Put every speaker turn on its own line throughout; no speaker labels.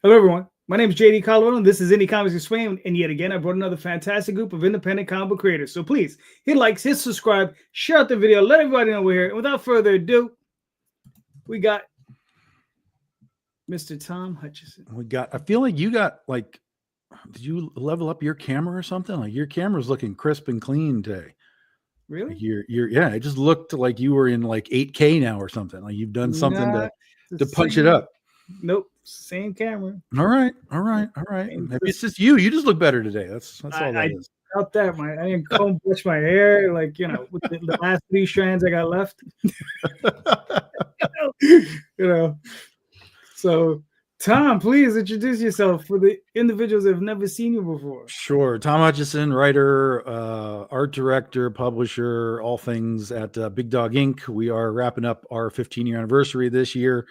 Hello, everyone. My name is JD Calderon. This is Indy Comics Explained, and yet again, I brought another fantastic group of independent comic book creators. So please hit likes, hit subscribe, share out the video, let everybody know we're here. And without further ado, we got Mr. Tom Hutchison.
I feel like you got did you level up your camera or something? Like your camera's looking crisp and clean today.
Really?
Like yeah, it just looked like you were in like 8K now or something. Like you've done something to punch it up.
Nope, same camera.
All right. Maybe it's just you. You just look better today. That's all that is.
I felt that, I didn't comb brush my hair, with the last 3 strands I got left. So Tom, please introduce yourself for the individuals that have never seen you before.
Sure. Tom Hutchison, writer, art director, publisher, all things at Big Dog Inc. We are wrapping up our 15-year anniversary this year.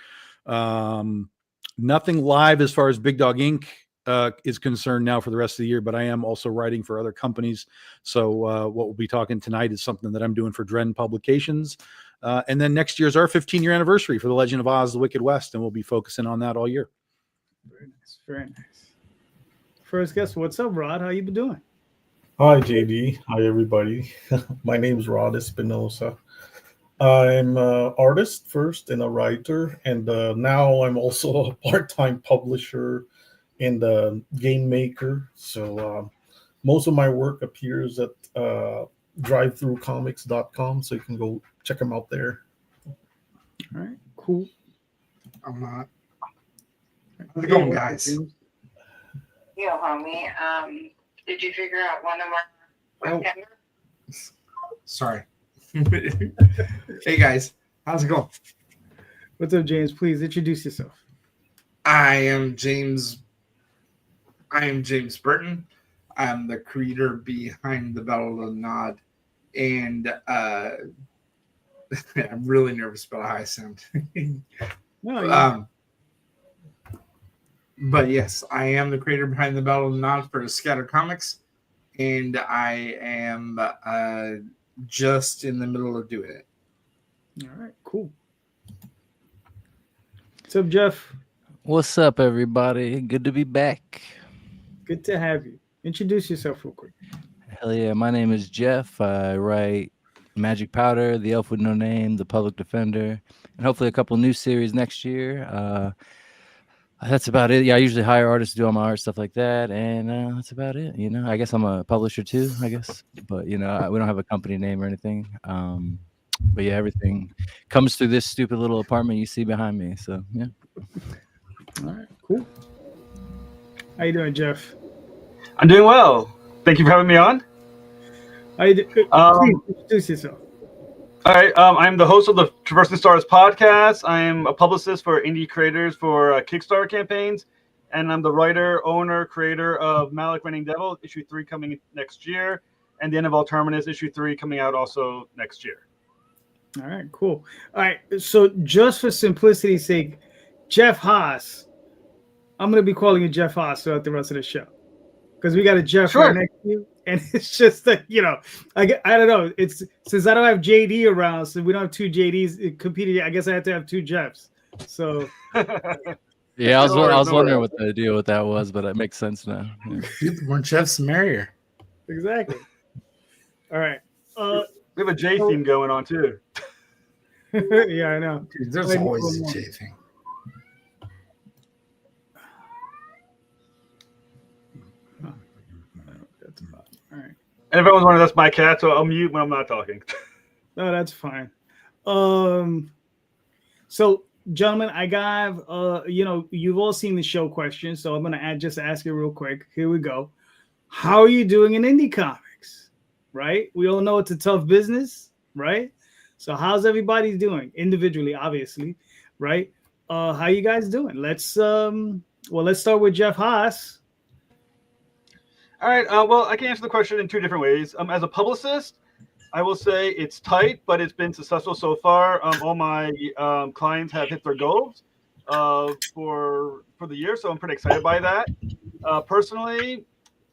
Nothing live as far as Big Dog Inc. Is concerned now for the rest of the year, but I am also writing for other companies. So what we'll be talking tonight is something that I'm doing for Dren Publications. And then next year's our 15-year anniversary for The Legend of Oz, The Wicked West, and we'll be focusing on that all year.
Very nice. Very nice. First guest, what's up, Rod? How you been doing?
Hi, JD. Hi, everybody. My name is Rod Espinosa. I'm an artist first and a writer, and now I'm also a part-time publisher and a game maker. So most of my work appears at drivethroughcomics.com, so you can go check them out there.
All right, cool.
I'm not. How's it going, guys?
Yo, homie. Did you figure out one of our
Sorry. Hey, guys. How's it going?
What's up, James? Please introduce yourself.
I am James Burton. I'm the creator behind the Battle of the Nod. And I'm really nervous about how I sound. But yes, I am the creator behind the Battle of the Nod for Scatter Comics, and I am just in the middle of doing it.
All right, cool. What's up, Jeff?
What's up, everybody? Good to be back.
Good to have you. Introduce yourself real quick.
Hell yeah, my name is Jeff. I write Magic Powder, The Elf with No Name, The Public Defender, and hopefully a couple new series next year. That's about it. Yeah, I usually hire artists to do all my art, stuff like that, and that's about it. I guess I'm a publisher too, but we don't have a company name or anything. But yeah, everything comes through this stupid little apartment you see behind me. So yeah.
All right, cool. How you doing, Jeff?
I'm doing well. Thank you for having me on.
How you doing? Please introduce yourself.
All right, I'm the host of the Traversing Stars podcast. I am a publicist for indie creators for Kickstarter campaigns, and I'm the writer, owner, creator of Malik Reigning Devil, issue 3 coming next year, and The End of All Terminus, issue 3 coming out also next year.
All right, cool. All right, so just for simplicity's sake, Jeff Haas, I'm going to be calling you Jeff Haas throughout the rest of the show, because we got a Jeff right next to you. And it's just that, I don't know. It's since I don't have JD around, so we don't have 2 JDs competing. I guess I have to have 2 Jeffs. So
yeah, I was wondering what the deal with that was, but it makes sense now. Yeah.
The more Jeffs, the merrier.
Exactly. All right.
We have a J theme going on too.
Yeah, I know.
Dude, there's always a J thing.
All right.
And everyone's wondering, that's my cat, so I'll mute when I'm not talking.
No, that's fine. So, gentlemen, I got, you've all seen the show question, so I'm going to just ask you real quick. Here we go. How are you doing in indie comics? Right? We all know it's a tough business, right? So how's everybody doing individually, obviously, right? How you guys doing? Let's start with Jeff Haas.
All right. Well, I can answer the question in 2 different ways. As a publicist, I will say it's tight, but it's been successful so far. All my clients have hit their goals for the year, so I'm pretty excited by that. Personally,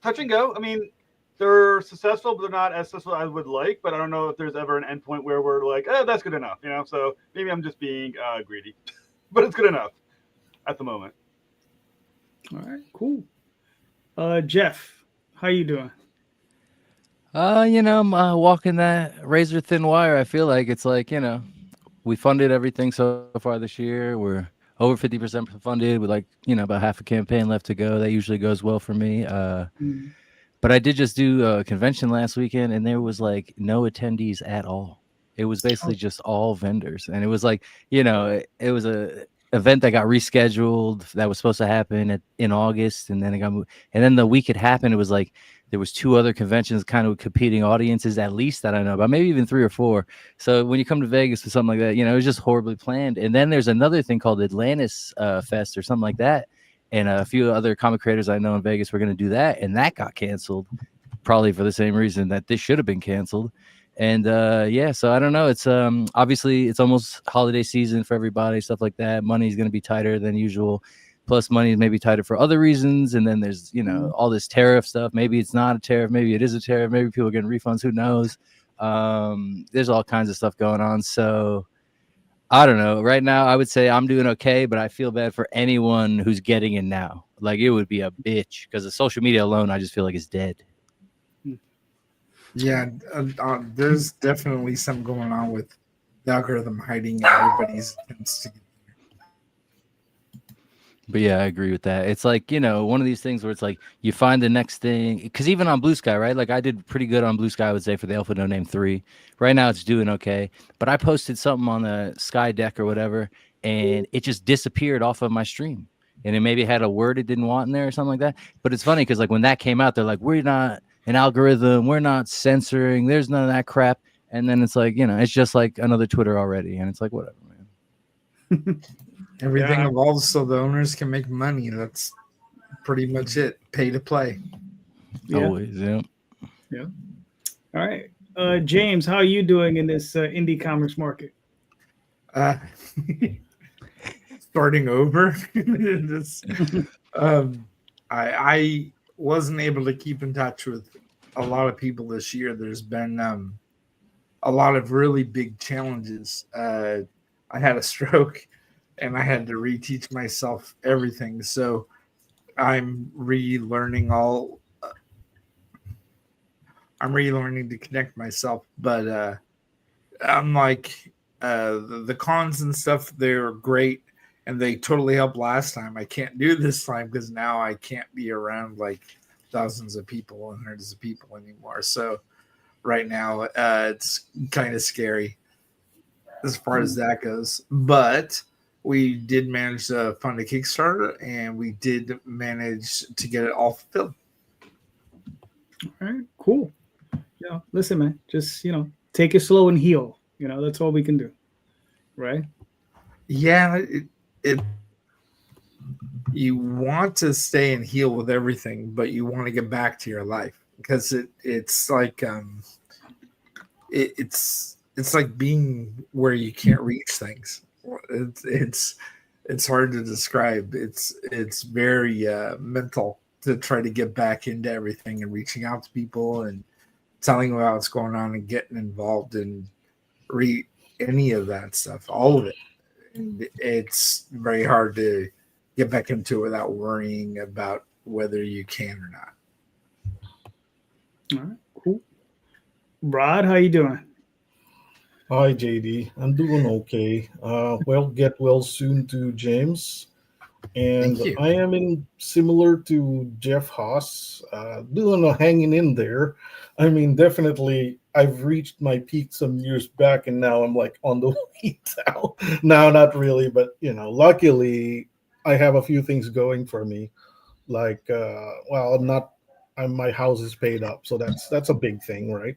touch and go. I mean, they're successful, but they're not as successful as I would like. But I don't know if there's ever an endpoint where we're like, oh, that's good enough, So maybe I'm just being greedy, but it's good enough at the moment.
All right, cool. Jeff, how you doing?
I'm walking that razor thin wire. I feel like it's like, we funded everything so far this year. We're over 50% funded with like, about half a campaign left to go. That usually goes well for me.
Mm.
But I did just do a convention last weekend and there was like no attendees at all. It was basically just all vendors. And it was like, it was a event that got rescheduled that was supposed to happen in August. And then it got moved. And then the week it happened, it was like there was 2 other conventions kind of competing audiences, at least that I know about, maybe even 3 or 4. So when you come to Vegas for something like that, it was just horribly planned. And then there's another thing called Atlantis Fest or something like that. And a few other comic creators I know in Vegas were going to do that, and that got canceled, probably for the same reason that this should have been canceled. And so I don't know. It's obviously it's almost holiday season for everybody, stuff like that. Money's going to be tighter than usual. Plus, money is maybe tighter for other reasons. And then there's all this tariff stuff. Maybe it's not a tariff. Maybe it is a tariff. Maybe people are getting refunds. Who knows? There's all kinds of stuff going on. So I don't know. Right now, I would say I'm doing okay, but I feel bad for anyone who's getting in now. Like, it would be a bitch because the social media alone, I just feel like is dead.
Yeah, there's definitely something going on with the algorithm hiding everybody's.
But yeah, I agree with that. It's like, one of these things where it's like you find the next thing. Because even on Blue Sky, right? Like I did pretty good on Blue Sky, I would say, for the Alpha No Name 3. Right now it's doing okay. But I posted something on the Sky deck or whatever, and it just disappeared off of my stream. And it maybe had a word it didn't want in there or something like that. But it's funny because like when that came out, they're like, we're not an algorithm. We're not censoring. There's none of that crap. And then it's like, it's just like another Twitter already. And it's like, whatever, man.
Everything evolves so the owners can make money. That's pretty much it. Pay to play.
Yeah.
Always, yeah.
Yeah. All right. James, how are you doing in this indie comics market?
Starting over. I wasn't able to keep in touch with a lot of people this year. There's been a lot of really big challenges. I had a stroke and I had to reteach myself everything. So I'm relearning to connect myself. But I'm like, the cons and stuff, they're great. And they totally helped last time. I can't do this time because now I can't be around like thousands of people and hundreds of people anymore. So right now it's kind of scary as far as that goes. But we did manage to fund a Kickstarter and we did manage to get it all fulfilled.
All right, cool. Yeah, listen, man, just, take it slow and heal. That's all we can do. Right?
Yeah, you want to stay and heal with everything, but you want to get back to your life because it's like it's like being where you can't reach things. It's hard to describe. It's very mental to try to get back into everything and reaching out to people and telling them about what's going on and getting involved in any of that stuff, all of it. And it's very hard to get back into it without worrying about whether you can or not.
All right, cool. Rod, how you doing?
Hi, JD. I'm doing okay. Get well soon to James. And
Thank you.
I am in similar to Jeff Haas, hanging in there. I mean, definitely, I've reached my peak some years back, and now I'm like on the way down. No, not really, but luckily, I have a few things going for me. Like, my house is paid up, so that's a big thing, right?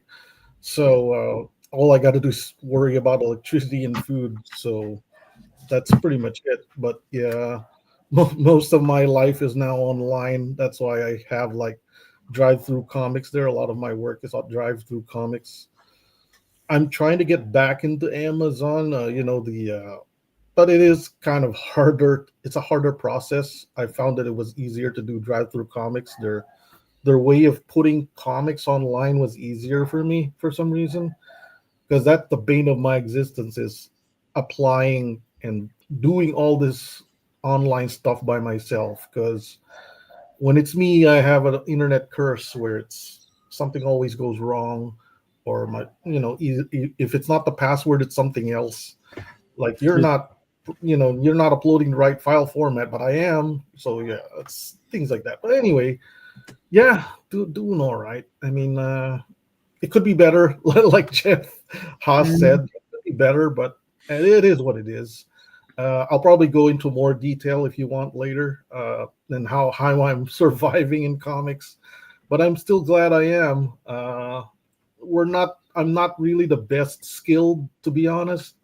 So all I got to do is worry about electricity and food. So that's pretty much it. But yeah, most of my life is now online. That's why I have like drive-through comics there. A lot of my work is on drive-through comics. I'm trying to get back into Amazon, but it is kind of harder. It's a harder process. I found that it was easier to do drive-through comics. Their way of putting comics online was easier for me for some reason, because that's the bane of my existence is applying and doing all this online stuff by myself, because when it's me, I have an internet curse where it's something always goes wrong, or if it's not the password, it's something else. Like you're not uploading the right file format, but I am. So yeah, it's things like that. But anyway, yeah, doing all right. I mean, it could be better, like Jeff Haas said, it could be better, but it is what it is. I'll probably go into more detail if you want later, and how I'm surviving in comics, but I'm still glad I am. I'm not really the best skilled, to be honest,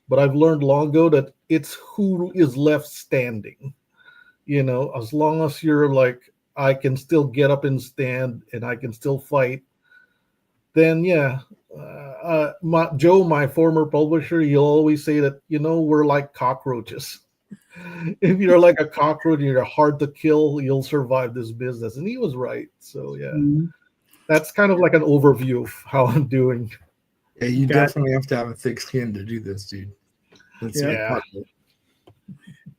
but I've learned long ago that it's who is left standing. As long as you're like, I can still get up and stand and I can still fight, then yeah. Joe, my former publisher, he'll always say that, we're like cockroaches. If you're like a cockroach, you're hard to kill, you'll survive this business. And he was right. So yeah, that's kind of like an overview of how I'm doing.
Yeah, you definitely have to have a thick skin to do this, dude. That's
Yeah.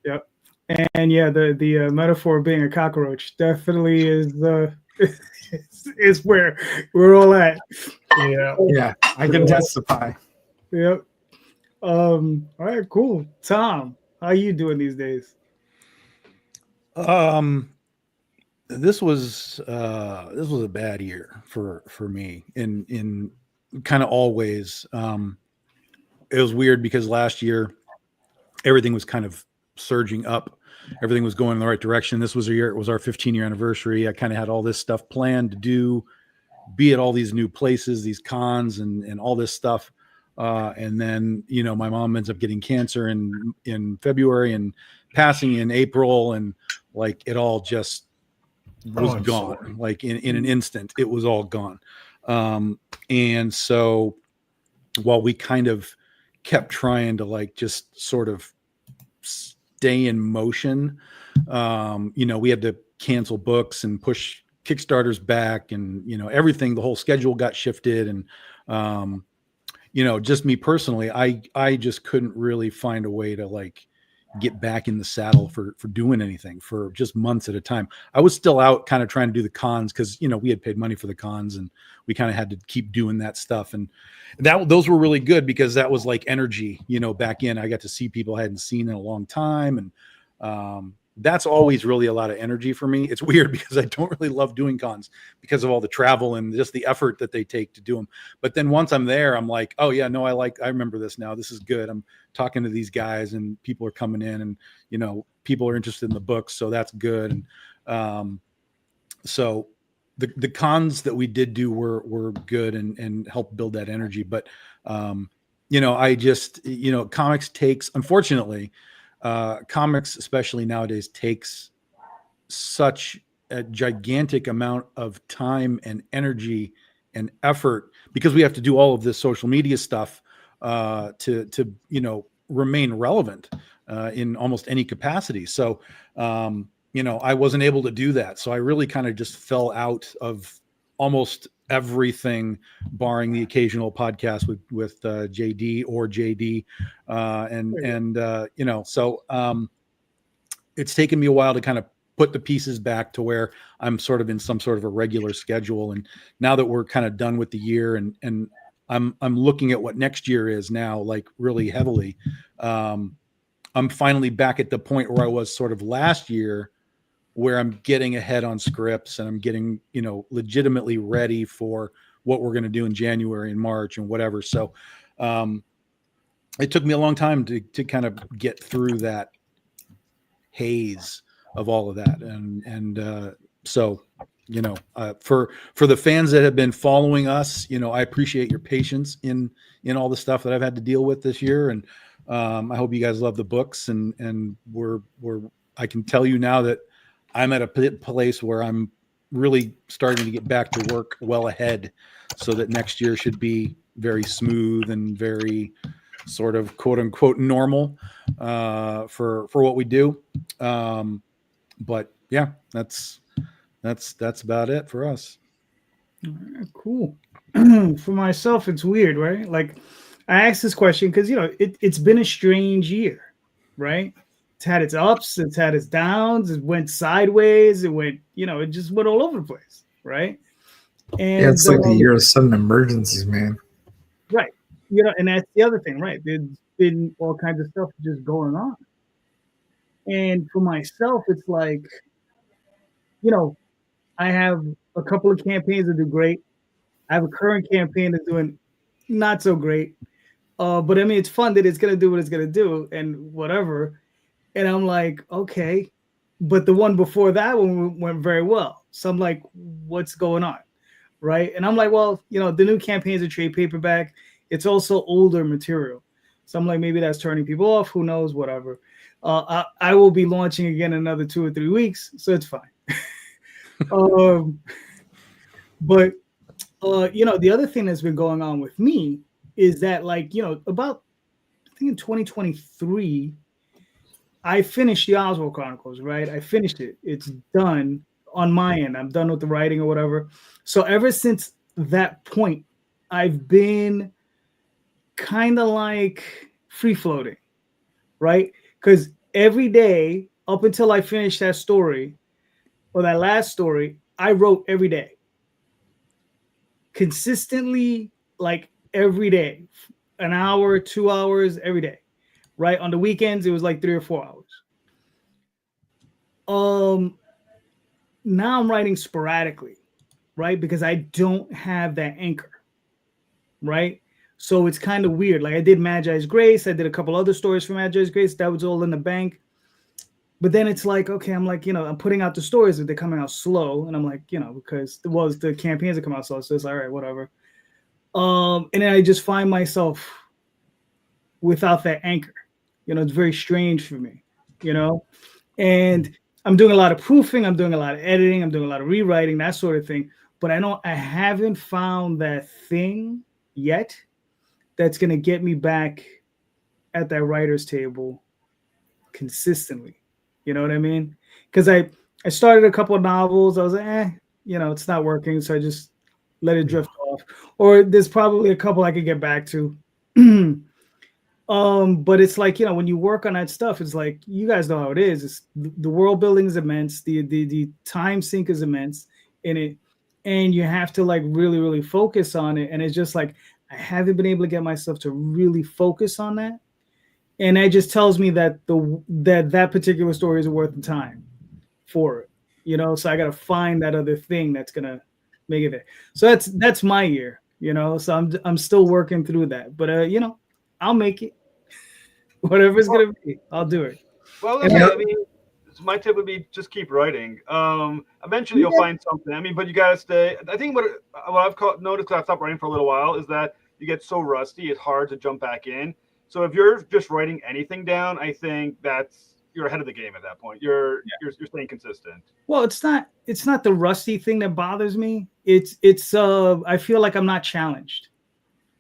Yep. And yeah, the metaphor of being a cockroach definitely is where we're all at.
Yeah, I can testify.
Yep. All right, cool. Tom, how you doing these days?
This was a bad year for me in kind of all ways. It was weird because last year everything was kind of surging up. Everything was going in the right direction. This was it was our 15-year anniversary. I kind of had all this stuff planned to be at all these new places, these cons and all this stuff. And then, my mom ends up getting cancer in February and passing in April. And like, it all just was gone. Sorry. Like in an instant, it was all gone. And so while we kind of kept trying to like, just sort of stay in motion, we had to cancel books and push Kickstarters back, and everything, the whole schedule got shifted, and just me personally, I just couldn't really find a way to like get back in the saddle for doing anything for just months at a time. I was still out kind of trying to do the cons because we had paid money for the cons, and we kind of had to keep doing that stuff, and those were really good because that was like energy, back in. I got to see people I hadn't seen in a long time, and that's always really a lot of energy for me. It's weird because I don't really love doing cons because of all the travel and just the effort that they take to do them. But then once I'm there, I'm like, oh yeah, no, I remember this now. This is good. I'm talking to these guys and people are coming in, and, people are interested in the books. So that's good. And so the cons that we did do were good and helped build that energy. But, I just, comics takes, unfortunately, comics, especially nowadays, takes such a gigantic amount of time and energy and effort because we have to do all of this social media stuff to remain relevant in almost any capacity. So I wasn't able to do that. So I really kind of just fell out of almost everything, barring the occasional podcast with JD or JD. So it's taken me a while to kind of put the pieces back to where I'm sort of in some sort of a regular schedule. And now that we're kind of done with the year and I'm looking at what next year is now, like really heavily, I'm finally back at the point where I was sort of last year, where I'm getting ahead on scripts and I'm getting, legitimately ready for what we're going to do in January and March and whatever. So it took me a long time to kind of get through that haze of all of that. So, for the fans that have been following us, I appreciate your patience in all the stuff that I've had to deal with this year. And I hope you guys love the books, and I can tell you now that I'm at a place where I'm really starting to get back to work well ahead, so that next year should be very smooth and very sort of quote unquote normal for what we do. But yeah, that's about it for us.
All right, cool. For myself, it's weird, right? Like I asked this question because it's been a strange year, right? had its ups, it's had its downs, it went sideways, it went, it just went all over the place, right? And
Yeah, it's like the year of sudden emergencies, man.
right, and that's the other thing, right? There's been all kinds of stuff just going on, and for myself, it's like, I have a couple of campaigns that do great. I have a current campaign that's doing not so great. But I mean, it's fun that it's going to do what it's going to do and whatever. And I'm like, okay. But the one before that one went very well. So I'm like, what's going on? Right. And I'm like, well, the new campaign's a trade paperback. It's also older material. So I'm like, maybe that's turning people off. Who knows? Whatever. I will be launching again in another 2 or 3 weeks. So it's fine. But the other thing that's been going on with me is that, like, about, I think in 2023, I finished the Oswald Chronicles, right? I finished it. It's done on my end. I'm done with the writing or whatever. So ever since that point, I've been kind of like free floating, right? Because every day up until I finished that story or that last story, I wrote every day. Consistently, like every day, an hour, 2 hours every day, right? On the weekends, it was like 3 or 4 hours. Now I'm writing sporadically, right? Because I don't have that anchor, right? So it's kind of weird. Like I did Magi's Grace. I did a couple other stories for Magi's Grace. That was all in the bank. But then it's like, okay, I'm like, I'm putting out the stories, but they're coming out slow. And I'm like, because the campaigns that come out slow. So it's all right, whatever. And then I just find myself without that anchor. It's very strange for me, and I'm doing a lot of proofing. I'm doing a lot of editing. I'm doing a lot of rewriting, that sort of thing. But I haven't found that thing yet that's going to get me back at that writer's table consistently. You know what I mean? Because I started a couple of novels. I was like, it's not working. So I just let it drift off. Or there's probably a couple I could get back to. But it's like, when you work on that stuff, it's like, you guys know how it is. It's, the world building is immense. The time sink is immense in it. And you have to like really, really focus on it. And it's just like, I haven't been able to get myself to really focus on that. And that just tells me that that particular story is worth the time for it, So I got to find that other thing that's gonna make it there. So that's my year, So I'm still working through that, but I'll make it. Whatever it's gonna be, I'll do it.
Well, I mean, my tip would be just keep writing. Eventually you'll find something. I mean, but you gotta stay. I think what I've noticed, because I've stopped writing for a little while, is that you get so rusty, it's hard to jump back in. So if you're just writing anything down, I think you're ahead of the game at that point. You're staying consistent.
Well, it's not the rusty thing that bothers me. It's I feel like I'm not challenged,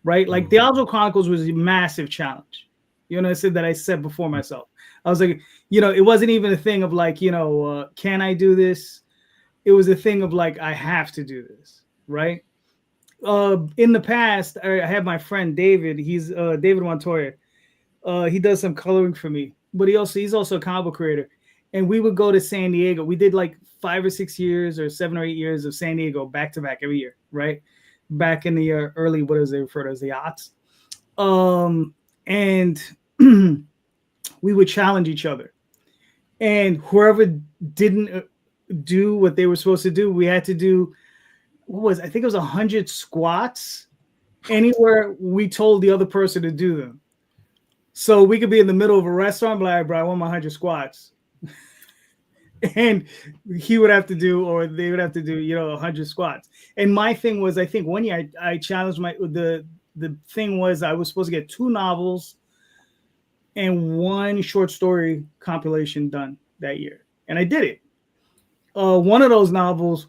right? Like the Oswald Chronicles was a massive challenge. I said that I set before myself. I was like, it wasn't even a thing of like, can I do this? It was a thing of like, I have to do this, right? In the past, I had my friend David. He's David Montoya. He does some coloring for me, but he's also a comic book creator. And we would go to San Diego. We did like 5 or 6 years or 7 or 8 years of San Diego back to back every year, right? Back in the early, what is they refer to as the yachts. And we would challenge each other. And whoever didn't do what they were supposed to do, we had to do, I think it was 100 squats anywhere we told the other person to do them. So we could be in the middle of a restaurant, be like, bro, I want my 100 squats. And he would have to do, or they would have to do, 100 squats. And my thing was, I think one year I challenged the thing was I was supposed to get 2 novels and 1 short story compilation done that year. And I did it. One of those novels,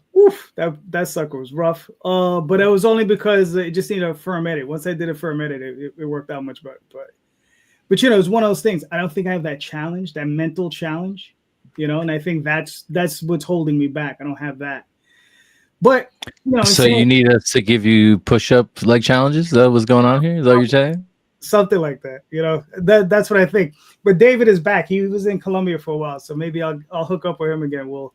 that sucker was rough. But it was only because it just needed a firm edit. Once I did a firm edit, it worked out much better. But it was one of those things. I don't think I have that challenge, that mental challenge, and I think that's what's holding me back. I don't have that. But
so you need us to give you push-up leg challenges? Is that what's going on here? Is that what you're saying?
something like that. That's what I think. But David is back. He was in Colombia for a while, so maybe I'll hook up with him again. We'll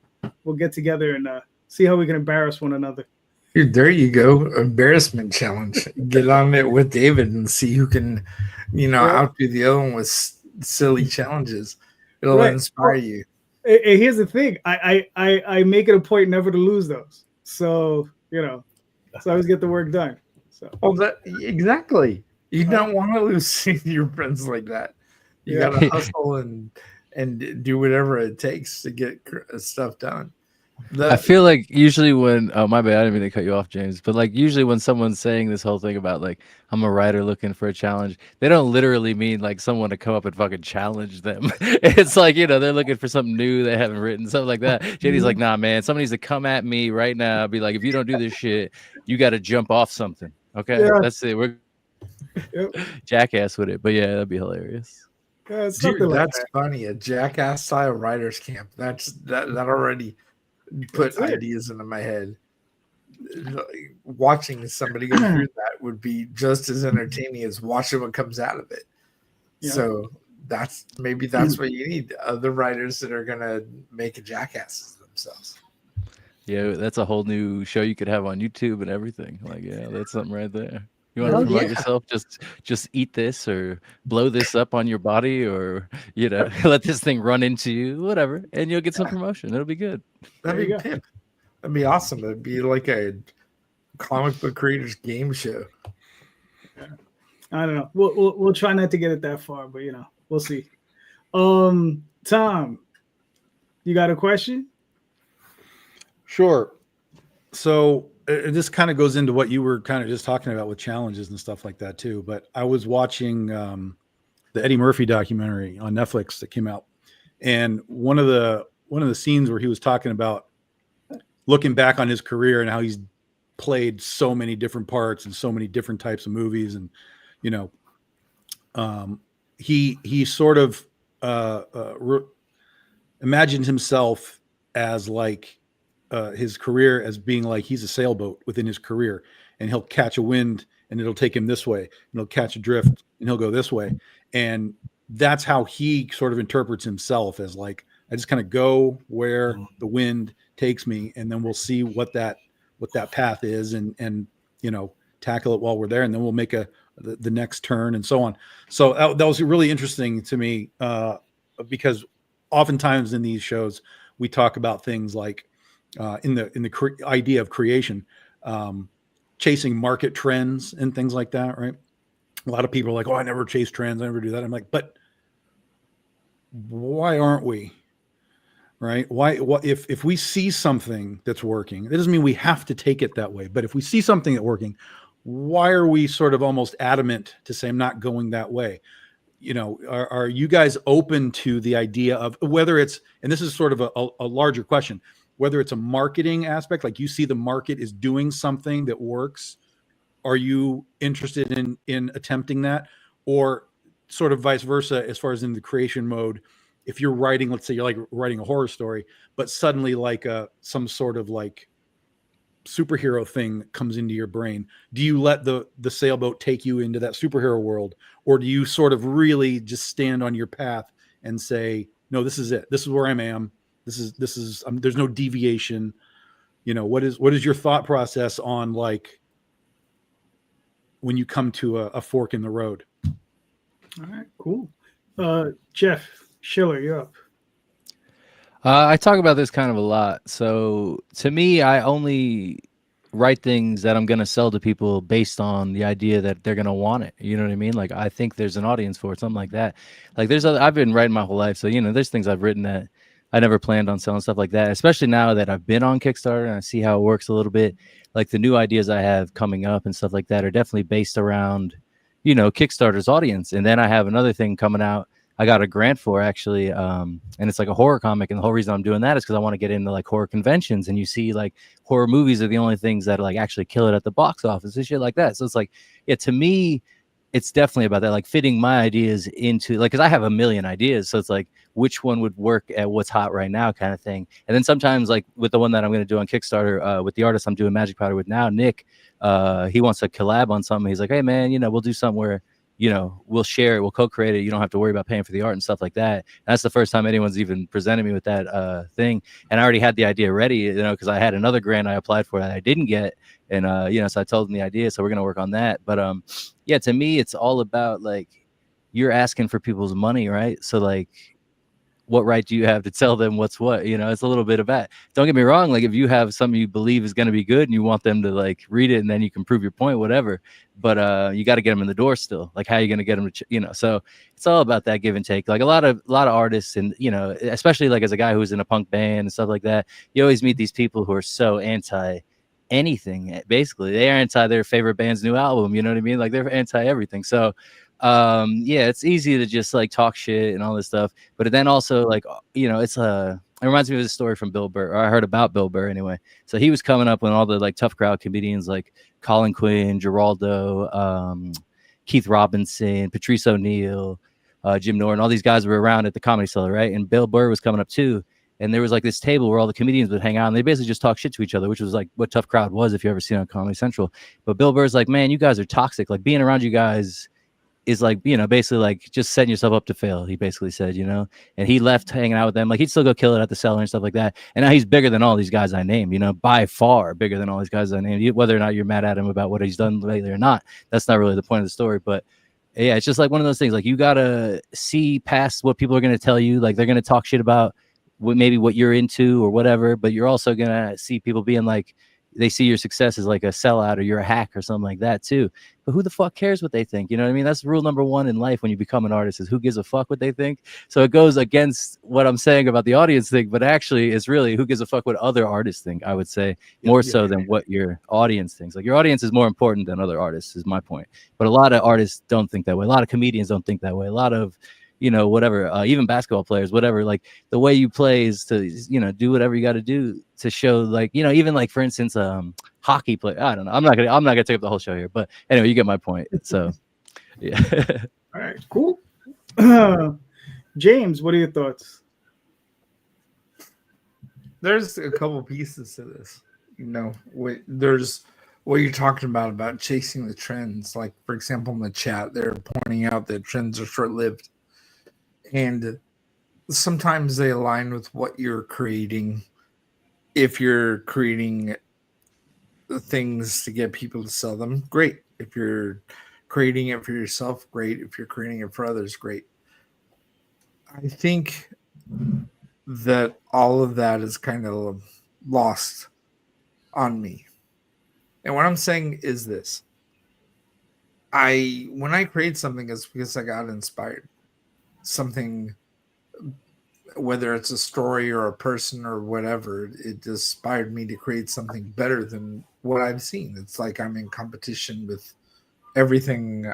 get together and see how we can embarrass one another.
Dude, there you go. Embarrassment challenge. Get on it with David and see who can, outdo the other one with silly challenges. It'll inspire you.
And here's the thing. I make it a point never to lose those. So, so I always get the work done. So
exactly. You don't want to lose your friends like that. You got to hustle and do whatever it takes to get stuff done.
I feel like usually when my bad, I didn't mean to cut you off, James, but like usually when someone's saying this whole thing about like I'm a writer looking for a challenge, they don't literally mean like someone to come up and fucking challenge them. It's like, they're looking for something new they haven't written, something like that. JD's like, nah, man, somebody needs to come at me right now, be like, if you don't do this shit, you got to jump off something. Okay, that's it. We're jackass with it, but yeah, that'd be hilarious.
Dude,
that's funny. A jackass style writers camp. That already put ideas into my head. Watching somebody go through that would be just as entertaining as watching what comes out of it. Yeah. So that's what you need. Other writers that are gonna make a jackass of themselves.
Yeah, that's a whole new show you could have on YouTube and everything. Like, that's something right there. You want to promote yourself? Just eat this or blow this up on your body, or let this thing run into you, whatever, and you'll get some promotion. It'll be good.
That'd be pimp. That'd be awesome. It'd be like a comic book creators game show.
I don't know. We'll try not to get it that far, but we'll see. Tom, you got a question?
Sure. So this kind of goes into what you were kind of just talking about with challenges and stuff like that too. But I was watching the Eddie Murphy documentary on Netflix that came out, and one of the scenes where he was talking about looking back on his career and how he's played so many different parts and so many different types of movies, and he sort of imagined himself as like his career as being like he's a sailboat within his career, and he'll catch a wind and it'll take him this way, and he'll catch a drift and he'll go this way. And that's how he sort of interprets himself, as like, I just kind of go where the wind takes me, and then we'll see what that path is, and tackle it while we're there, and then we'll make the next turn and so on. So that was really interesting to me, because oftentimes in these shows we talk about things like in the idea of creation, chasing market trends and things like that, right? A lot of people are like, oh, I never chase trends, I never do that. I'm like, but why aren't we? Right? Why if we see something that's working, it doesn't mean we have to take it that way. But if we see something that's working, why are we sort of almost adamant to say, I'm not going that way? Are you guys open to the idea of whether it's, and this is sort of a larger question, whether it's a marketing aspect, like you see the market is doing something that works, are you interested in attempting that? Or sort of vice versa, as far as in the creation mode, if you're writing, let's say you're like writing a horror story, but suddenly like some sort of like superhero thing comes into your brain, do you let the sailboat take you into that superhero world, or do you sort of really just stand on your path and say, no, this is it, this is where I am, this is there's no deviation? What is your thought process on like when you come to a fork in the road?
All right, cool. Jeff Schiller, you're up.
I talk about this kind of a lot. So to me, I only write things that I'm going to sell to people based on the idea that they're going to want it. You know what I mean? Like, I think there's an audience for it, something like that. Like I've been writing my whole life. So, there's things I've written that I never planned on selling, stuff like that, especially now that I've been on Kickstarter and I see how it works a little bit. Like the new ideas I have coming up and stuff like that are definitely based around, Kickstarter's audience. And then I have another thing coming out I got a grant for, actually, and it's like a horror comic, and the whole reason I'm doing that is because I want to get into like horror conventions, and you see like horror movies are the only things that like actually kill it at the box office and shit like that. So it's like, yeah, to me, it's definitely about that, like fitting my ideas into, like, because I have a million ideas, so it's like which one would work at what's hot right now, kind of thing. And then sometimes, like with the one that I'm going to do on Kickstarter, with the artist I'm doing Magic Powder with now, Nick, he wants to collab on something. He's like, hey man, we'll do something where we'll share it, we'll co-create it. You don't have to worry about paying for the art and stuff like that. And that's the first time anyone's even presented me with that thing. And I already had the idea ready, because I had another grant I applied for that I didn't get. And, so I told them the idea. So we're going to work on that. But yeah, to me, it's all about like, you're asking for people's money, right? So like, what right do you have to tell them what's what? It's a little bit of that. Don't get me wrong. Like if you have something you believe is going to be good and you want them to like read it and then you can prove your point, whatever. But you got to get them in the door still. Like how are you going to get them to, so it's all about that give and take. Like a lot of artists and, especially like as a guy who's in a punk band and stuff like that, you always meet these people who are so anti anything. Basically they're anti their favorite band's new album. You know what I mean? Like they're anti everything. So yeah, it's easy to just like talk shit and all this stuff, but then also like it's it reminds me of a story from Bill Burr, or I heard about Bill Burr anyway. So he was coming up when all the like tough crowd comedians like Colin Quinn, Geraldo, Keith Robinson, Patrice O'Neill, Jim Norton, all these guys were around at the Comedy Cellar, right? And Bill Burr was coming up too. And there was like this table where all the comedians would hang out and they basically just talk shit to each other, which was like what Tough Crowd was if you ever seen it on Comedy Central. But Bill Burr's like, man, you guys are toxic. Like being around you guys is like, basically like just setting yourself up to fail. He basically said, and he left hanging out with them. Like he'd still go kill it at the Cellar and stuff like that. And now he's bigger than all these guys I named, by far bigger than all these guys I named. Whether or not you're mad at him about what he's done lately or not, that's not really the point of the story. But yeah, it's just like one of those things. Like you got to see past what people are going to tell you. Like they're going to talk shit about maybe what you're into or whatever, but you're also going to see people being like, they see your success as like a sellout or you're a hack or something like that too. But who the fuck cares what they think? You know what I mean? That's rule number one in life when you become an artist is who gives a fuck what they think. So it goes against what I'm saying about the audience thing, but actually it's really who gives a fuck what other artists think, I would say, more so than what your audience thinks. Like your audience is more important than other artists is my point. But a lot of artists don't think that way. A lot of comedians don't think that way. A lot of whatever, even basketball players, whatever, like the way you play is to, do whatever you got to do to show like, even like, for instance, hockey play. I don't know. I'm not gonna take up the whole show here, but anyway, you get my point. So yeah.
All right, cool. James, what are your thoughts?
There's a couple pieces to this, there's what you're talking about chasing the trends. Like for example, in the chat, they're pointing out that trends are short-lived. And sometimes they align with what you're creating. If you're creating things to get people to sell them, great. If you're creating it for yourself, great. If you're creating it for others, great. I think that all of that is kind of lost on me. And what I'm saying is this. When I create something, it's because I got inspired. Something, whether it's a story or a person or whatever, it inspired me to create something better than what I've seen. It's like I'm in competition with everything,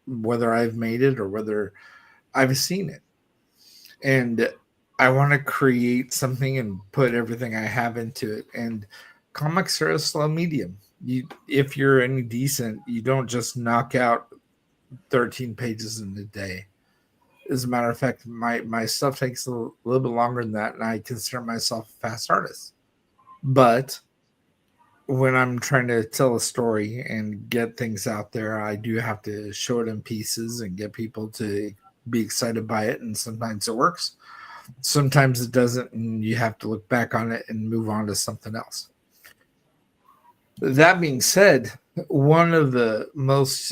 whether I've made it or whether I've seen it. And I want to create something and put everything I have into it. And comics are a slow medium. If you're any decent, you don't just knock out 13 pages in a day. As a matter of fact, my stuff takes a little bit longer than that, and I consider myself a fast artist. But when I'm trying to tell a story and get things out there, I do have to show it in pieces and get people to be excited by it, and sometimes it works. Sometimes it doesn't, and you have to look back on it and move on to something else. That being said, one of the most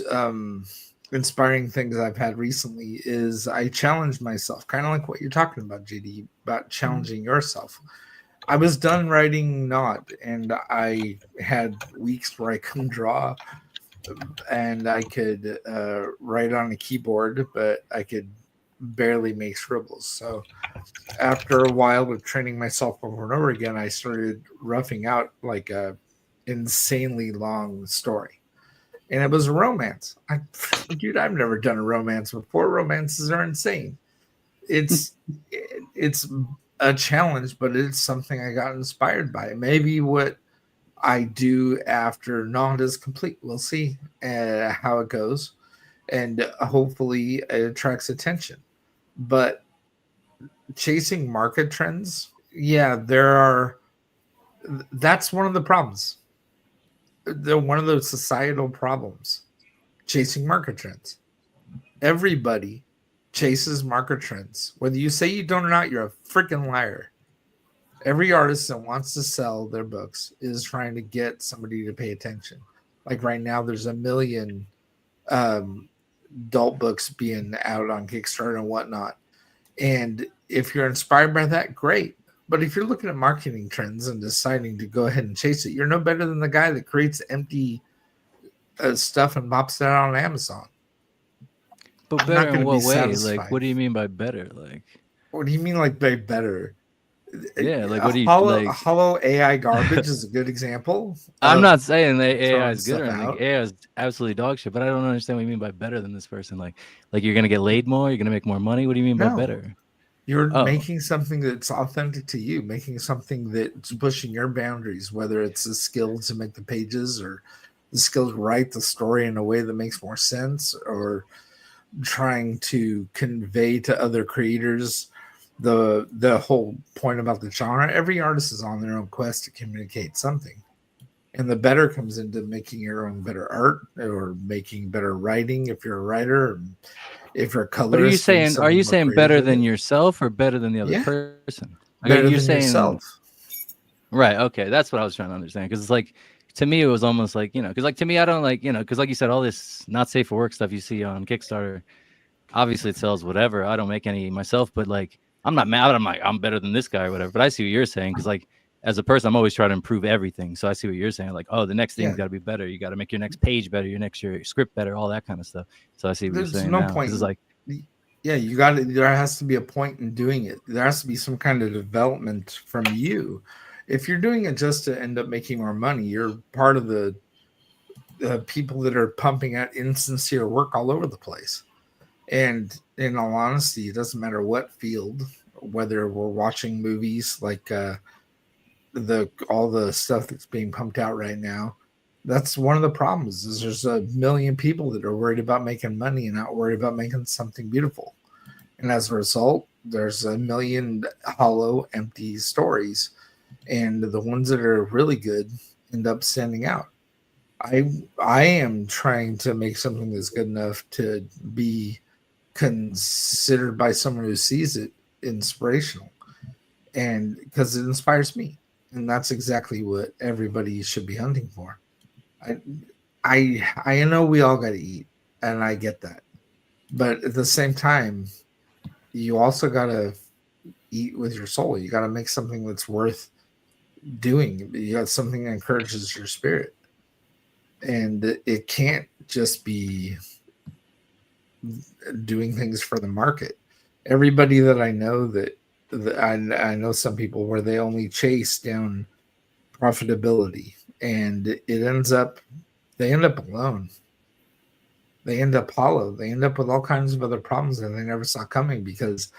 inspiring things I've had recently is I challenged myself, kind of like what you're talking about, JD, about challenging yourself. I was done writing Nod, and I had weeks where I couldn't draw, and I could write on a keyboard, but I could barely make scribbles. So after a while of training myself over and over again, I started roughing out like a insanely long story. And it was a romance. Dude, I've never done a romance before. Romances are insane. It's a challenge, but it's something I got inspired by. Maybe what I do after Nod is complete. We'll see how it goes. And hopefully it attracts attention. But chasing market trends, yeah, that's one of the problems. They're one of those societal problems, chasing market trends. everybody chases market trends. Whether you say you don't or not, you're a freaking liar. Every artist that wants to sell their books is trying to get somebody to pay attention. Like right now, there's 1 million adult books being out on Kickstarter and whatnot. And if you're inspired by that, great. But if you're looking at marketing trends and deciding to go ahead and chase it, you're no better than the guy that creates empty stuff and pops it out on Amazon.
But
I'm not
better in
gonna
what
be
way?
satisfied.
Like, what do you mean by better? Like,
What do you mean, like by better?
yeah, like what do you
Hollow,
like?
hollow AI garbage is a good example.
I'm
of
not saying that AI
throwing
is good or
stuff
anything.
out.
AI is absolutely dog shit, but I don't understand what you mean by better than this person. Like you're gonna get laid more, you're gonna make more money. What do you mean by
No.
better?
You're
Oh.
making something that's authentic to you, making something that's pushing your boundaries, whether it's the skill to make the pages or the skill to write the story in a way that makes more sense, or trying to convey to other creators the whole point about the genre. Every artist is on their own quest to communicate something. And the better comes into making your own better art or making better writing if you're a writer. If you're a colorist,
But are you saying better than
you?
yourself or better than the other
Yeah.
person? Like,
Better
you're
than
saying
yourself.
right? Okay, that's what I was trying to understand. Because it's like, to me, it was almost like, because like to me, I don't like, because like you said, all this not safe for work stuff you see on Kickstarter, obviously it sells whatever. I don't make any myself, but like I'm not mad. I'm like, I'm better than this guy or whatever. But I see what you're saying, because like as a person, I'm always trying to improve everything. So I see what you're saying. Like, oh, the next thing's got to be better. You got to make your next page better, your script better, all that kind of stuff. So I see what you're saying.
No
now.
point.
It's like,
yeah, you got to. There has to be a point in doing it. There has to be some kind of development from you. If you're doing it just to end up making more money, you're part of the people that are pumping out insincere work all over the place. And in all honesty, it doesn't matter what field, whether we're watching movies like all the stuff that's being pumped out right now. That's one of the problems is there's 1 million people that are worried about making money and not worried about making something beautiful. And as a result, there's 1 million hollow, empty stories. And the ones that are really good end up standing out. I am trying to make something that's good enough to be considered by someone who sees it inspirational, and because it inspires me, and that's exactly what everybody should be hunting for. I know we all got to eat, and I get that, but at the same time, you also got to eat with your soul. You got to make something that's worth doing. You got something that encourages your spirit, and it can't just be doing things for the market. Everybody that I know I know some people where they only chase down profitability, and they end up alone. They end up hollow. They end up with all kinds of other problems that they never saw coming, because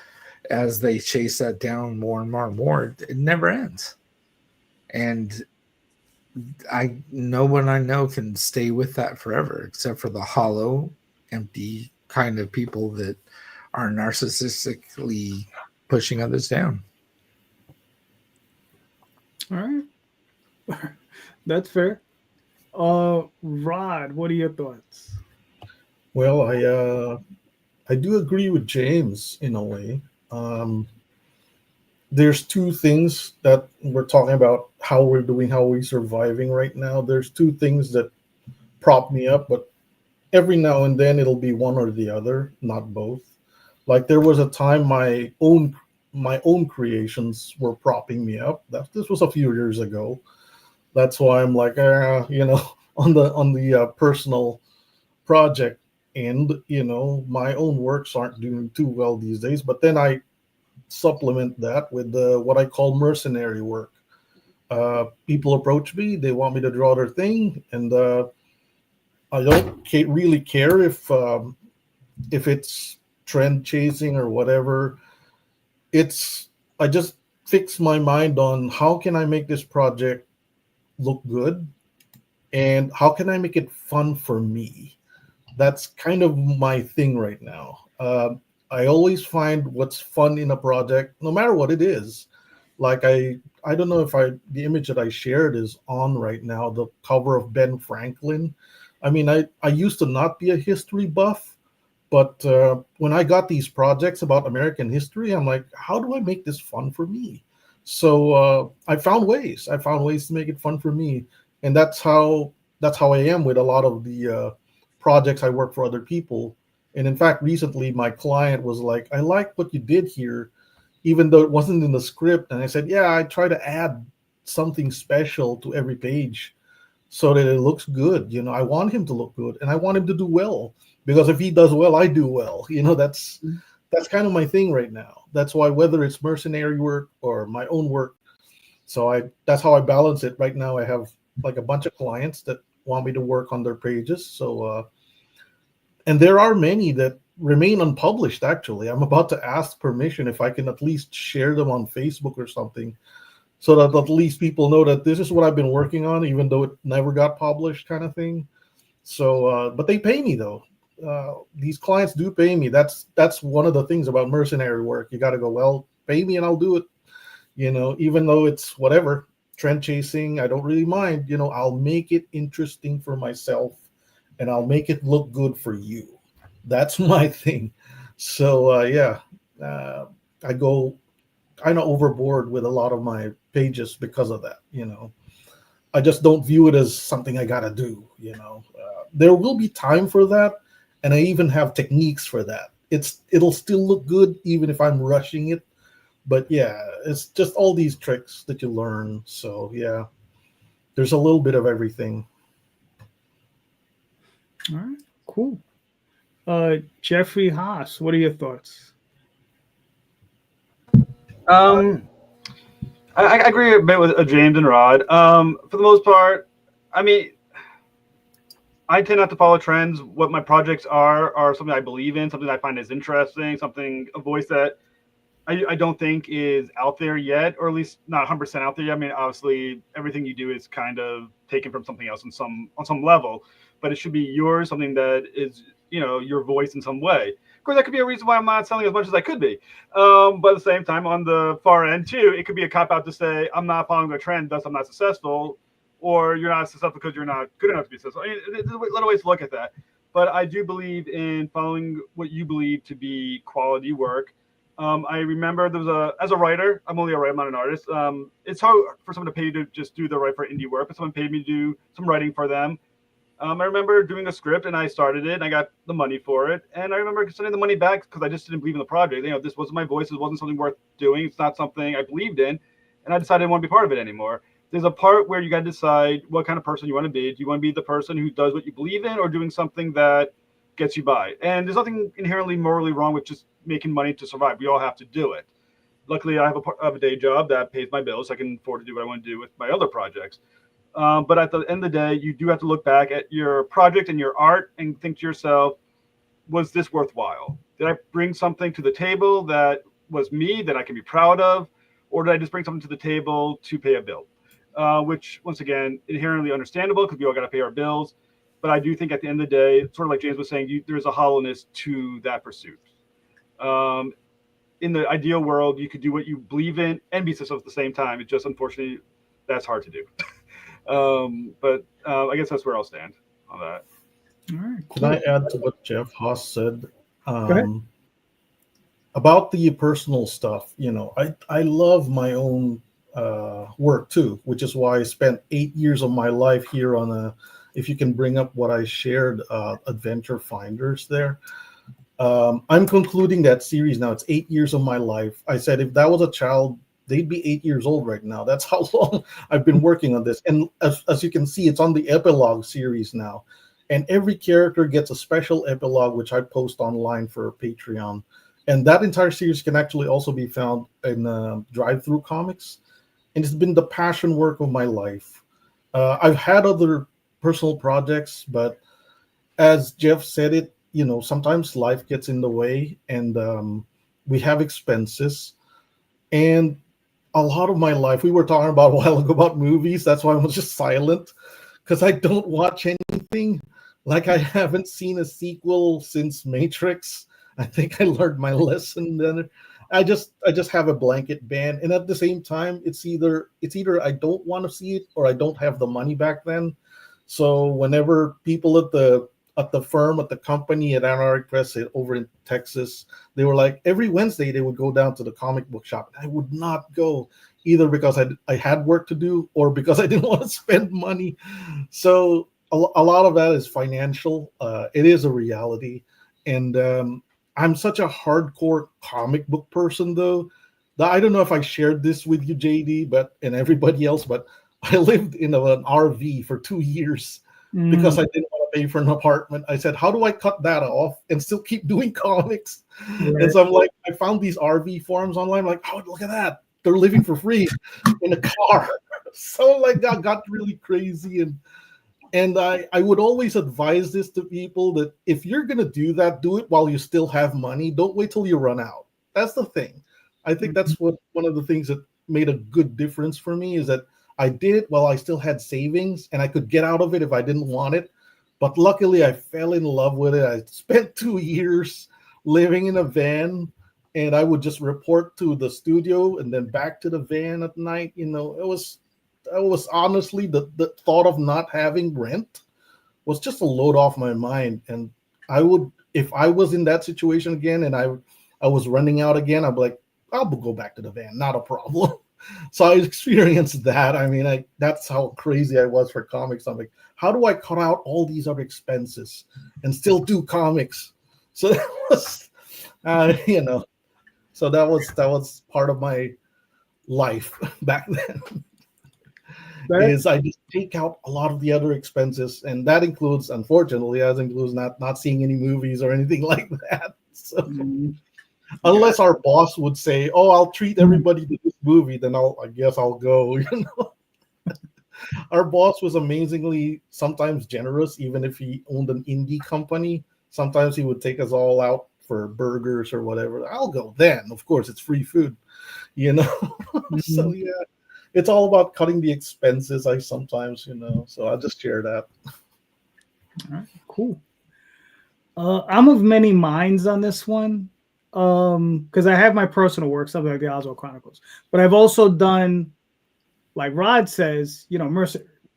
as they chase that down more and more and more, it never ends. And no one I know can stay with that forever, except for the hollow, empty kind of people that are narcissistically pushing others down.
All right. That's fair. Rod, what are your thoughts?
Well, I do agree with James in a way. There's two things that we're talking about, how we're doing, how we're surviving right now. There's two things that prop me up, but every now and then it'll be one or the other, not both. Like there was a time my own creations were propping me up. This was a few years ago. That's why I'm like, on the personal project end, my own works aren't doing too well these days. But then I supplement that with what I call mercenary work. People approach me, they want me to draw their thing, and I don't really care if it's trend chasing or whatever. I just fix my mind on how can I make this project look good, and how can I make it fun for me. That's kind of my thing right now. I always find what's fun in a project, no matter what it is. Like I don't know if the image that I shared is on right now, the cover of Ben Franklin. I mean, I used to not be a history buff, But when I got these projects about American history, I'm like, how do I make this fun for me? So I found ways. I found ways to make it fun for me, and that's how I am with a lot of the projects I work for other people. And in fact, recently my client was like, "I like what you did here, even though it wasn't in the script." And I said, "Yeah, I try to add something special to every page so that it looks good. I want him to look good, and I want him to do well, because if he does well, I do well. That's kind of my thing right now. That's why, whether it's mercenary work or my own work, that's how I balance it right now. I have like a bunch of clients that want me to work on their pages. So and there are many that remain unpublished. Actually, I'm about to ask permission if I can at least share them on Facebook or something, so that at least people know that this is what I've been working on, even though it never got published, kind of thing. So, but they pay me though. These clients do pay me. That's one of the things about mercenary work. You got to go, well, pay me and I'll do it. Even though it's whatever, trend chasing, I don't really mind. I'll make it interesting for myself, and I'll make it look good for you. That's my thing. So yeah, I go kind of overboard with a lot of my pages because of that. I just don't view it as something I gotta do. There will be time for that, and I even have techniques for that. It'll still look good even if I'm rushing it. But yeah, it's just all these tricks that you learn. So yeah, there's a little bit of everything.
All right, cool. Jeffrey Haas, what are your thoughts?
I agree a bit with James and Rod. For the most part, I mean, I tend not to follow trends. What my projects are something I believe in, something I find is interesting, a voice that I don't think is out there yet, or at least not 100% out there. I mean, obviously, everything you do is kind of taken from something else on some level, but it should be yours, something that is your voice in some way. Of course, that could be a reason why I'm not selling as much as I could be. But at the same time, on the far end too, it could be a cop out to say I'm not following a trend, thus I'm not successful, or you're not successful because you're not good enough to be successful. I mean, there's a lot of ways to look at that. But I do believe in following what you believe to be quality work. I remember as a writer, I'm only a writer, I'm not an artist. It's hard for someone to pay you to just do the write for indie work, but someone paid me to do some writing for them. I remember doing a script and I started it and I got the money for it. And I remember sending the money back because I just didn't believe in the project. This wasn't my voice. It wasn't something worth doing. It's not something I believed in. And I decided I didn't want to be part of it anymore. There's a part where you got to decide what kind of person you want to be. Do you want to be the person who does what you believe in, or doing something that gets you by? And there's nothing inherently morally wrong with just making money to survive. We all have to do it. Luckily, I have a day job that pays my bills. So I can afford to do what I want to do with my other projects. But at the end of the day, you do have to look back at your project and your art and think to yourself, was this worthwhile? Did I bring something to the table that was me, that I can be proud of? Or did I just bring something to the table to pay a bill? Which, once again, inherently understandable because we all got to pay our bills. But I do think at the end of the day, sort of like James was saying, there's a hollowness to that pursuit. In the ideal world, you could do what you believe in and be successful at the same time. It's just, unfortunately, that's hard to do. But I guess that's where I'll stand on that.
All right, cool.
Can I add to what Jeff Haas said?
Go ahead.
About the personal stuff? I love my own work too, which is why I spent 8 years of my life here on if you can bring up what I shared, Adventure Finders there. I'm concluding that series now. It's 8 years of my life. I said if that was a child, they'd be 8 years old right now. That's how long I've been working on this. And as you can see, it's on the epilogue series now. And every character gets a special epilogue, which I post online for Patreon. And that entire series can actually also be found in Drive-Thru Comics. And it's been the passion work of my life. I've had other personal projects, but as Jeff said it, sometimes life gets in the way, and we have expenses. And a lot of my life, we were talking about a while ago about movies. That's why I was just silent, because I don't watch anything. Like, I haven't seen a sequel since Matrix. I think I learned my lesson then. I just have a blanket ban, and at the same time, it's either I don't want to see it or I don't have the money back then. So whenever people at the at the firm, at the company at Anarch Press over in Texas. They were like, every Wednesday they would go down to the comic book shop. I would not go, either because I had work to do or because I didn't want to spend money. So a lot of that is financial. It is a reality. And I'm such a hardcore comic book person, though, that I don't know if I shared this with you, JD, and everybody else, but I lived in an RV for 2 years because I didn't want to pay for an apartment. I said, how do I cut that off and still keep doing comics? Right. And so I'm like, I found these RV forums online. I'm like, oh, look at that. They're living for free in a car. So like that got really crazy. And I would always advise this to people, that if you're going to do that, do it while you still have money. Don't wait till you run out. That's the thing. I think that's one of the things that made a good difference for me, is that I did it while I still had savings and I could get out of it if I didn't want it. But luckily I fell in love with it. I spent 2 years living in a van, and I would just report to the studio and then back to the van at night. You know, it was honestly, the thought of not having rent was just a load off my mind. And I would, if I was in that situation again and I was running out again, I'd be like, I'll go back to the van, not a problem. So I experienced that. I mean, that's how crazy I was for comics. I'm like, how do I cut out all these other expenses and still do comics? So that was, you know, so that was part of my life back then. Is I just take out a lot of the other expenses, and that includes, unfortunately, not seeing any movies or anything like that. So unless our boss would say, "Oh, I'll treat everybody to this movie," then I guess I'll go. You know, our boss was amazingly sometimes generous, even if he owned an indie company. Sometimes he would take us all out for burgers or whatever. I'll go then. Of course, it's free food, you know. So yeah. It's all about cutting the expenses, I sometimes, you know, so I'll just share that.
All right, cool. I'm of many minds on this one, because I have my personal work, something like the Oswald Chronicles, but I've also done, like Rod says, you know,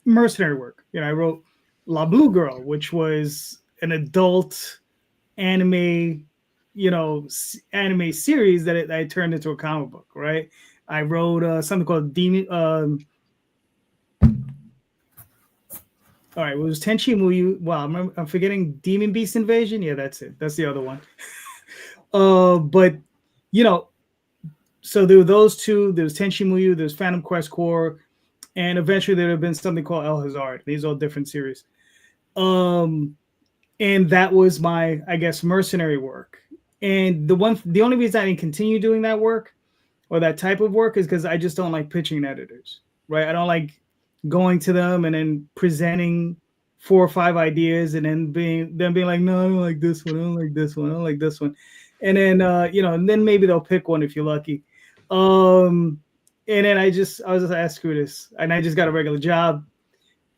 mercenary work. You know, I wrote La Blue Girl, which was an adult anime, you know, anime series that I turned into a comic book, right? I wrote something called Demon. All right, it was Tenchi Muyu. Wow, I'm forgetting Demon Beast Invasion. Yeah, that's it. That's the other one. But you know, so there were those two. There was Tenchi Muyu. There's Phantom Quest Corps, and eventually there have been something called El Hazard. These are all different series. And that was my, I guess, mercenary work. And the only reason I didn't continue doing that work, or that type of work, is because I just don't like pitching editors, right? I don't like going to them and then presenting 4 or 5 ideas and then being like, no, I don't like this one, I don't like this one, I don't like this one. And then you know, and then maybe they'll pick one if you're lucky. And then I was just like, screw this. And I just got a regular job.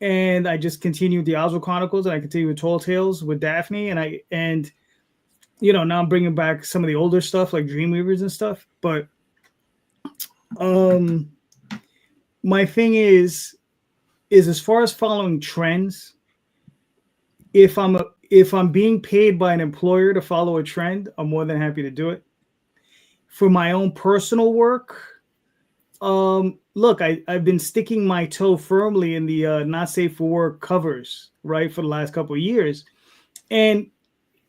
And I just continued the Oswald Chronicles, and I continued with Tall Tales with Daphne, and you know, now I'm bringing back some of the older stuff like Dreamweavers and stuff, but my thing is as far as following trends, if I'm being paid by an employer to follow a trend, I'm more than happy to do it. For my own personal work, look, I've been sticking my toe firmly in the not safe for work covers, right, for the last couple of years, and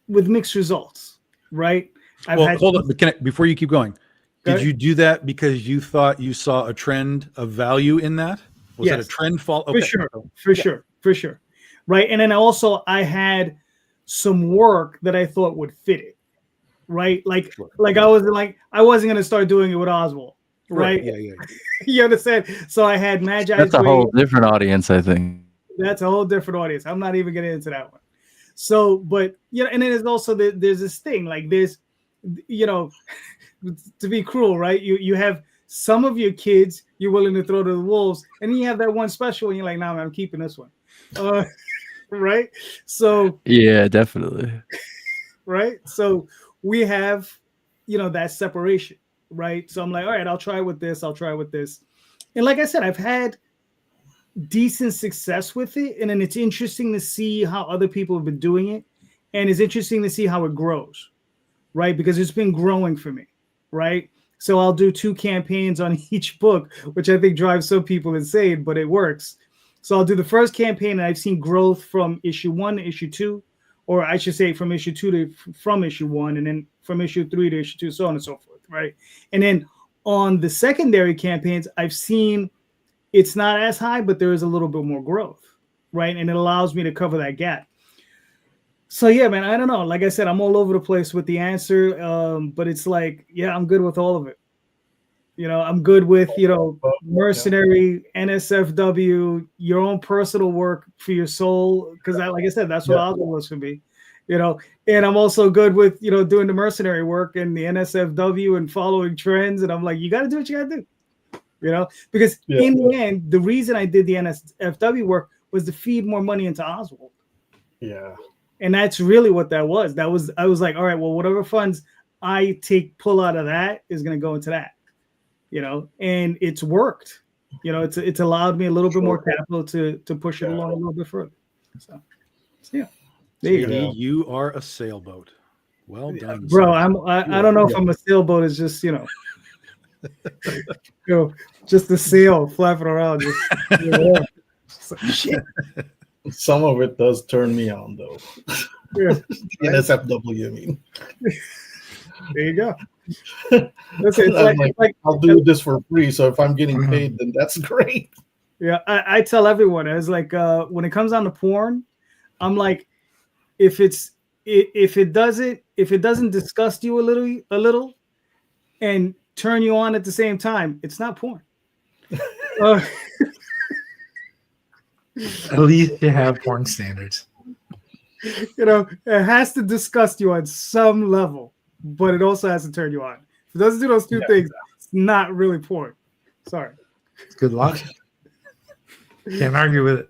with mixed results, right?
Hold on, before you keep going. Did you do that because you thought you saw a trend of value in that? Was it a trend fall? Okay.
For sure. Right. And then also I had some work that I thought would fit it. Right. Like I wasn't going to start doing it with Oswald. Right. Yeah. You understand? So I had Magi.
That's a whole different audience, I think.
That's a whole different audience. I'm not even getting into that one. So, but, you know, and then there's also there's this thing, like there's, you know, to be cruel, right? You have some of your kids you're willing to throw to the wolves, and then you have that one special, and you're like, nah, man, I'm keeping this one. Right? So
yeah, definitely.
Right? So we have, you know, that separation, right? So I'm like, all right, I'll try with this, and like I said, I've had decent success with it, and then it's interesting to see how other people have been doing it, and it's interesting to see how it grows, right? Because it's been growing for me, right? So I'll do 2 campaigns on each book, which I think drives some people insane, but it works. So I'll do the first campaign, and I've seen growth from issue 1 to issue 2, or I should say from issue 2 to from issue 1, and then from issue 3 to issue 2, so on and so forth, right? And then on the secondary campaigns, I've seen it's not as high, but there is a little bit more growth, right? And it allows me to cover that gap. So yeah, man, I don't know. Like I said, I'm all over the place with the answer, but it's like, yeah, I'm good with all of it. You know, I'm good with, you know, mercenary, NSFW, your own personal work for your soul, because like I said, that's what Oswald was for me. You know, and I'm also good with, you know, doing the mercenary work and the NSFW and following trends. And I'm like, you got to do what you got to do. You know, because in the end, the reason I did the NSFW work was to feed more money into Oswald.
Yeah.
And that's really what that was. I was like, all right, well, whatever funds I pull out of that is going to go into that, you know, and it's worked. You know, it's allowed me a little bit more capital to push it along a little bit further. So yeah, there you go.
You are a sailboat. Well done,
bro. I don't know if I'm a sailboat. It's just, you know, you know, just a sail flapping around. Just, you know, shit.
Some of it does turn me on, though.
Yeah.
NSFW, I mean.
There you go. It's like,
I'll do this for free, so if I'm getting paid, then that's great.
Yeah, I tell everyone, it's like when it comes down to porn, I'm like, if it doesn't disgust you a little, and turn you on at the same time, it's not porn.
At least you have porn standards.
You know, it has to disgust you on some level, but it also has to turn you on. If it doesn't do those two things, it's not really porn. Sorry.
Good luck. Can't argue with it.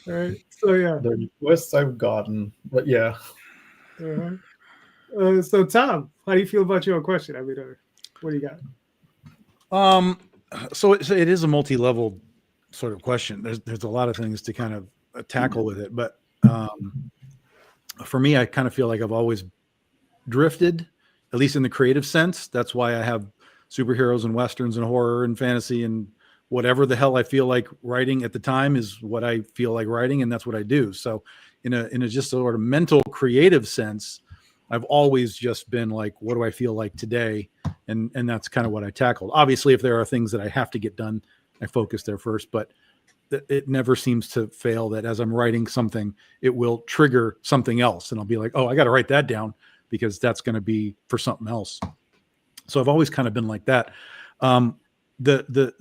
All right. So yeah.
The requests I've gotten, but yeah.
So Tom, how do you feel about your question? I mean, what do you got?
So it is a multi-level sort of question. There's a lot of things to kind of tackle with it, but for me, I kind of feel like I've always drifted, at least in the creative sense. That's why I have superheroes and westerns and horror and fantasy and whatever the hell I feel like writing at the time is what I feel like writing, and that's what I do. So in a just sort of mental creative sense, I've always just been like, what do I feel like today? And that's kind of what I tackled. Obviously, if there are things that I have to get done, I focus there first, but it never seems to fail that as I'm writing something, it will trigger something else. And I'll be like, oh, I got to write that down because that's going to be for something else. So I've always kind of been like that. The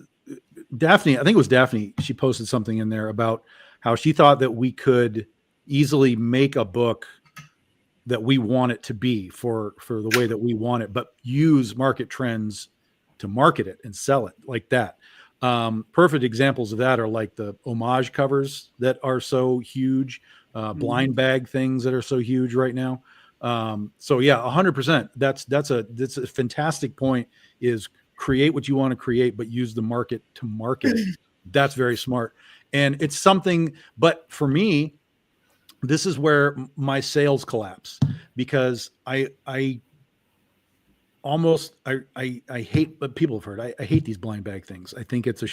Daphne, I think it was Daphne, she posted something in there about how she thought that we could easily make a book that we want it to be for the way that we want it, but use market trends to market it and sell it like that. Perfect examples of that are like the homage covers that are so huge, blind bag things that are so huge right now. So yeah, 100%. That's a fantastic point, is create what you want to create, but use the market to market it. That's very smart. And it's something, but for me, this is where my sales collapse, because I hate, but people have heard, I hate these blind bag things. I think it's a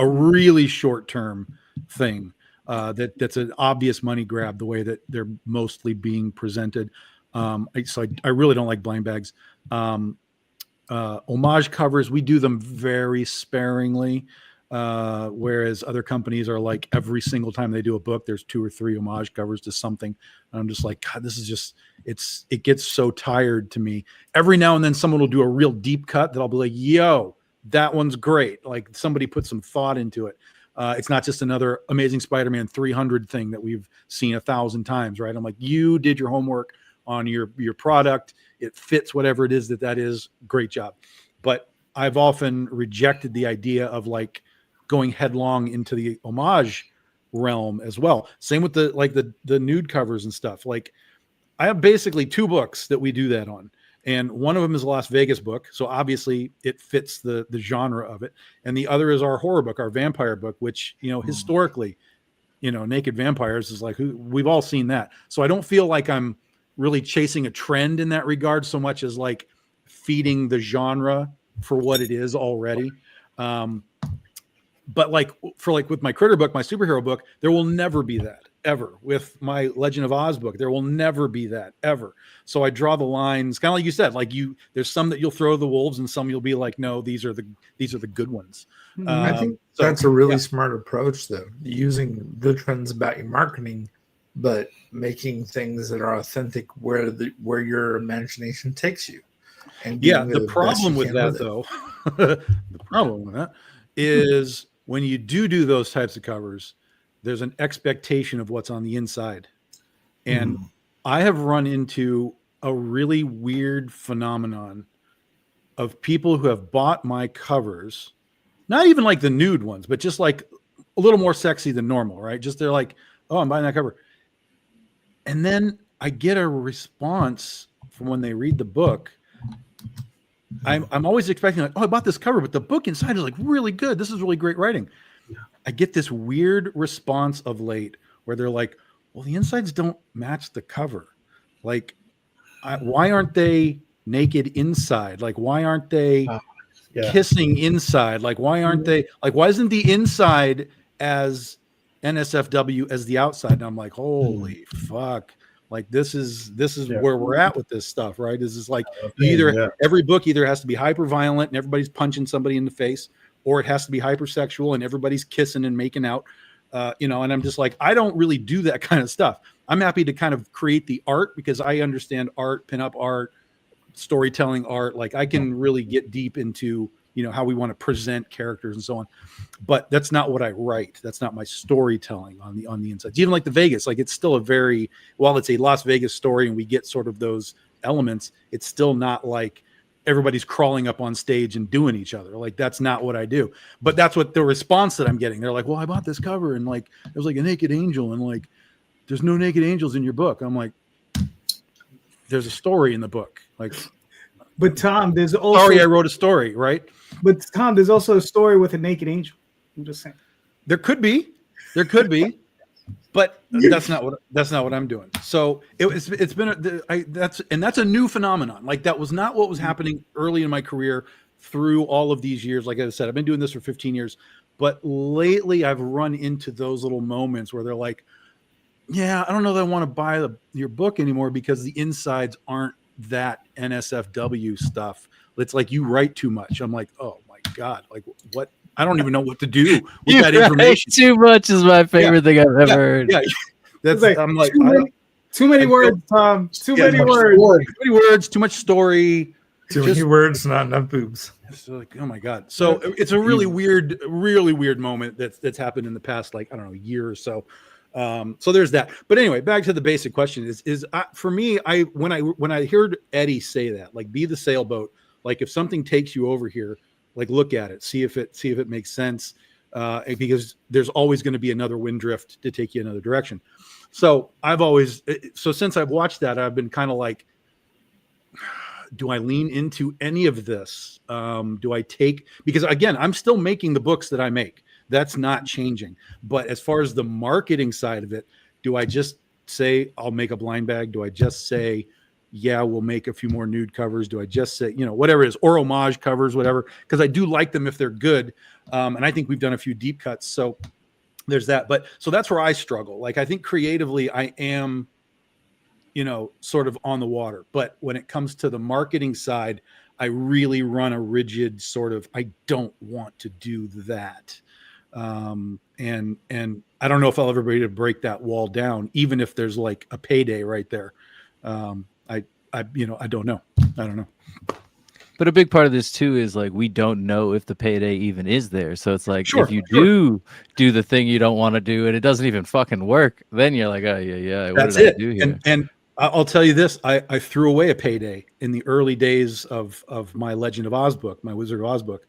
really short-term thing. That's an obvious money grab, the way that they're mostly being presented. So I really don't like blind bags. Homage covers, we do them very sparingly. Whereas other companies are like, every single time they do a book, there's 2 or 3 homage covers to something. And I'm just like, God, this is just, it gets so tired to me. Every now and then someone will do a real deep cut that I'll be like, yo, that one's great. Like somebody put some thought into it. It's not just another Amazing Spider-Man 300 thing that we've seen 1,000 times, right? I'm like, you did your homework on your product. It fits whatever it is that is. Great job. But I've often rejected the idea of like going headlong into the homage realm as well. Same with the nude covers and stuff. Like I have basically 2 books that we do that on. And one of them is a Las Vegas book, so obviously it fits the genre of it. And the other is our horror book, our vampire book, which, you know, historically, you know, naked vampires is like, we've all seen that. So I don't feel like I'm really chasing a trend in that regard so much as like feeding the genre for what it is already. But like with my critter book, my superhero book, there will never be that ever. With my Legend of Oz book, there will never be that ever. So I draw the lines, kind of like you said, like there's some that you'll throw the wolves and some you'll be like, no, these are the good ones.
I think that's a really smart approach, though, using the trends about your marketing, but making things that are authentic where your imagination takes you. And
the problem with that, though, the problem with that is when you do those types of covers, there's an expectation of what's on the inside. And I have run into a really weird phenomenon of people who have bought my covers, not even like the nude ones, but just like a little more sexy than normal, right? Just they're like, oh, I'm buying that cover. And then I get a response from when they read the book. I'm always expecting like, oh, I bought this cover, but the book inside is like really good. This is really great writing. I get this weird response of late where they're like, well, the insides don't match the cover. Like, why aren't they naked inside? Like, why aren't they kissing inside? Like, why aren't they like, why isn't the inside as NSFW as the outside? And I'm like, holy fuck. Like this is where we're at with this stuff, right? This is like every book either has to be hyper violent and everybody's punching somebody in the face, or it has to be hypersexual and everybody's kissing and making out, you know. And I'm just like, I don't really do that kind of stuff. I'm happy to kind of create the art because I understand art, pinup art, storytelling art. Like I can really get deep into, you know, how we want to present characters and so on. But that's not what I write. That's not my storytelling on the inside. Even like the Vegas, like it's still while it's a Las Vegas story and we get sort of those elements, it's still not like everybody's crawling up on stage and doing each other. Like that's not what I do. But that's what the response that I'm getting. They're like, well, I bought this cover and like there's like a naked angel and like there's no naked angels in your book. I'm like, there's a story in the book. Like,
but Tom, there's also
I wrote a story, right?
But Tom, there's also a story with a naked angel. I'm just saying.
There could be, but that's not what I'm doing. So it's been that's a new phenomenon. Like that was not what was happening early in my career through all of these years. Like I said, I've been doing this for 15 years, but lately I've run into those little moments where they're like, yeah, I don't know that I want to buy your book anymore because the insides aren't that NSFW stuff. It's like you write too much. I'm like, oh my God, like what? I don't even know what to do with that information.
Too much is my favorite thing I've ever heard.
Yeah. That's like, I'm like,
too many words, Tom. Too many words.
Too many words, too much story.
Too many words, not enough boobs.
It's like, oh my God. So it's a really weird moment that's happened in the past, like, I don't know, year or so. So there's that. But anyway, back to the basic question is for me, when I heard Eddie say that, like, be the sailboat, like if something takes you over here, like look at it, see if it makes sense, because there's always going to be another wind drift to take you another direction. So since I've watched that, I've been kind of like, do I lean into any of this? Because again, I'm still making the books that I make. That's not changing. But as far as the marketing side of it, do I just say I'll make a blind bag? Do I just say, yeah, we'll make a few more nude covers? Do I just say, whatever it is, or homage covers, whatever? Because I do like them if they're good. And I think we've done a few deep cuts. So there's that. But so that's where I struggle. Like, I think creatively I am, sort of on the water. But when it comes to the marketing side, I really run a rigid sort of, I don't want to do that. And I don't know if I'll ever be able to break that wall down, even if there's like a payday right there. I don't know. I don't know.
But a big part of this too is like, we don't know if the payday even is there. So it's like,
sure,
if you do the thing you don't want to do and it doesn't even fucking work, then you're like, oh yeah. What
That's
did
it.
I do here?
And I'll tell you this, I threw away a payday in the early days of my Legend of Oz book, my Wizard of Oz book.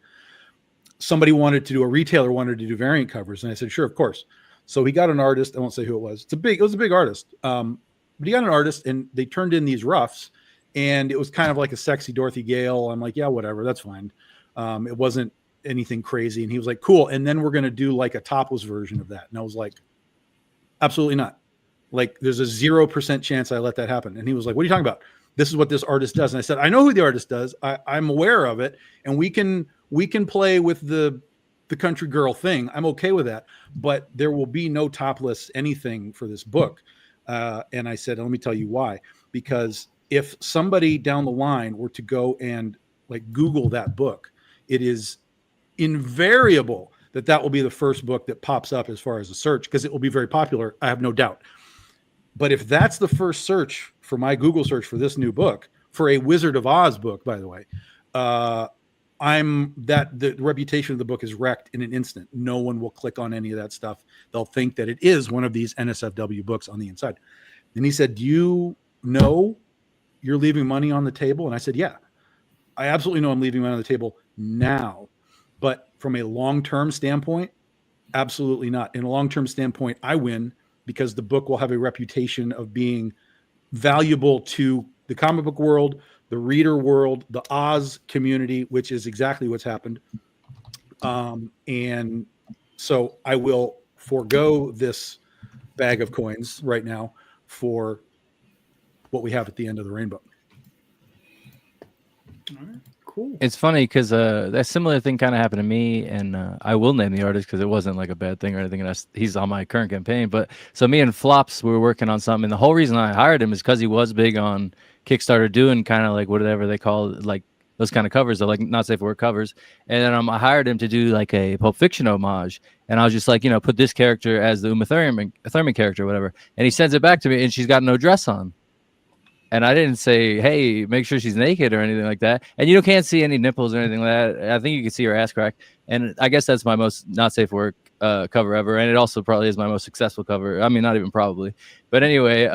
A retailer wanted to do variant covers. And I said, sure, of course. So he got an artist. I won't say who it was. It was a big artist. But he got an artist and they turned in these roughs and it was kind of like a sexy Dorothy Gale. I'm like, yeah, whatever, that's fine. It wasn't anything crazy. And he was like, cool. And then we're going to do like a topless version of that. And I was like, absolutely not. Like, there's a 0% chance I let that happen. And he was like, what are you talking about? This is what this artist does. And I said, I know who the artist does. I'm aware of it. And we can play with the country girl thing. I'm okay with that. But there will be no topless anything for this book. And I said, let me tell you why. Because if somebody down the line were to go and like Google that book, it is invariable that will be the first book that pops up as far as a search, because it will be very popular. I have no doubt. But if that's the first search for my Google search for this new book, for a Wizard of Oz book, by the way, the reputation of the book is wrecked in an instant. No one will click on any of that stuff. They'll think that it is one of these NSFW books on the inside. And he said, do you know you're leaving money on the table? And I said, yeah, I absolutely know I'm leaving money on the table now. But from a long-term standpoint, absolutely not. In a long-term standpoint, I win, because the book will have a reputation of being valuable to the comic book world, the reader world, the Oz community, which is exactly what's happened. And so I will forego this bag of coins right now for what we have at the end of the rainbow.
All right, cool.
It's funny because that similar thing kind of happened to me, and I will name the artist because it wasn't like a bad thing or anything, and he's on my current campaign. But so me and Flops, we were working on something, and the whole reason I hired him is because he was big on Kickstarter, doing kind of like whatever they call it, like those kind of covers, they're like not safe for work covers. And then I hired him to do like a Pulp Fiction homage, and I was just like, put this character as the Uma Thurman character or whatever, and he sends it back to me, and she's got no dress on. And I didn't say, hey, make sure she's naked or anything like that. And you can't see any nipples or anything like that. I think you can see her ass crack. And I guess that's my most not safe for work cover ever. And it also probably is my most successful cover. I mean, not even probably. But anyway,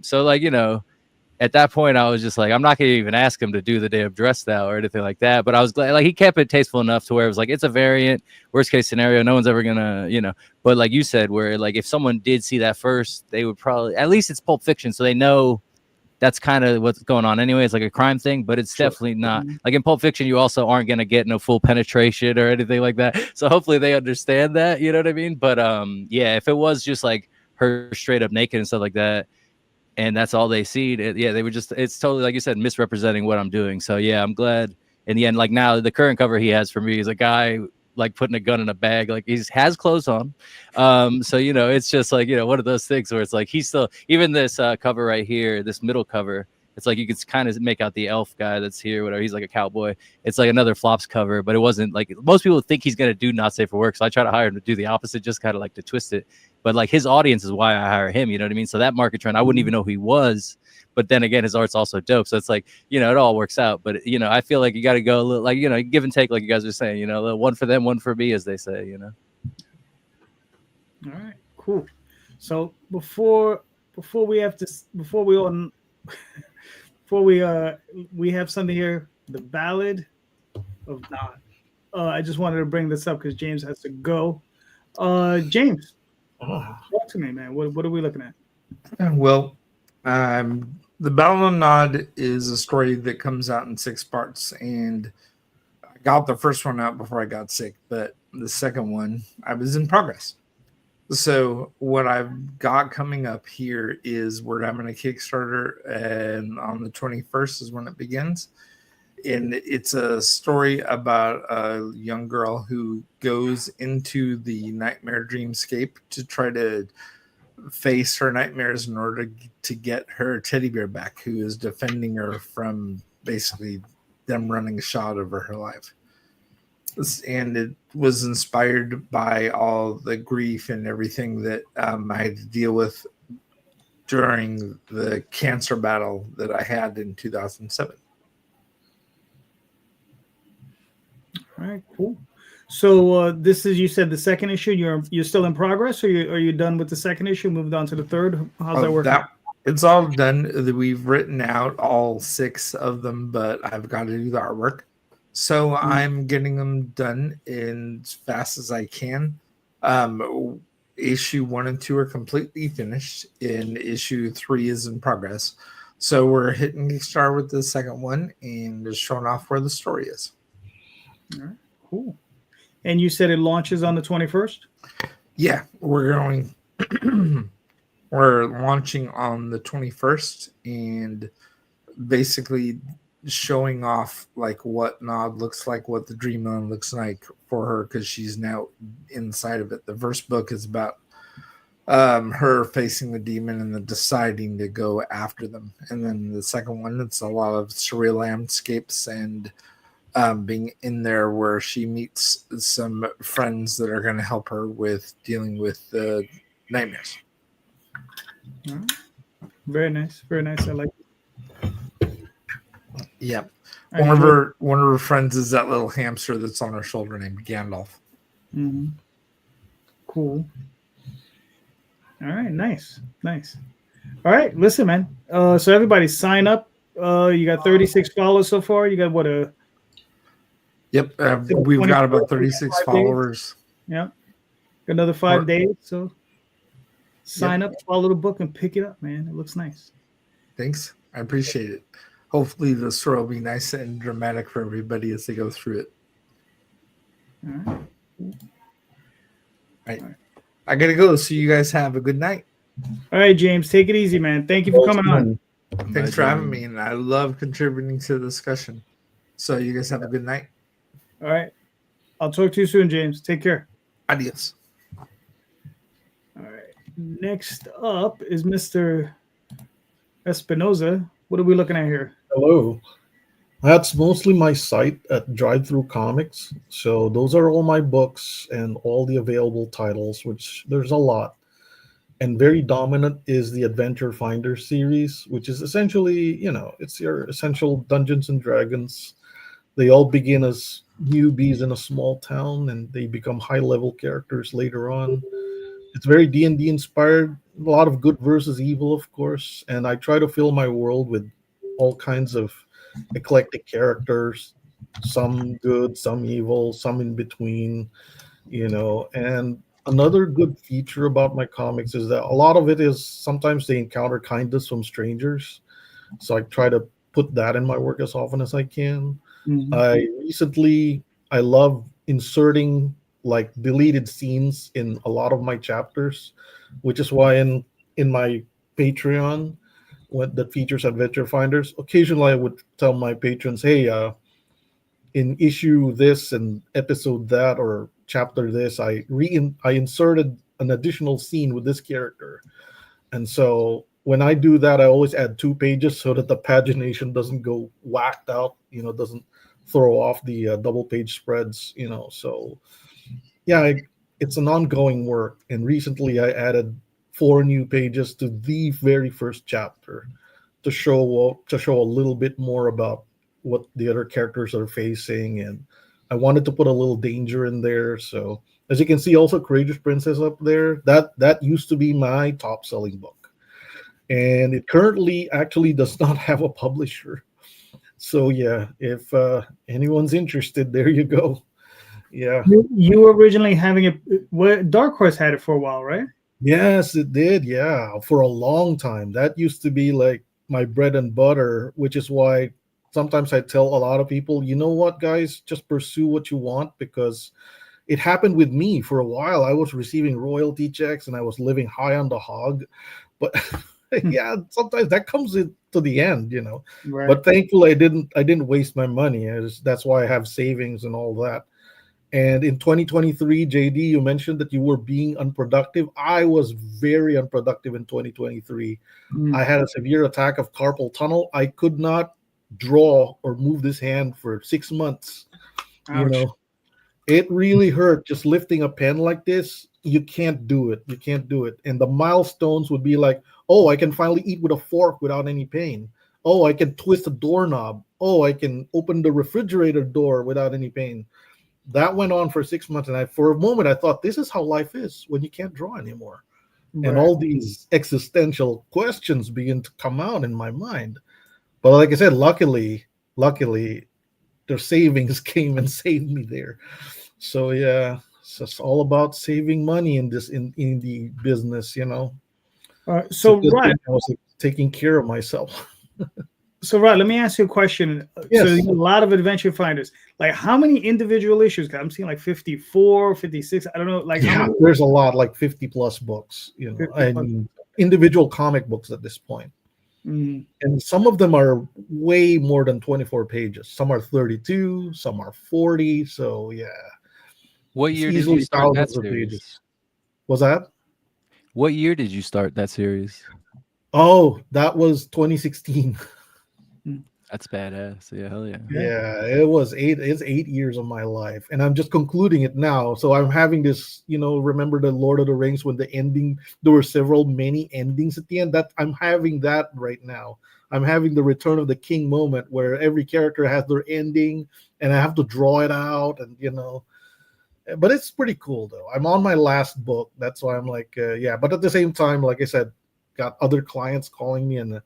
so like, at that point, I was just like, I'm not going to even ask him to do the day of dress now or anything like that. But I was glad, like, he kept it tasteful enough to where it was like, it's a variant, worst case scenario. No one's ever going to, but like you said, where like if someone did see that first, they would probably, at least it's Pulp Fiction. So they know that's kind of what's going on anyway. It's like a crime thing, but it's definitely not like in Pulp Fiction. You also aren't going to get no full penetration or anything like that. So hopefully they understand that, you know what I mean? But yeah, if it was just like her straight up naked and stuff like that, and that's all they see, they were just, it's totally, like you said, misrepresenting what I'm doing. So yeah, I'm glad in the end, like now the current cover he has for me is a guy like putting a gun in a bag, like he has clothes on. So, it's just like, one of those things where it's like, he's still, even this cover right here, this middle cover, it's like, you can kind of make out the elf guy that's here, whatever. He's like a cowboy. It's like another Flops cover, but it wasn't like, most people think he's going to do Not Safe for Work. So I try to hire him to do the opposite, just kind of like to twist it. But like his audience is why I hire him. You know what I mean? So that market trend, I wouldn't even know who he was. But then again, his art's also dope. So it's like, it all works out. But, I feel like you got to go a little, like, give and take, like you guys are saying, a little one for them, one for me, as they say,
All right, cool. So before we have something here, the Ballad of Nod. I just wanted to bring this up because James has to go. James, talk to me, man. What are we looking at?
Well, The Battle of Nod is a story that comes out in 6 parts, and I got the first one out before I got sick, but the second one, I was in progress. So what I've got coming up here is we're having a Kickstarter, and on the 21st is when it begins. And it's a story about a young girl who goes into the nightmare dreamscape to try to face her nightmares in order to get her teddy bear back, who is defending her from basically them running shot over her life. And it was inspired by all the grief and everything that I had to deal with during the cancer battle that I had in 2007.
All right, cool. So this is, you said, the second issue. You're still in progress, or are you done with the second issue? Moved on to the third. How's that working?
It's all done. We've written out all 6 of them, but I've got to do the artwork. So I'm getting them done as fast as I can. Issue 1 and 2 are completely finished, and issue 3 is in progress. So we're hitting Kickstarter with the second one and just showing off where the story is.
All right, cool. And you said it launches on the 21st?
Yeah, we're going. We're launching on the 21st and basically showing off like what Nod looks like, what the Dreamland looks like for her, because she's now inside of it. The first book is about her facing the demon and then deciding to go after them, and then the second one, it's a lot of surreal landscapes and being in there where she meets some friends that are going to help her with dealing with the nightmares.
All right. Very nice. Very nice. I like it.
Yeah.
I
One of
enjoy-
her friends is that little hamster that's on her shoulder named Gandalf.
Mhm. Cool. All right, nice. All right, listen, man. So everybody sign up. You got 36 followers so far. You got what
Yep. We've got about 36
5 days.
followers.
Yeah. Another 5 days. So sign up, follow the book, and pick it up, man. It looks nice.
Thanks. I appreciate it. Hopefully the story will be nice and dramatic for everybody as they go through it.
All right.
I gotta go. So you guys have a good night.
All right, James, take it easy, man. Thank you for coming on.
Thanks for having me, and I love contributing to the discussion. So you guys have a good night.
All right. I'll talk to you soon, James. Take care.
Adios.
All right. Next up is Mr. Espinosa. What are we looking at here?
Hello. That's mostly my site at Drive Through Comics. So those are all my books and all the available titles, which there's a lot. And very dominant is the Adventure Finder series, which is essentially, it's your essential Dungeons and Dragons. They all begin as newbies in a small town and they become high-level characters later on. It's very D&D inspired, a lot of good versus evil, of course, and I try to fill my world with all kinds of eclectic characters, some good, some evil, some in between, and another good feature about my comics is that a lot of it is sometimes they encounter kindness from strangers, so I try to put that in my work as often as I can. I love inserting like deleted scenes in a lot of my chapters, which is why in my Patreon that features Adventure Finders, occasionally I would tell my patrons, hey, in issue this and episode that or chapter this, I inserted an additional scene with this character. And so when I do that, I always add 2 pages so that the pagination doesn't go whacked out, doesn't throw off the double page spreads, so yeah, it's an ongoing work. And recently I added 4 new pages to the very first chapter to show a little bit more about what the other characters are facing, and I wanted to put a little danger in there. So as you can see, also Courageous Princess up there, that used to be my top selling book, and it currently actually does not have a publisher. So yeah, if anyone's interested, there you go. Yeah,
you were originally having it. Dark Horse had it for a while, right?
Yes, it did. Yeah, for a long time. That used to be like my bread and butter, which is why sometimes I tell a lot of people, you know what, guys, just pursue what you want, because it happened with me for a while. I was receiving royalty checks and I was living high on the hog. But yeah, sometimes that comes to the end,
Right.
But thankfully I didn't waste my money. That's why I have savings and all that. And in 2023, JD, you mentioned that you were being unproductive. I was very unproductive in 2023. I had a severe attack of carpal tunnel. I could not draw or move this hand for 6 months.
Ouch.
It really hurt just lifting a pen like this. You can't do it. And the milestones would be like, oh, I can finally eat with a fork without any pain. Oh, I can twist a doorknob. Oh, I can open the refrigerator door without any pain. That went on for 6 months, and for a moment I thought, this is how life is when you can't draw anymore. Right. And all these existential questions begin to come out in my mind. But like I said, luckily, their savings came and saved me there. So yeah, it's all about saving money in this indie business,
So right,
I was taking care of myself.
So, Rod, let me ask you a question.
Yes.
So, you have a lot of adventure finders. Like, how many individual issues? 'Cause I'm seeing like 54, 56. I don't know. Like, how
Yeah,
many?
there's a lot, like 50 plus books,
50
I
plus?
mean, individual comic books at this point.
Mhm.
And some of them are way more than 24 pages. Some are 32, some are 40. So, yeah,
What
it's
year did you
easily
start that
thousands of
series?
pages. Was that?
What year did you start that series?
Oh, that was 2016.
That's badass. Yeah, hell yeah.
Yeah, it's 8 years of my life, and I'm just concluding it now. So I'm having this, remember the Lord of the Rings when the ending, there were several many endings at the end. That I'm having that right now. I'm having the Return of the King moment where every character has their ending, and I have to draw it out, and but it's pretty cool though. I'm on my last book. That's why I'm like, yeah. But at the same time, like I said, got other clients calling me and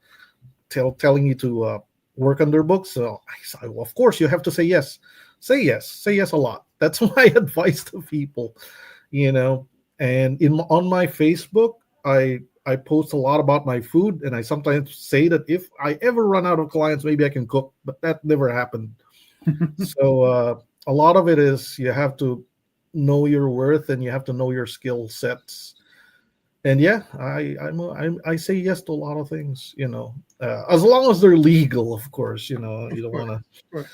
telling me to work on their books. So I said, well, of course, you have to say yes. Say yes a lot. That's my advice to people, you know. And on my Facebook, I post a lot about my food, and I sometimes say that if I ever run out of clients, maybe I can cook, but that never happened. So a lot of it is you have to know your worth and you have to know your skill sets. And yeah, I say yes to a lot of things, as long as they're legal, of course. You don't want to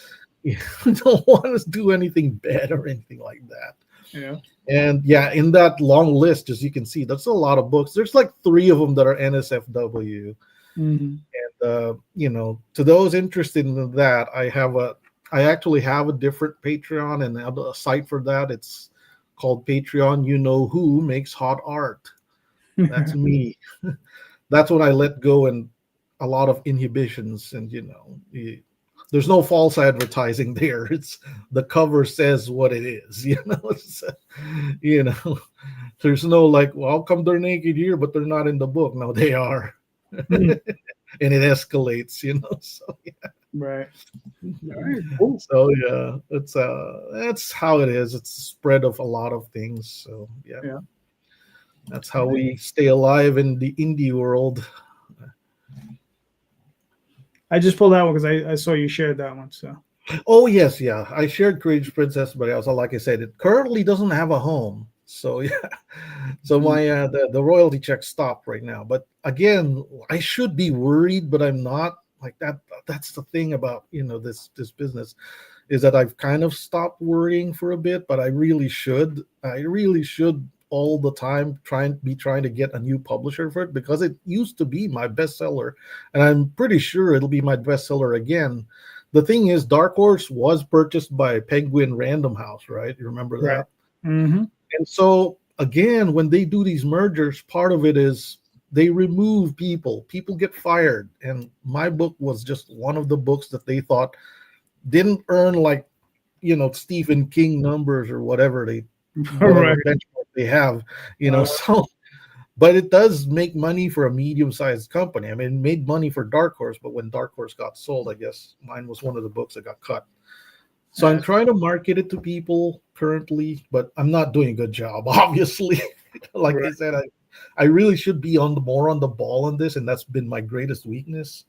you don't want to do anything bad or anything like that.
Yeah.
And yeah, in that long list, as you can see, that's a lot of books. There's like 3 of them that are NSFW.
Mhm.
And to those interested in that, I actually have a different Patreon and a site for that. It's called Patreon. You know who makes hot art? That's me. That's when I let go and a lot of inhibitions, and there's no false advertising there. It's the cover says what it is. You know, there's no like, well, how come they're naked here, but they're not in the book? No, they are.
Mhm.
And it escalates, So yeah.
Right. All right. Cool.
So yeah, that's how it is. It's a spread of a lot of things. So yeah.
Yeah.
That's how we stay alive in the indie world.
I just pulled that one because I saw you shared that one. So.
Oh yes, yeah. I shared Courage Princess, but also, like I said, it currently doesn't have a home. So yeah. So my the royalty check stopped right now. But again, I should be worried, but I'm not. Like that. That's the thing about this business, is that I've kind of stopped worrying for a bit, but I really should. I really should all the time trying to get a new publisher for it, because it used to be my bestseller, and I'm pretty sure it'll be my bestseller again. The thing is, Dark Horse was purchased by Penguin Random House, right? You remember that?
Right. Mm-hmm.
And so again, when they do these mergers, part of it is they remove people get fired, and my book was just one of the books that they thought didn't earn like Stephen King numbers or whatever
Right.
benchmark they have, so, but it does make money for a medium-sized company. I mean, it made money for Dark Horse, but when Dark Horse got sold, I guess mine was one of the books that got cut. So I'm trying to market it to people currently, but I'm not doing a good job, obviously. Like I said, I really should be more on the ball on this, and that's been my greatest weakness.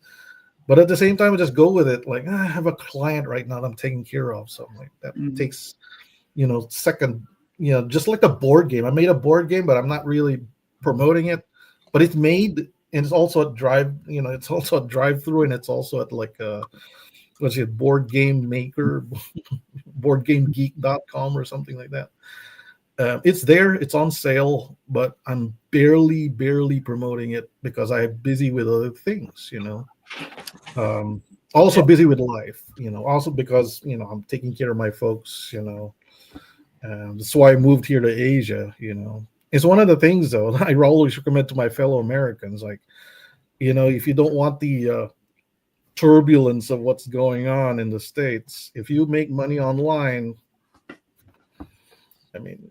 But at the same time, I just go with it. Like, I have a client right now that I'm taking care of, so I'm like, that takes second, just like a board game. I made a board game, but I'm not really promoting it. But it's made, and it's also a it's also a drive-through, and it's also at like what's it, Board Game Maker, BoardGameGeek.com or something like that. It's there, it's on sale, but I'm barely promoting it because I'm busy with other things, also busy with life, also because I'm taking care of my folks, that's why I moved here to Asia. It's one of the things though I always recommend to my fellow Americans, like, if you don't want the turbulence of what's going on in the States, if you make money online, I mean,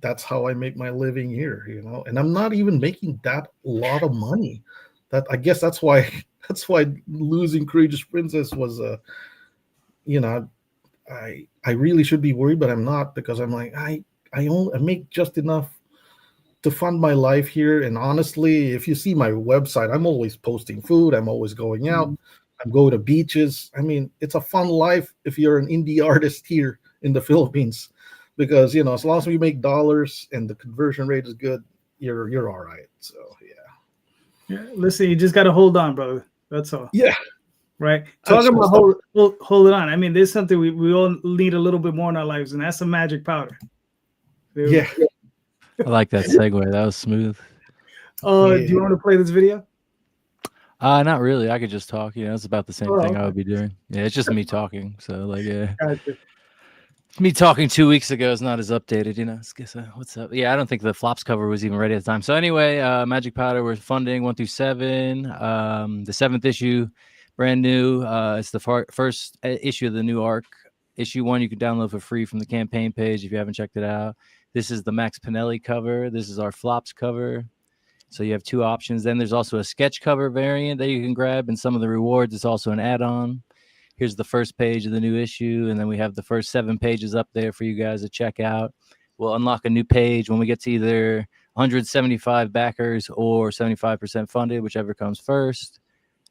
that's how I make my living here, and I'm not even making that lot of money. That, I guess that's why losing Courageous Princess was I really should be worried, but I'm not, because I'm like, I make just enough to fund my life here. And honestly, if you see my website, I'm always posting food. I'm always going out. I'm going to beaches. I mean, it's a fun life if you're an indie artist here in the Philippines, because as long as we make dollars and the conversion rate is good, you're all right. So
Yeah. Listen, you just got to hold on, brother. That's all.
yeah.
Right. Talking about hold it on. I mean, there's something we all need a little bit more in our lives, and that's some magic powder.
Yeah.
I like that segue. That was smooth.
Do you want to play this video?
Not really. I could just talk. It's about the same thing I would be doing. Yeah, it's just me talking. So yeah.
Gotcha.
Me talking 2 weeks ago is not as updated, what's up? Yeah, I don't think the flops cover was even ready at the time. So anyway, Magic Powder, we're funding 1 through 7. The 7th issue, brand new. It's the first issue of the new arc. Issue 1 you can download for free from the campaign page if you haven't checked it out. This is the Max Pinelli cover. This is our flops cover. So you have 2 options. Then there's also a sketch cover variant that you can grab, and some of the rewards. It's also an add-on. Here's the first page of the new issue, and then we have the first 7 pages up there for you guys to check out. We'll unlock a new page when we get to either 175 backers or 75% funded, whichever comes first.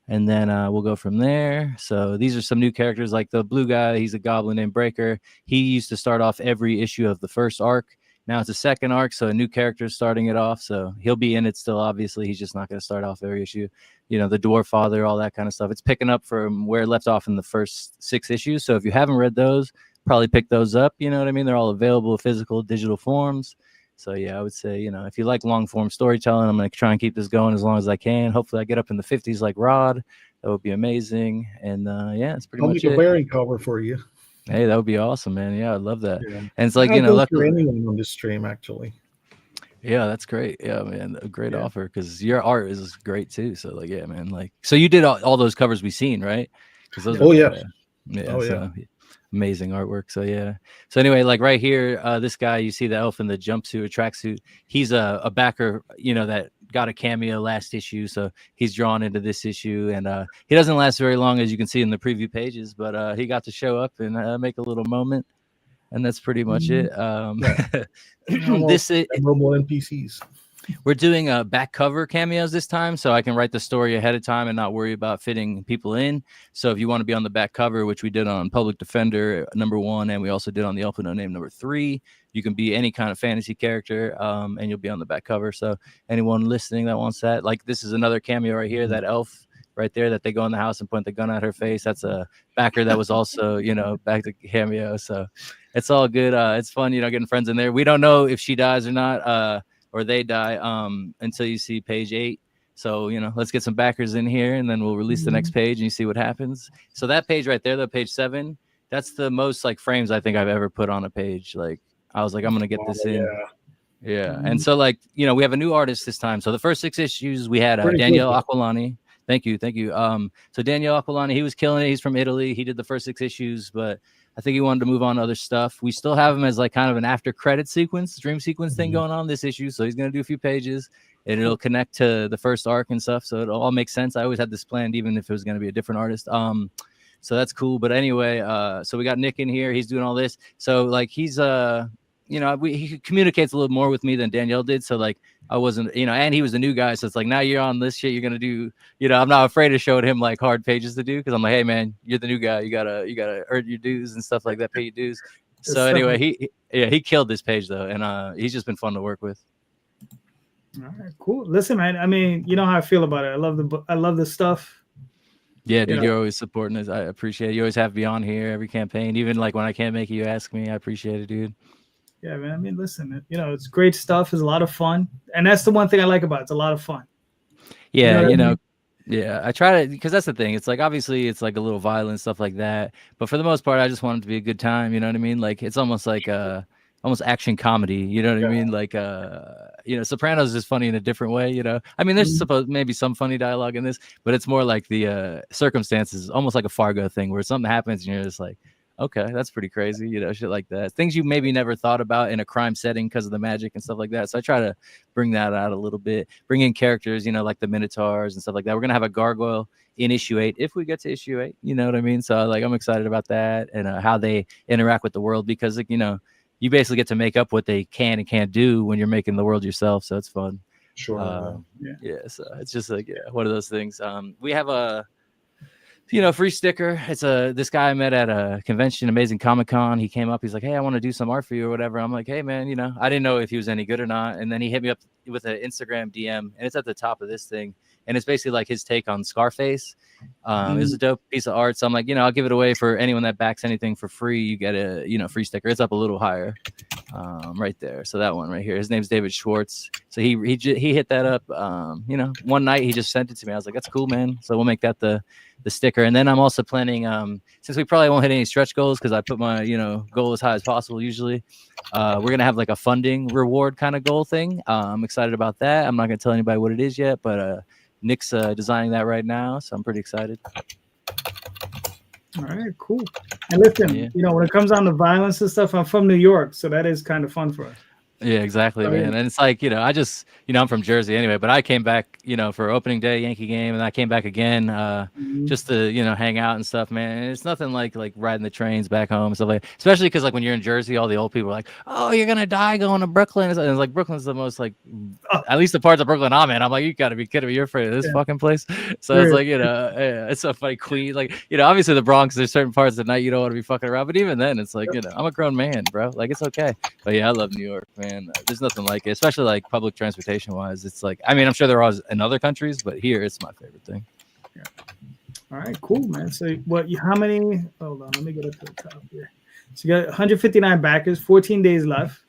And then we'll go from there. So these are some new characters, like the blue guy. He's a goblin named Breaker. He used to start off every issue of the first arc. Now it's a second arc, so a new character is starting it off. So he'll be in it still, obviously. He's just not going to start off every issue. The Dwarf Father, all that kind of stuff. It's picking up from where it left off in the first 6 issues. So if you haven't read those, probably pick those up. You know what I mean? They're all available, physical, digital forms. So yeah, I would say, if you like long form storytelling, I'm going to try and keep this going as long as I can. Hopefully I get up in the 50s like Rod. That would be amazing. And yeah, it's pretty much it.
I'll make a variant cover for you.
Hey, that would be awesome, man. Yeah, I'd love that.
Yeah.
And it's like, luckily
anyone on this stream, actually.
Yeah, that's great. Yeah, man, a great offer, because your art is great too. So yeah, man, so you did all those covers we've seen, right? Those amazing artwork. So yeah. So anyway, right here, this guy, you see the elf in the jumpsuit or tracksuit. He's a backer, that got a cameo last issue, so he's drawn into this issue, and he doesn't last very long, as you can see in the preview pages, but he got to show up and make a little moment, and that's pretty much it.
This is mobile NPCs.
We're doing back cover cameos this time, so I can write the story ahead of time and not worry about fitting people in. So if you want to be on the back cover, which we did on Public Defender #1, and we also did on the Elf with No Name #3, you can be any kind of fantasy character, and you'll be on the back cover. So anyone listening that wants that, this is another cameo right here, that elf right there that they go in the house and point the gun at her face. That's a backer that was also, back to cameo. So it's all good. It's fun, getting friends in there. We don't know if she dies or not. Or they die until you see page 8. So, let's get some backers in here, and then we'll release the next page and you see what happens. So that page right there, the page 7, that's the most frames I think I've ever put on a page. I was like, I'm going to get this in. Yeah. And so we have a new artist this time. So the first 6 issues, we had Danielle Aquilani. Thank you. So Danielle Aquilani, he was killing it. He's from Italy. He did the first 6 issues, but I think he wanted to move on to other stuff. We still have him as kind of an after credit sequence, dream sequence thing going on this issue. So he's going to do a few pages, and it'll connect to the first arc and stuff. So it'll all make sense. I always had this planned, even if it was going to be a different artist. So that's cool. But anyway, so we got Nick in here. He's doing all this. So he's he communicates a little more with me than Danielle did. So I wasn't, and he was a new guy. So it's now you're on this shit. You're going to do, I'm not afraid of showing him hard pages to do. Cause I'm like, hey man, you're the new guy. You gotta earn your dues and stuff like that, pay your dues. So anyway, he killed this page though. And he's just been fun to work with.
All right, cool. Listen, man, I mean, you know how I feel about it. I love the stuff.
Yeah, dude, you're always supporting us. I appreciate it. You always have me on here every campaign. Even when I can't make it, you ask me. I appreciate it, dude.
Yeah, man. I mean, listen, it's great stuff. It's a lot of fun. And that's the one thing I like about it. It's a lot of fun.
Yeah, yeah. I try to, because that's the thing. It's obviously it's a little violent, stuff like that. But for the most part, I just want it to be a good time. You know what I mean? It's almost almost action comedy. You know what I mean? Sopranos is funny in a different way. I mean, there's maybe some funny dialogue in this, but it's more the circumstances, almost like a Fargo thing where something happens and you're just okay, that's pretty crazy, shit like that. Things you maybe never thought about in a crime setting because of the magic and stuff like that. So I try to bring that out a little bit, bring in characters, like the Minotaurs and stuff like that. We're going to have a gargoyle in issue 8 if we get to issue 8, you know what I mean? So I'm excited about that and how they interact with the world because, you basically get to make up what they can and can't do when you're making the world yourself. So it's fun.
Sure.
Yeah. So it's just like one of those things. We have a free sticker. It's this guy I met at a convention, Amazing Comic Con. He came up. He's like, "Hey, I want to do some art for you or whatever." I'm like, "Hey, man, I didn't know if he was any good or not." And then he hit me up with an Instagram DM, and it's at the top of this thing, and it's basically like his take on Scarface. It's a dope piece of art. So I'm like, I'll give it away for anyone that backs anything for free. You get a free sticker. It's up a little higher, right there. So that one right here. His name's David Schwartz. So he hit that up. One night he just sent it to me. I was like, "That's cool, man." So we'll make that the sticker. And then I'm also planning, since we probably won't hit any stretch goals because I put my goal as high as possible usually, we're gonna have like a funding reward kind of goal thing. I'm excited about that. I'm not gonna tell anybody what it is yet, but Nick's designing that right now, so I'm pretty excited.
All right, cool. And listen, when it comes down to violence and stuff, I'm from New York, so that is kind of fun for us.
Yeah, exactly, man. And it's like, I just, I'm from Jersey anyway, but I came back, for opening day Yankee game, and I came back again just to, hang out and stuff, man. And it's nothing like riding the trains back home and stuff like that. Especially because like when you're in Jersey, all the old people are like, "Oh, you're gonna die going to Brooklyn." And it's like Brooklyn's the most like, at least the parts of Brooklyn I'm in. I'm like, you gotta be kidding me, you're afraid of this fucking place. So it's like, it's so funny. Queen, like, obviously the Bronx, there's certain parts of the night you don't want to be fucking around, but even then, it's like, I'm a grown man, bro. Like, it's okay. But yeah, I love New York, man. There's nothing like it, especially like public transportation wise. It's like, I mean, I'm sure there are in other countries, but here it's my favorite thing.
Yeah. All right, cool, man. So how many? Hold on, let me get up to the top here. So you got 159 backers, 14 days left.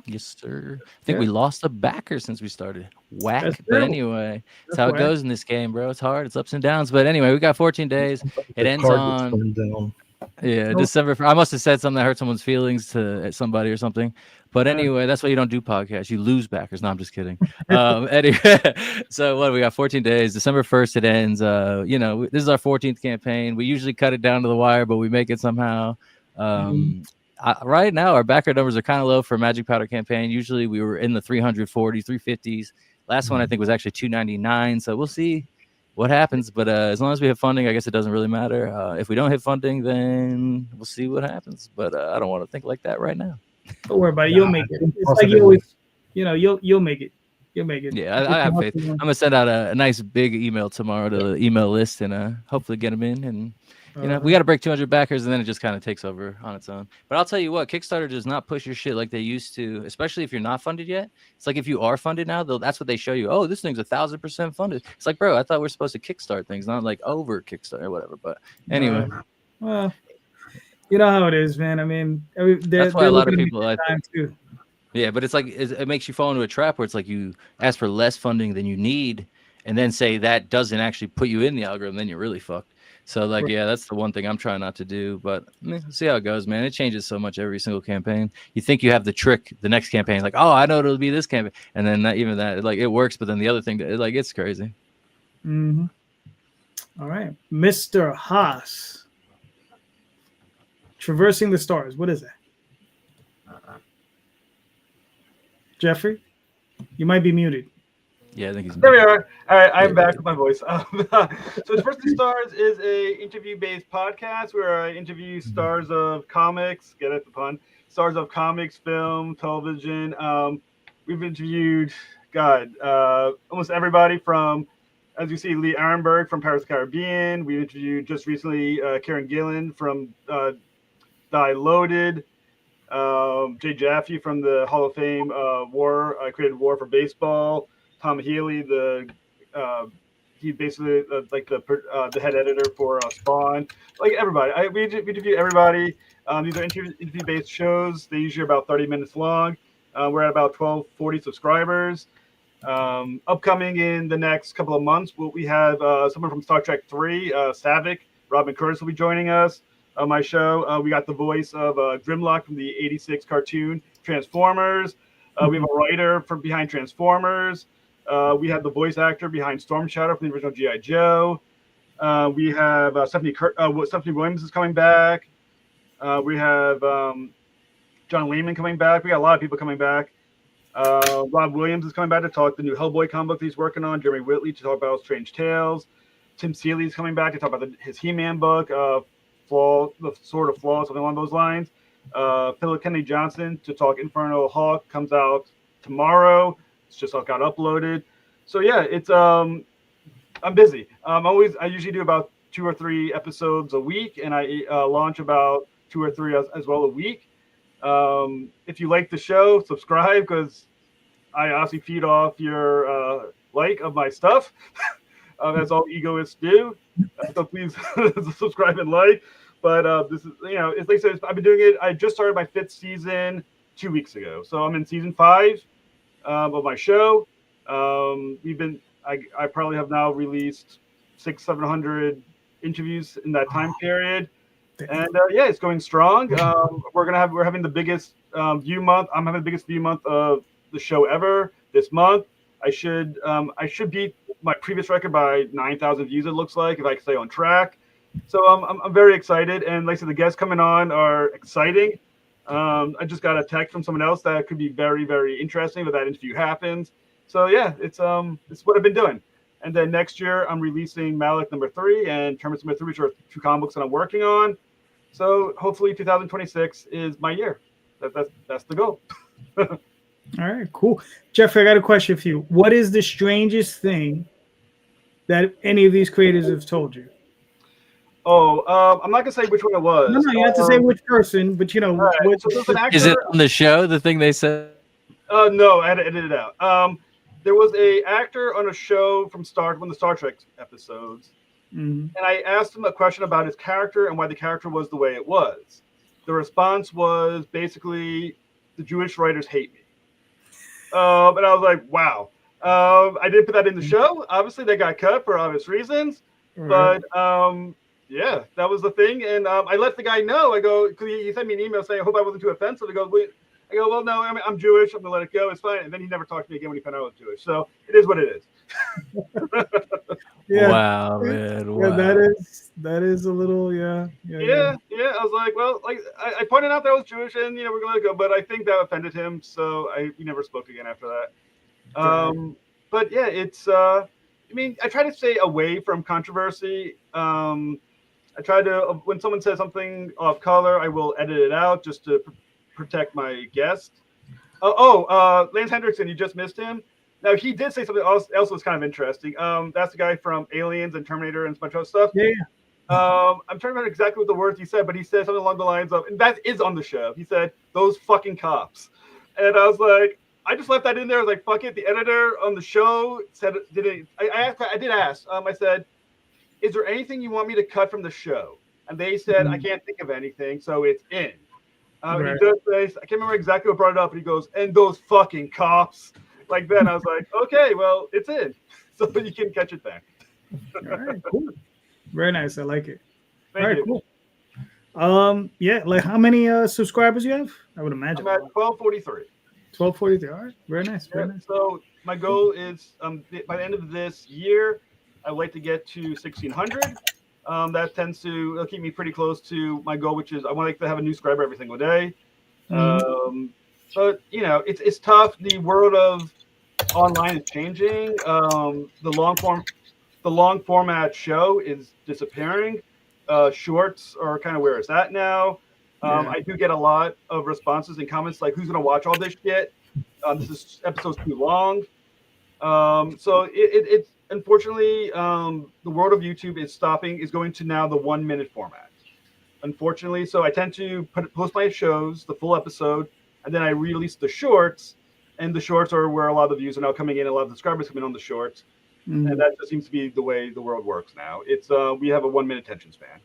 Yes, sir. I think we lost a backer since we started. Whack. But anyway, that's how it goes in this game, bro. It's hard. It's ups and downs. But anyway, we got 14 days. It ends on December. I must have said something that hurt someone's feelings to somebody or something. But anyway, that's why you don't do podcasts. You lose backers. No, I'm just kidding. Anyway, so we got 14 days. December 1st, it ends. This is our 14th campaign. We usually cut it down to the wire, but we make it somehow. Right now, our backer numbers are kind of low for Magic Powder campaign. Usually we were in the 340, 350s. Last one, I think, was actually 299. So we'll see what happens. But as long as we have funding, I guess it doesn't really matter. If we don't hit funding, then we'll see what happens. But I don't want to think like that right now.
Don't worry about it. You'll make it. It's like you always, you'll make it. You'll make it.
Yeah, I have faith. I'm gonna send out a nice big email tomorrow to the email list and hopefully get them in. And we got to break 200 backers, and then it just kind of takes over on its own. But I'll tell you what, Kickstarter does not push your shit like they used to, especially if you're not funded yet. It's like if you are funded now, that's what they show you. Oh, this thing's 1,000% funded. It's like, bro, I thought we're supposed to kickstart things, not like over Kickstarter or whatever. But anyway.
Well, you know how it is, man. I mean,
that's why a lot of people too. Yeah, but it's like it makes you fall into a trap where it's like you ask for less funding than you need, and then say that doesn't actually put you in the algorithm, then you're really fucked. So like, yeah, that's the one thing I'm trying not to do. But see how it goes, man. It changes so much every single campaign. You think you have the trick the next campaign, like, oh, I know it'll be this campaign, and then not even that, like it works, but then the other thing, it's crazy.
Mm-hmm. All right, Mr. Haas. Traversing the Stars. What is that? Jeffrey, you might be muted.
Yeah, I think he's.
There we are. All right, I'm back with my voice. So Traversing the Stars is a interview-based podcast where I interview stars of comics. Get it, the pun. Stars of comics, film, television. We've interviewed, almost everybody from, as you see, Lee Arenberg from Paris Caribbean. We interviewed just recently Karen Gillan from Die Loaded. Jay Jaffe from the Hall of Fame created War for Baseball. Tom Healy, he's basically like the head editor for Spawn. Like everybody, we interview everybody. These are interview-based shows. They usually are about 30 minutes long. We're at about 1,240 subscribers. Upcoming in the next couple of months, we have someone from Star Trek 3, Savick. Robin Curtis will be joining us on my show. We got the voice of Grimlock from the 86 cartoon Transformers. We have a writer from behind Transformers. We have the voice actor behind Storm Shadow from the original G.I. Joe. We have Stephanie Williams is coming back. We have John Lehman coming back. We got a lot of people coming back. Rob Williams is coming back to talk the new Hellboy comic book that he's working on. Jeremy Whitley to talk about Strange Tales. Tim Seeley is coming back to talk about his He-Man book, The Sword of Flaw, something along those lines. Philip Kennedy Johnson to talk Infernal Hawk comes out tomorrow. It's just got uploaded. So yeah, it's I'm busy. I usually do about 2 or 3 episodes a week, and I launch about 2 or 3 as well a week. If you like the show, subscribe, because I obviously feed off your like of my stuff. That's all egoists do. So please subscribe and like. But this is, it's like I said, I've been doing it. I just started my 5th season 2 weeks ago, so I'm in season 5 of my show. I probably have now released 600-700 interviews in that time period, and yeah, it's going strong. We're having the biggest view month. I'm having the biggest view month of the show ever this month. I should beat my previous record by 9,000 views. It looks like, if I can stay on track. So I'm very excited, and like I said, the guests coming on are exciting. I just got a text from someone else that could be very, very interesting if that interview happens. So yeah, it's what I've been doing. And then next year I'm releasing Malik #3 and Terminus #3, which are 2 comic books that I'm working on. So hopefully 2026 is my year. That's the goal.
All right, cool. Jeffrey, I got a question for you. What is the strangest thing that any of these creators have told you?
Oh, I'm not gonna say which one it was.
No, you have to say which person, but
right. So there's an actor,
Is it on the show? The thing they said?
No, I had to edit it out. There was a actor on a show from one of the Star Trek episodes, and I asked him a question about his character and why the character was the way it was. The response was basically, the Jewish writers hate me. And I was like, wow. I didn't put that in the show. Obviously, they got cut for obvious reasons, but yeah, that was the thing. And I let the guy know. I go, because he sent me an email saying, I hope I wasn't too offensive. I go, well, no, I'm Jewish. I'm going to let it go. It's fine. And then he never talked to me again when he found out I was Jewish. So it is what it is.
Yeah.
Wow, man. Wow.
Yeah, that is a little, yeah.
I was like, well, like I pointed out that I was Jewish, and we're going to let it go. But I think that offended him, so we never spoke again after that. But yeah, it's. I try to stay away from controversy. I try to, when someone says something off color, I will edit it out just to protect my guest. Lance Hendrickson, you just missed him. Now, he did say something else was kind of interesting. That's the guy from Aliens and Terminator and a bunch of other stuff.
Yeah.
I'm trying to remember exactly what the words he said, but he said something along the lines of, and that is on the show. He said, "Those fucking cops." And I was like, I just left that in there. I was like, fuck it. The editor on the show said, I did ask. I said, is there anything you want me to cut from the show? And they said, I can't think of anything, so it's in. He does say, I can't remember exactly what brought it up, but he goes, and those fucking cops. Like then I was like, okay, well, it's in. So you can catch it there.
All right, cool. Very nice. I like it.
Thank you.
Cool. Yeah, like how many subscribers you have? I would imagine.
I'm at 1243.
1243. All right. Very nice. Very nice.
So my goal is by the end of this year, I'd like to get to 1,600. That tends to keep me pretty close to my goal, which is I want to have a new subscriber every single day. But it's tough. The world of online is changing. The long format show is disappearing. Shorts are kind of where it's at now. I do get a lot of responses and comments like, "Who's gonna watch all this shit? This episode's too long." So it's unfortunately the world of YouTube is going to now the 1 minute format. Unfortunately, so I tend to post my shows, the full episode, and then I release the shorts, and the shorts are where a lot of the views are now coming in. A lot of the subscribers come in on the shorts, and that just seems to be the way the world works now. It's we have a 1 minute attention span.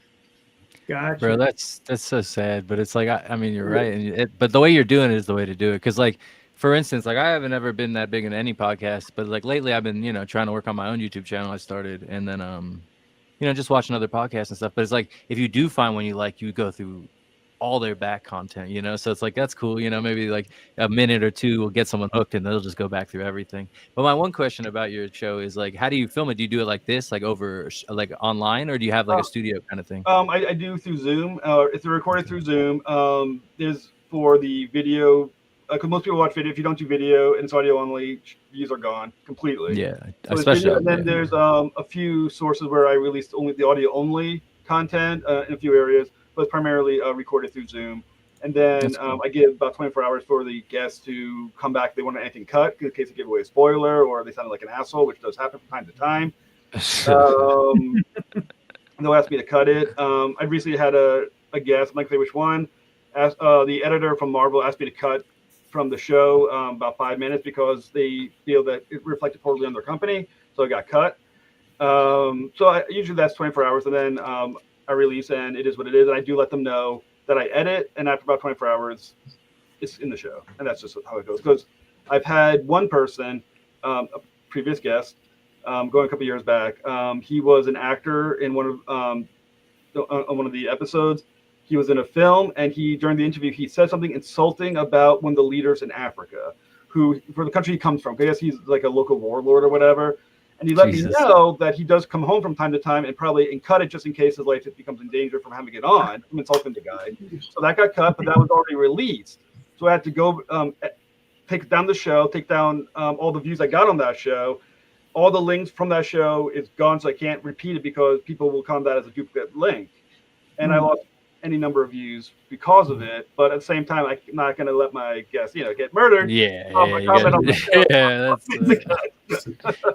Gotcha.
Bro, that's so sad, but it's like I mean you're right, and but the way you're doing it is the way to do it. Because like, for instance, like I haven't ever been that big in any podcast, but like lately I've been trying to work on my own YouTube channel. I started, and then just watching other podcasts and stuff. But it's like if you do find one you like, you go through all their back content, so it's like that's cool. Maybe like a minute or two will get someone hooked, and they'll just go back through everything. But my one question about your show is like, how do you film it? Do you do it like this, like over like online, or do you have like a studio kind of thing?
I do through Zoom. It's recorded through Zoom. There's for the video, because most people watch video. If you don't do video and it's audio only, views are gone completely.
Yeah,
so
especially.
Video, and then there's a few sources where I released only the audio only content in a few areas, but it's primarily recorded through Zoom. And then
That's cool.
I give about 24 hours for the guests to come back if they want anything cut, in case they give away a spoiler or they sounded like an asshole, which does happen from time to time. And they'll ask me to cut it. I recently had a guest, I'm not going to say which one, the editor from Marvel asked me to cut from the show about 5 minutes because they feel that it reflected poorly on their company. So I got cut. Usually that's 24 hours, and then I release, and it is what it is. And I do let them know that I edit, and after about 24 hours, it's in the show. And that's just how it goes. Because I've had one person, a previous guest, going a couple years back. He was an actor in one of the episodes. He was in a film, and during the interview, he said something insulting about one of the leaders in Africa, who for the country he comes from. I guess he's like a local warlord or whatever. And he let me know that he does come home from time to time and cut it just in case his life becomes in danger from having to get on. I'm insulting the guy. So that got cut, but that was already released. So I had to go take down the show, take down all the views I got on that show. All the links from that show is gone, so I can't repeat it because people will count that as a duplicate link. And I lost any number of views because of it. But at the same time, I'm not going to let my guests, get murdered.
I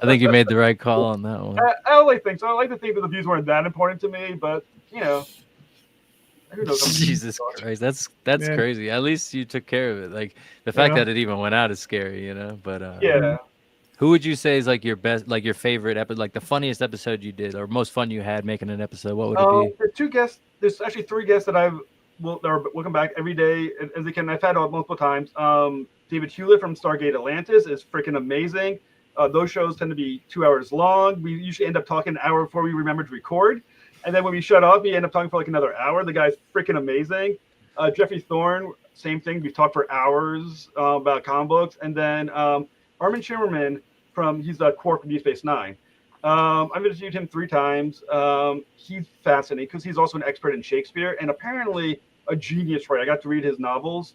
think you made the right call on that one.
I only think so. I like to think that the views weren't that important to me, but who knows?
Jesus Christ, that's crazy. At least you took care of it. Like the fact that it even went out is scary, But
yeah.
Who would you say is like your best, like your favorite episode, like the funniest episode you did, or most fun you had making an episode? What would it be?
There's two guests. There's actually three guests that are welcome back every day as they can. I've had multiple times. David Hewlett from Stargate Atlantis is freaking amazing. Those shows tend to be 2 hours long. We usually end up talking an hour before we remember to record. And then when we shut off, we end up talking for like another hour. The guy's freaking amazing. Jeffrey Thorne, same thing. We've talked for hours about comic books. And then Armin Shimmerman he's a Quark from Deep Space Nine. I've interviewed him 3 times. He's fascinating because he's also an expert in Shakespeare and apparently a genius writer. I got to read his novels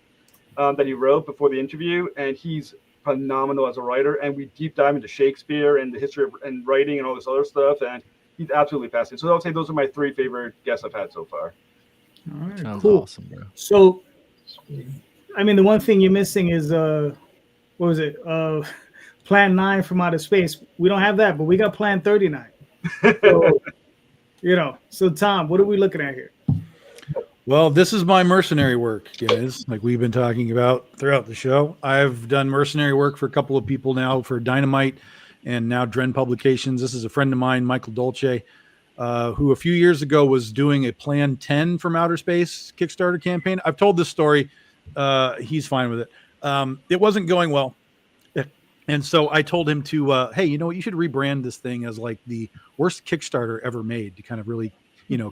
that he wrote before the interview, and he's phenomenal as a writer. And we deep dive into Shakespeare and the history and writing and all this other stuff. And he's absolutely fascinating. So I would say those are my 3 favorite guests I've had so far.
All right,
Sounds
cool.
awesome, bro.
So, I mean, the one thing you're missing is what was it? Plan 9 from outer space. We don't have that, but we got Plan 39. So, so Tom, what are we looking at here?
Well, this is my mercenary work, guys, like we've been talking about throughout the show. I've done mercenary work for a couple of people now, for Dynamite and now Dren Publications. This is a friend of mine, Michael Dolce, who a few years ago was doing a Plan 10 from outer space Kickstarter campaign. I've told this story. He's fine with it. It wasn't going well. And so I told him to, hey, you know what? You should rebrand this thing as like the worst Kickstarter ever made to kind of really,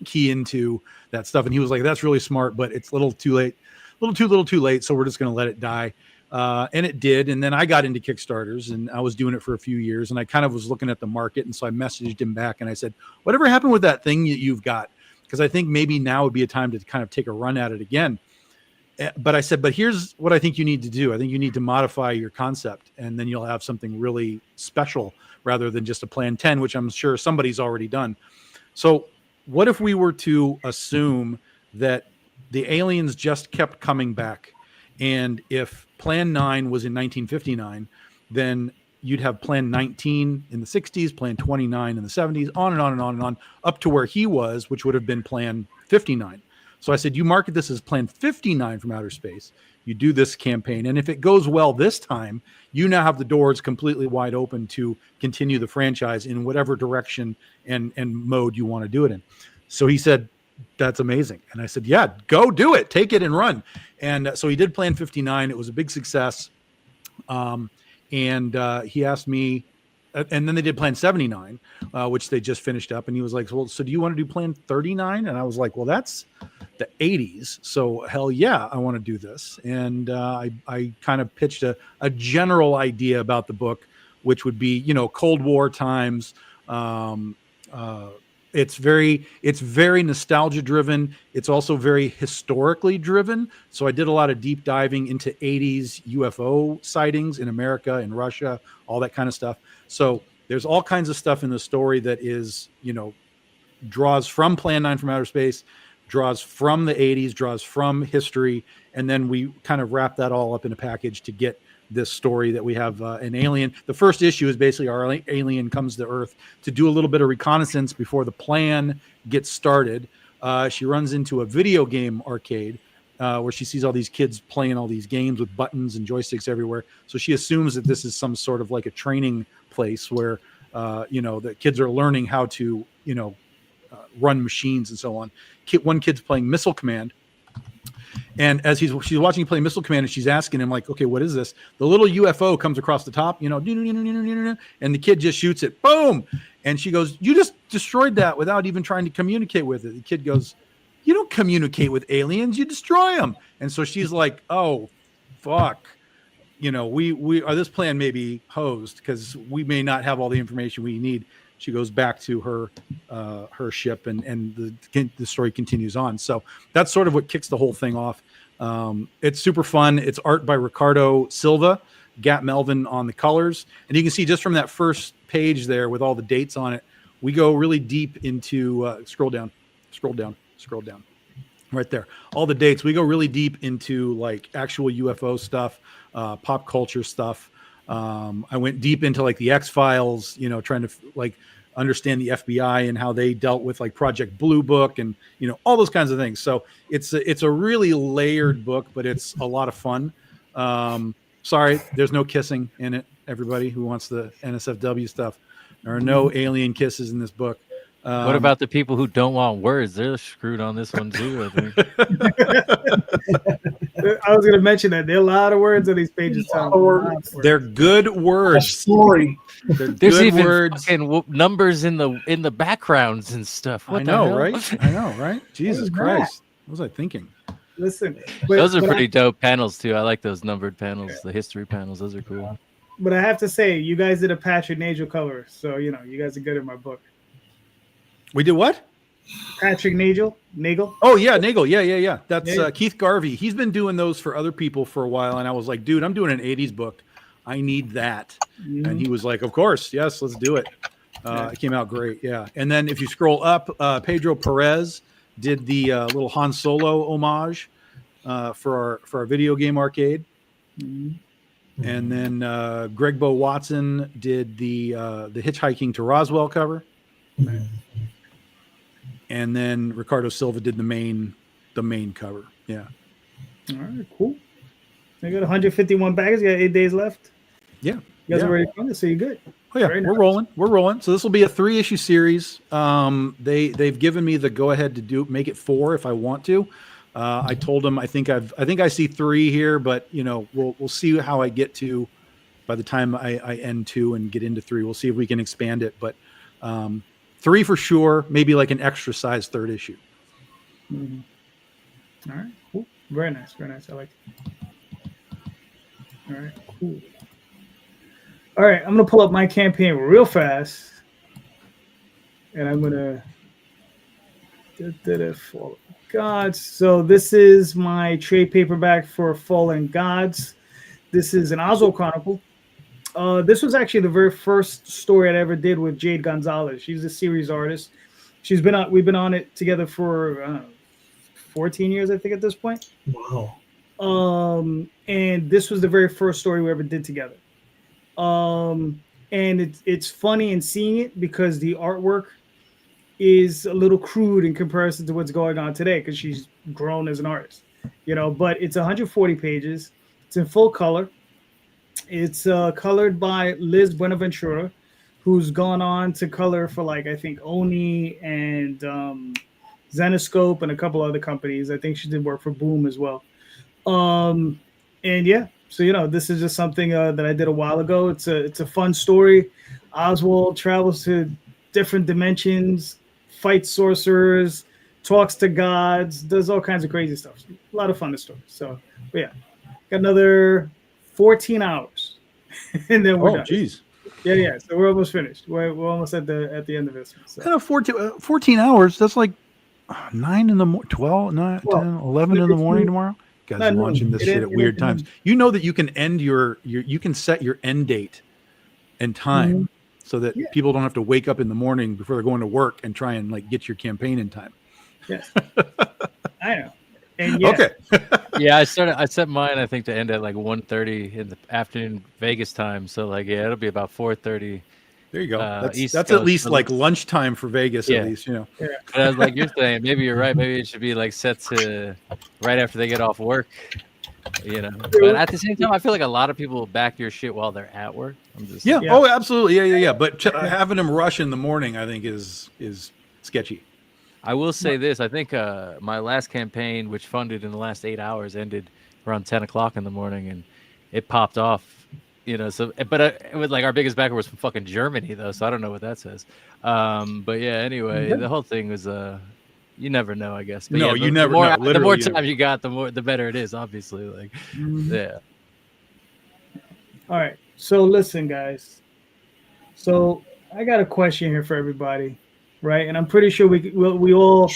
key into that stuff. And he was like, that's really smart, but it's a little too late, little too late. So we're just going to let it die. And it did. And then I got into Kickstarters and I was doing it for a few years and I kind of was looking at the market. And so I messaged him back and I said, whatever happened with that thing that you've got? Because I think maybe now would be a time to kind of take a run at it again. But I said, but here's what I think you need to do. I think you need to modify your concept and then you'll have something really special rather than just a Plan 10, which I'm sure somebody's already done. So what if we were to assume that the aliens just kept coming back? And if Plan 9 was in 1959, then you'd have Plan 19 in the 60s, Plan 29 in the 70s, on and on and on and on, up to where he was, which would have been Plan 59. So I said, you market this as Plan 59 from outer space. You do this campaign. And if it goes well this time, you now have the doors completely wide open to continue the franchise in whatever direction and mode you want to do it in. So he said, that's amazing. And I said, yeah, go do it. Take it and run. And so he did Plan 59. It was a big success. And he asked me, and then they did Plan 79, which they just finished up. And he was like, well, so do you want to do Plan 39? And I was like, well, that's the 80s. So hell yeah, I want to do this. And I kind of pitched a general idea about the book, which would be, Cold War times. It's very nostalgia driven. It's also very historically driven. So I did a lot of deep diving into 80s UFO sightings in America and Russia, all that kind of stuff. So there's all kinds of stuff in the story that is, draws from Plan 9 from outer space, draws from the 80s, draws from history. and then we kind of wrap that all up in a package to get this story that we have an alien. The first issue is basically our alien comes to Earth to do a little bit of reconnaissance before the plan gets started. She runs into a video game arcade where she sees all these kids playing all these games with buttons and joysticks everywhere. So she assumes that this is some sort of like a training place where, the kids are learning how to, run machines and so on. One kid's playing Missile Command. And as she's watching him play Missile Command, and she's asking him, like, okay, what is this? The little UFO comes across the top, and the kid just shoots it. Boom. And she goes, you just destroyed that without even trying to communicate with it. The kid goes, you don't communicate with aliens, you destroy them. And so she's like, oh, fuck. This plan may be hosed because we may not have all the information we need. She goes back to her ship, and the story continues on. So that's sort of what kicks the whole thing off. It's super fun. It's art by Ricardo Silva, Gat Melvin on the colors. And you can see just from that first page there with all the dates on it, we go really deep into scroll down right there. All the dates, we go really deep into like actual UFO stuff, pop culture stuff. I went deep into like the X-Files, trying to like understand the FBI and how they dealt with like Project Blue Book and, all those kinds of things. So it's a really layered book, but it's a lot of fun. Sorry, there's no kissing in it. Everybody who wants the NSFW stuff, there are no alien kisses in this book.
What about the people who don't want words? They're screwed on this one too, I think.
I was going to mention that there are a lot of words on these pages.
They're good words.
Story.
There's
good
even
words.
fucking numbers in the backgrounds and stuff. What
I
the
know,
hell?
right? I know, right? Jesus Christ. What was I thinking?
Listen,
Those are pretty dope panels too. I like those numbered panels, the history panels. Those are cool.
But I have to say, you guys did a Patrick Nagel cover, so you guys are good in my book.
We did what?
Patrick Nagel.
Oh yeah, Nagel. Yeah. That's
Yeah.
Keith Garvey. He's been doing those for other people for a while, and I was like, dude, I'm doing an '80s book. I need that. And he was like, of course, yes, let's do it. It came out great, yeah. And then if you scroll up, Pedro Perez did the little Han Solo homage for our video game arcade. And then Greg Bo Watson did the Hitchhiking to Roswell cover. And then Ricardo Silva did the main cover. Yeah.
All right, cool. I got 151 bags. You got 8 days left.
Yeah.
You guys are ready for this, so you're good.
Oh yeah,
Very
we're
nice.
rolling. So this will be a 3-issue series. They've given me the go ahead to make it 4 if I want to. I told them I think I see 3 here, but we'll see how I get to by the time I end 2 and get into 3. We'll see if we can expand it, but 3 for sure. Maybe like an extra size 3rd issue.
All right, cool. Very nice. I like it. All right, cool. All right, I'm gonna pull up my campaign real fast, and I'm gonna Fallen Gods. So this is my trade paperback for Fallen Gods. This is an Oswald Chronicle. This was actually the very first story I ever did with Jade Gonzalez. She's a series artist. We've been on it together for 14 years, I think, at this point.
Wow.
And this was the very first story we ever did together. And it's funny in seeing it because the artwork is a little crude in comparison to what's going on today because she's grown as an artist, but it's 140 pages. It's in full color. It's colored by Liz Buenaventura, who's gone on to color for I think Oni and Zenoscope and a couple other companies. I think she did work for Boom as well. And yeah, so this is just something that I did a while ago. It's a fun story. Oswald travels to different dimensions, fights sorcerers, talks to gods, does all kinds of crazy stuff. A lot of fun to story. So but yeah, got another 14 hours, and then we're done.
Geez.
Yeah. So we're almost finished. We're almost at the end of this. So.
Kind of 14 hours. That's like 9 in the morning, 12, 9, 10, 11 in the morning tomorrow. You guys are watching this shit at weird times. You know that you can end you can set your end date and time so that people don't have to wake up in the morning before they're going to work and try and get your campaign in time.
Yes. I know. And yeah,
Okay.
Yeah, I set mine I think to end at like 1:30 in the afternoon Vegas time. So like yeah, it'll be about 4:30.
There you go.
East
That's at
Coast.
least
So
like
let's-
lunchtime for Vegas,
Yeah.
at least, you know.
yeah.
But I was like you're saying, maybe you're right. Maybe it should be like set to right after they get off work. You know. But at the same time, I feel like a lot of people back your shit while they're at work. I'm just
Yeah.
Yeah.
Oh, absolutely. Yeah. But having them rush in the morning, I think, is sketchy.
I will say this. I think my last campaign, which funded in the last 8 hours, ended around 10 o'clock in the morning, and it popped off. You know, so but it was like our biggest backer was from fucking Germany, though, so I don't know what that says. But yeah, anyway, the whole thing was you never know, I guess. But
No,
yeah,
you never
the more,
know.
the
Literally,
more
you
time
never-
you got, the better it is. Obviously, like
Mhm.
yeah.
All right. So listen, guys. So I got a question here for everybody, right? And I'm pretty sure we've all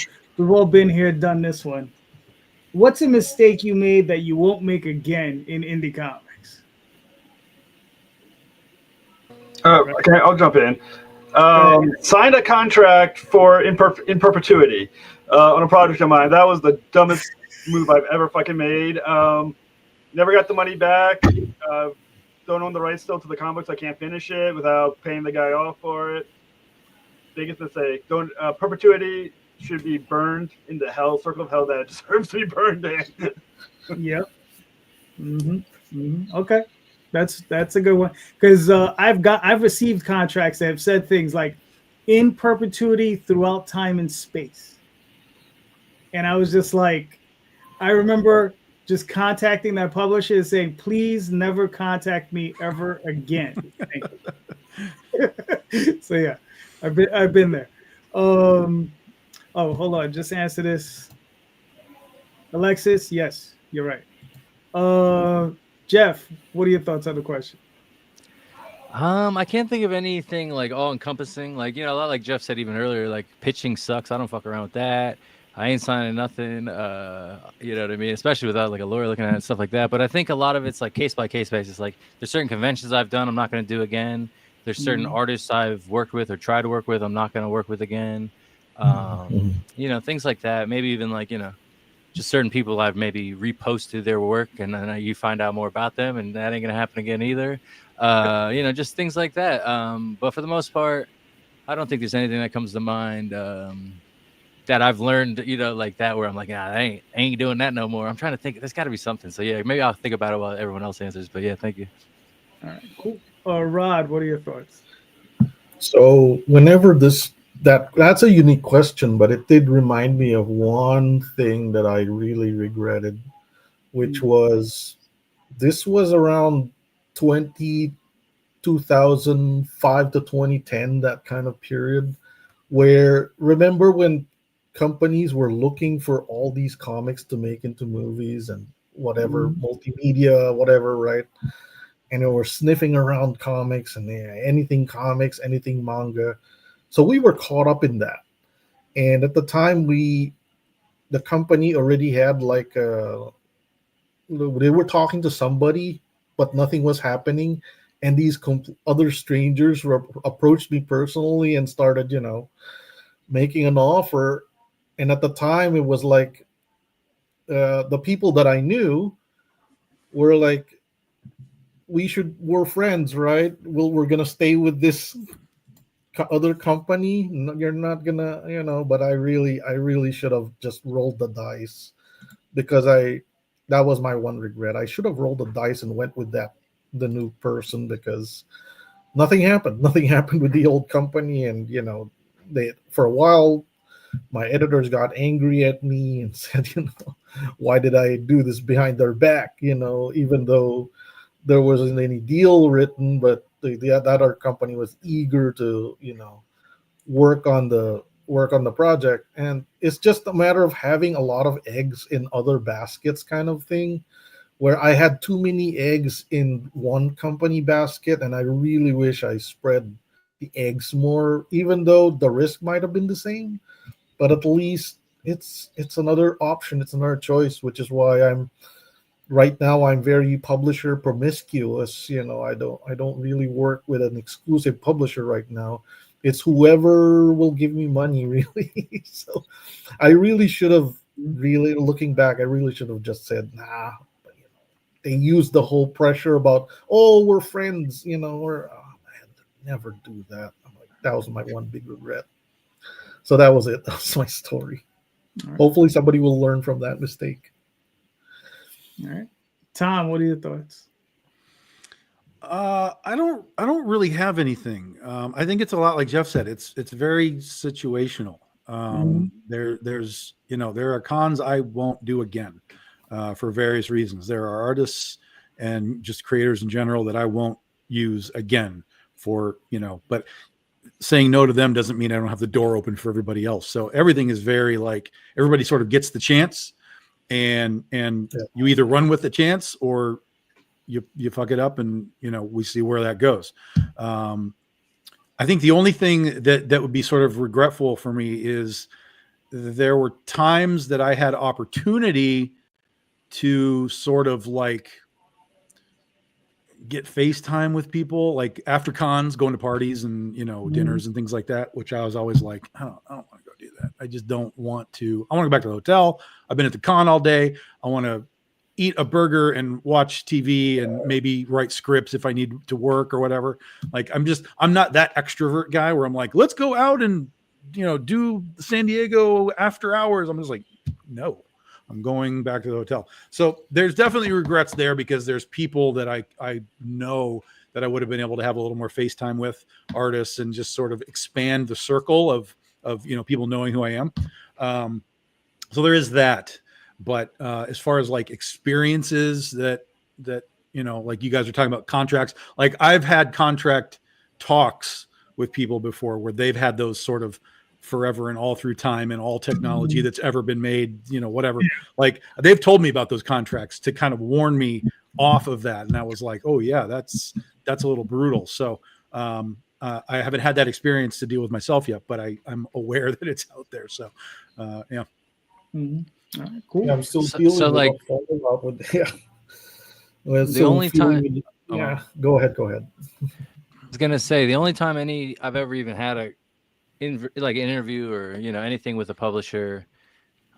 been here, done this one. What's a mistake you made that you won't make again in indie comics?
Okay, I'll jump in. Signed a contract for in perpetuity on a project of mine. That was the dumbest move I've ever fucking made. Never got the money back. Don't own the rights still to the comics. I can't finish it without paying the guy off for it. Biggest mistake. Don't perpetuity should be burned into hell, circle of hell that it deserves to be burned in.
Yep. Okay, that's a good one because I've received contracts that have said things like in perpetuity throughout time and space, and I was just like, I remember just contacting that publisher and saying, please never contact me ever again. Thank you. So yeah, I've been there. Oh, hold on, just answer this. Alexis, yes, you're right. Jeff, what are your thoughts on the question?
I can't think of anything like all encompassing. Like, you know, a lot like Jeff said even earlier, like pitching sucks. I don't fuck around with that. I ain't signing nothing. You know what I mean? Especially without like a lawyer looking at it and stuff like that. But I think a lot of it's like case by case basis. Like there's certain conventions I've done I'm not going to do again. There's certain artists I've worked with or tried to work with I'm not going to work with again. You know, things like that. Maybe even like, you know, just certain people I've maybe reposted their work and then you find out more about them and that ain't gonna happen again either. You know, just things like that. But for the most part, I don't think there's anything that comes to mind that I've learned, you know, like that where I'm like, I ain't doing that no more. I'm trying to think. There's got to be something. So yeah, maybe I'll think about it while everyone else answers. But yeah, thank you.
All right, cool. Rod, what are your thoughts?
So whenever that's a unique question, but it did remind me of one thing that I really regretted, which was this was around 2005 to 2010, that kind of period, where remember when companies were looking for all these comics to make into movies and whatever, multimedia, whatever, right? And they were sniffing around comics and anything comics, anything manga. So we were caught up in that. And at the time, the company already had like they were talking to somebody, but nothing was happening. And these other strangers approached me personally and started, you know, making an offer. And at the time, it was like the people that I knew were like, we're friends, right? We're gonna stay with this other company. You're not gonna, you know. But I really should have just rolled the dice, because that was my one regret. I should have rolled the dice and went with the new person, because nothing happened with the old company. And you know, for a while my editors got angry at me and said, you know, why did I do this behind their back, you know, even though there wasn't any deal written. But the other company was eager to, you know, work on the project. And it's just a matter of having a lot of eggs in other baskets kind of thing, where I had too many eggs in one company basket, and I really wish I spread the eggs more, even though the risk might have been the same. But at least it's another option, it's another choice, which is why I'm very publisher promiscuous. You know, I don't really work with an exclusive publisher right now. It's whoever will give me money, really. So I really should have really looking back, I really should have just said, nah. But, they used the whole pressure about, oh, we're friends, or man, never do that. I'm like, that was my one big regret. So that was it. That was my story.
All right.
Hopefully somebody will learn from that mistake.
All right. Tom, what are your thoughts?
I don't really have anything. I think it's a lot like Jeff said. It's very situational. There's there are cons I won't do again for various reasons. There are artists and just creators in general that I won't use again for but saying no to them doesn't mean I don't have the door open for everybody else. So everything is very like everybody sort of gets the chance, and you either run with the chance or you fuck it up, and we see where that goes. I think the only thing that would be sort of regretful for me is there were times that I had opportunity to sort of like get FaceTime with people, like after cons, going to parties and dinners and things like that, which I was always like, I don't want to go do that. I just don't want to. I want to go back to the hotel. I've been at the con all day. I want to eat a burger and watch TV and maybe write scripts if I need to work or whatever. Like I'm not that extrovert guy where I'm like, let's go out and do San Diego after hours. I'm just like, no, I'm going back to the hotel. So there's definitely regrets there because there's people that I know that I would have been able to have a little more FaceTime with, artists, and just sort of expand the circle of people knowing who I am. So there is that. But as far as like experiences that like you guys are talking about contracts, like I've had contract talks with people before where they've had those sort of forever and all through time and all technology that's ever been made, whatever. Like they've told me about those contracts to kind of warn me off of that. And I was like, oh yeah, that's a little brutal. So I haven't had that experience to deal with myself yet, but I'm aware that it's out there. So yeah.
Mm-hmm. All right, cool.
Yeah, I'm still feeling
like
fallout with
the only time.
Go ahead.
I was gonna say the only time I've ever even had an interview or anything with a publisher.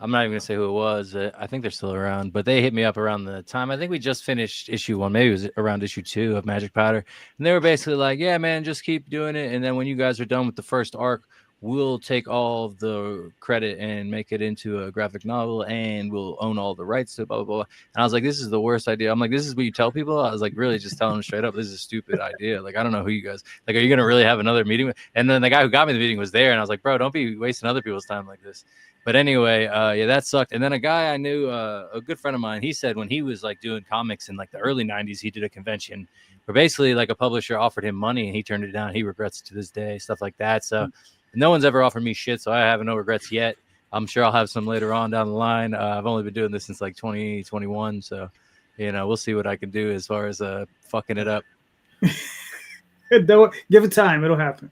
I'm not even gonna say who it was. I think they're still around, but they hit me up around the time. I think we just finished issue 1, maybe it was around issue 2 of Magic Powder, and they were basically like, "Yeah, man, just keep doing it, and then when you guys are done with the first arc, we'll take all of the credit and make it into a graphic novel, and we'll own all the rights to blah, blah, blah." And I was like, this is the worst idea. I'm like, this is what you tell people? I was like, really just telling them straight up, this is a stupid idea. Like, I don't know who you guys, like, are you going to really have another meeting with? And then the guy who got me the meeting was there, and I was like, bro, don't be wasting other people's time like this. But anyway, yeah, that sucked. And then a guy I knew, a good friend of mine, he said when he was like doing comics in like the early 90s, he did a convention where basically like a publisher offered him money and he turned it down. He regrets it to this day, stuff like that. So no one's ever offered me shit, so I have no regrets yet. I'm sure I'll have some later on down the line. I've only been doing this since like 2021, so we'll see what I can do as far as fucking it up.
Give it time; it'll happen.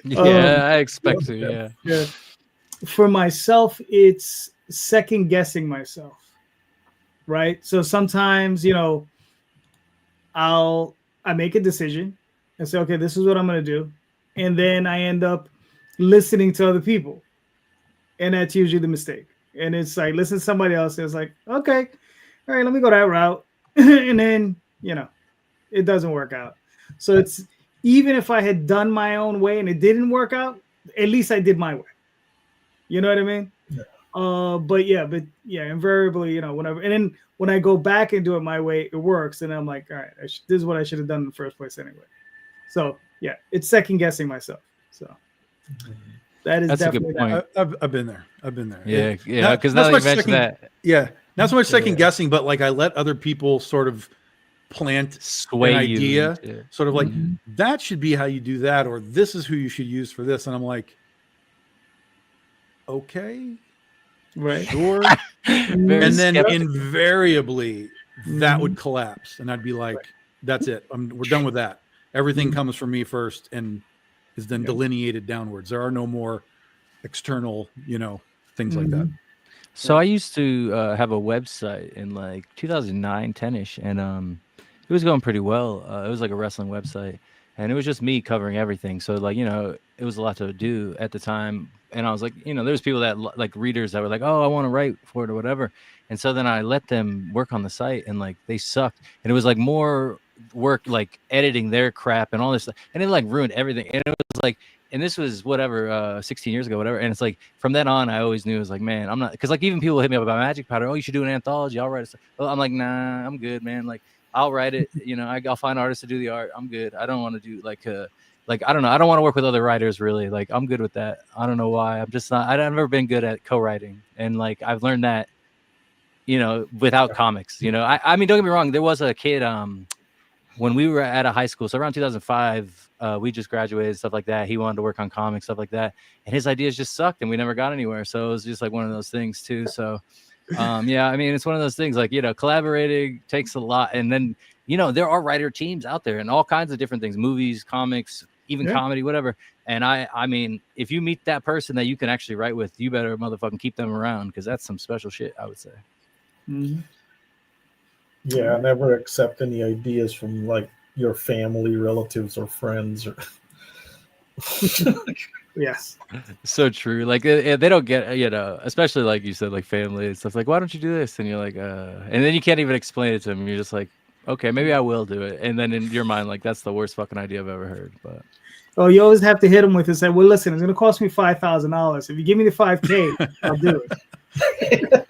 Yeah, I expect to.
Yeah. For myself, it's second guessing myself, right? So sometimes, I make a decision and say, okay, this is what I'm going to do. And then I end up listening to other people. And that's usually the mistake. And it's like, listen to somebody else. And it's like, okay, all right, let me go that route. And then, it doesn't work out. So it's, even if I had done my own way and it didn't work out, at least I did my way. You know what I mean? Yeah. But invariably, whenever, and then when I go back and do it my way, it works. And I'm like, all right, this is what I should have done in the first place anyway. So yeah, it's second guessing myself. So that's definitely
a good point.
I've been there.
Yeah. Because now that you mentioned that.
Yeah. Not so much second guessing, but like I let other people sort of sway an idea, sort of like that should be how you do that, or this is who you should use for this. And I'm like, okay,
right,
sure. And then invariably that would collapse, and I'd be like, that's it. We're done with that. Everything comes from me first and is then delineated downwards. There are no more external, things like that.
So I used to have a website in like 2009, 10-ish, and it was going pretty well. It was like a wrestling website, and it was just me covering everything. So like, it was a lot to do at the time. And I was like, there's people that like readers that were like, oh, I want to write for it or whatever. And so then I let them work on the site, and like they sucked. And it was like more work, like editing their crap and all this stuff. And it like ruined everything. And it was like, and this was whatever, 16 years ago, whatever. And it's like, from then on, I always knew it was like, man, I'm not, because like even people hit me up about Magic Powder. Oh, you should do an anthology. I'll write it. Well, I'm like, nah, I'm good, man. Like I'll write it. I'll find artists to do the art. I'm good. I don't want to do like I don't know. I don't want to work with other writers really. Like I'm good with that. I don't know why. I'm just not. I've never been good at co-writing, and like I've learned that, without comics. I mean, don't get me wrong. There was a kid when we were at a high school, so around 2005, we just graduated, stuff like that. He wanted to work on comics, stuff like that, and his ideas just sucked, and we never got anywhere. So it was just like one of those things too. So, yeah, I mean, it's one of those things like collaborating takes a lot, and then there are writer teams out there and all kinds of different things, movies, comics, even comedy, whatever. And I mean, if you meet that person that you can actually write with, you better motherfucking keep them around, because that's some special shit, I would say.
Mm-hmm.
Yeah, never accept any ideas from like your family, relatives, or friends. Or
Yes.
So true. Like they don't get, especially like you said, like family and stuff. Like, why don't you do this? And you're like, and then you can't even explain it to them. You're just like, okay, maybe I will do it. And then in your mind, like, that's the worst fucking idea I've ever heard. But
oh, you always have to hit them with and say, well, listen, it's going to cost me $5,000. If you give me the $5,000, I'll do it.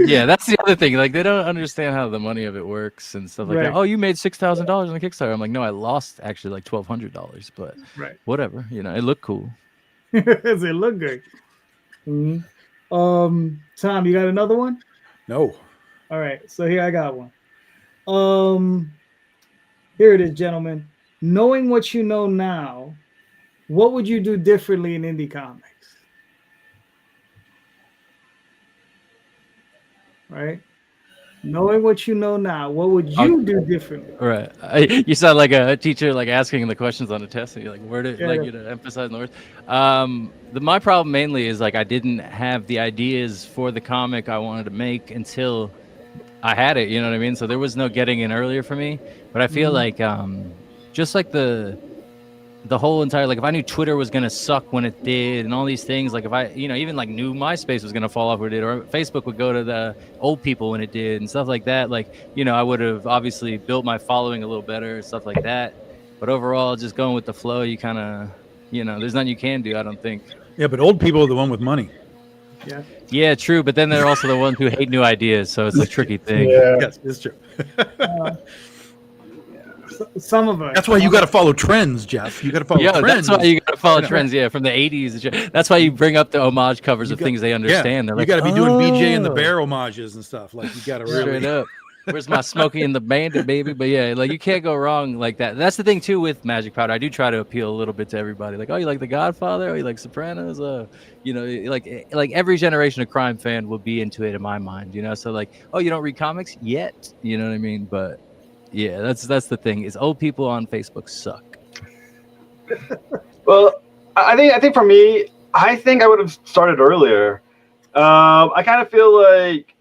Yeah, that's the other thing. Like, they don't understand how the money of it works and stuff like that. Oh, you made $6,000 on the Kickstarter. I'm like, no, I lost actually like $1,200, but whatever. It looked cool.
It looked good. Mm-hmm. Tom, you got another one?
No.
All right, so here I got one. Here it is, gentlemen. Knowing what you know now, what would you do differently in indie comics? Right? Knowing what you know now, what would you do differently?
Right. You sound like a teacher, like asking the questions on a test, and you're like, where to emphasize the words. My problem mainly is like I didn't have the ideas for the comic I wanted to make until I had it. You know what I mean? So there was no getting in earlier for me. But I feel like just like the whole entire, like if I knew Twitter was gonna suck when it did and all these things, like if I even like knew MySpace was gonna fall off when it did, or Facebook would go to the old people when it did and stuff like that, like I would have obviously built my following a little better and stuff like that. But overall, just going with the flow, you kind of there's nothing you can do, I don't think.
Yeah, but old people are the one with money.
Yeah,
true, but then they're also the ones who hate new ideas, so it's a tricky thing.
Yes, it's true.
Some of us.
That's why you got to follow trends, Jeff. You got to follow trends.
That's why you got to follow trends. Yeah, from the 80s. That's why you bring up the homage covers of things they understand. They're like,
you got to be doing BJ and the Bear homages and stuff. Like you got to really.
Straight up. Where's my Smokey and the Bandit, baby? But yeah, like you can't go wrong like that. That's the thing too with Magic Powder. I do try to appeal a little bit to everybody. Like, oh, you like The Godfather? Oh, you like Sopranos? Like every generation of crime fan will be into it in my mind. So like, oh, you don't read comics yet? You know what I mean? But yeah, that's the thing. Is old people on Facebook suck.
Well, I think for me, I think I would have started earlier. I kind of feel like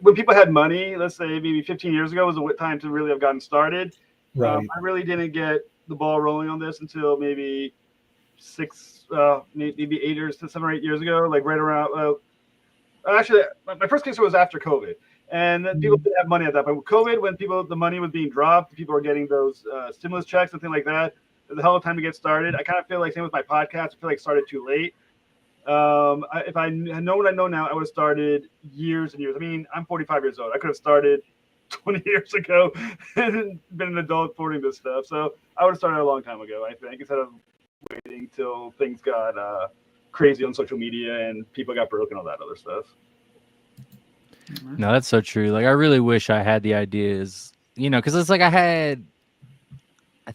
when people had money, let's say maybe 15 years ago was a time to really have gotten started.
Right.
I really didn't get the ball rolling on this until maybe maybe 8 or 7 or 8 years ago, like right around. Actually, my first Kickstarter was after COVID. And then people didn't have money at that point. With COVID, when the money was being dropped, people were getting those stimulus checks and things like that. It was a hell of a time to get started. I kind of feel like same with my podcast. I feel like it started too late. If I know what I know now, I would have started years and years. I mean, I'm 45 years old. I could have started 20 years ago and been an adult supporting this stuff. So I would have started a long time ago, I think, instead of waiting till things got crazy on social media and people got broke and all that other stuff.
No, that's so true. Like, I really wish I had the ideas, because it's like I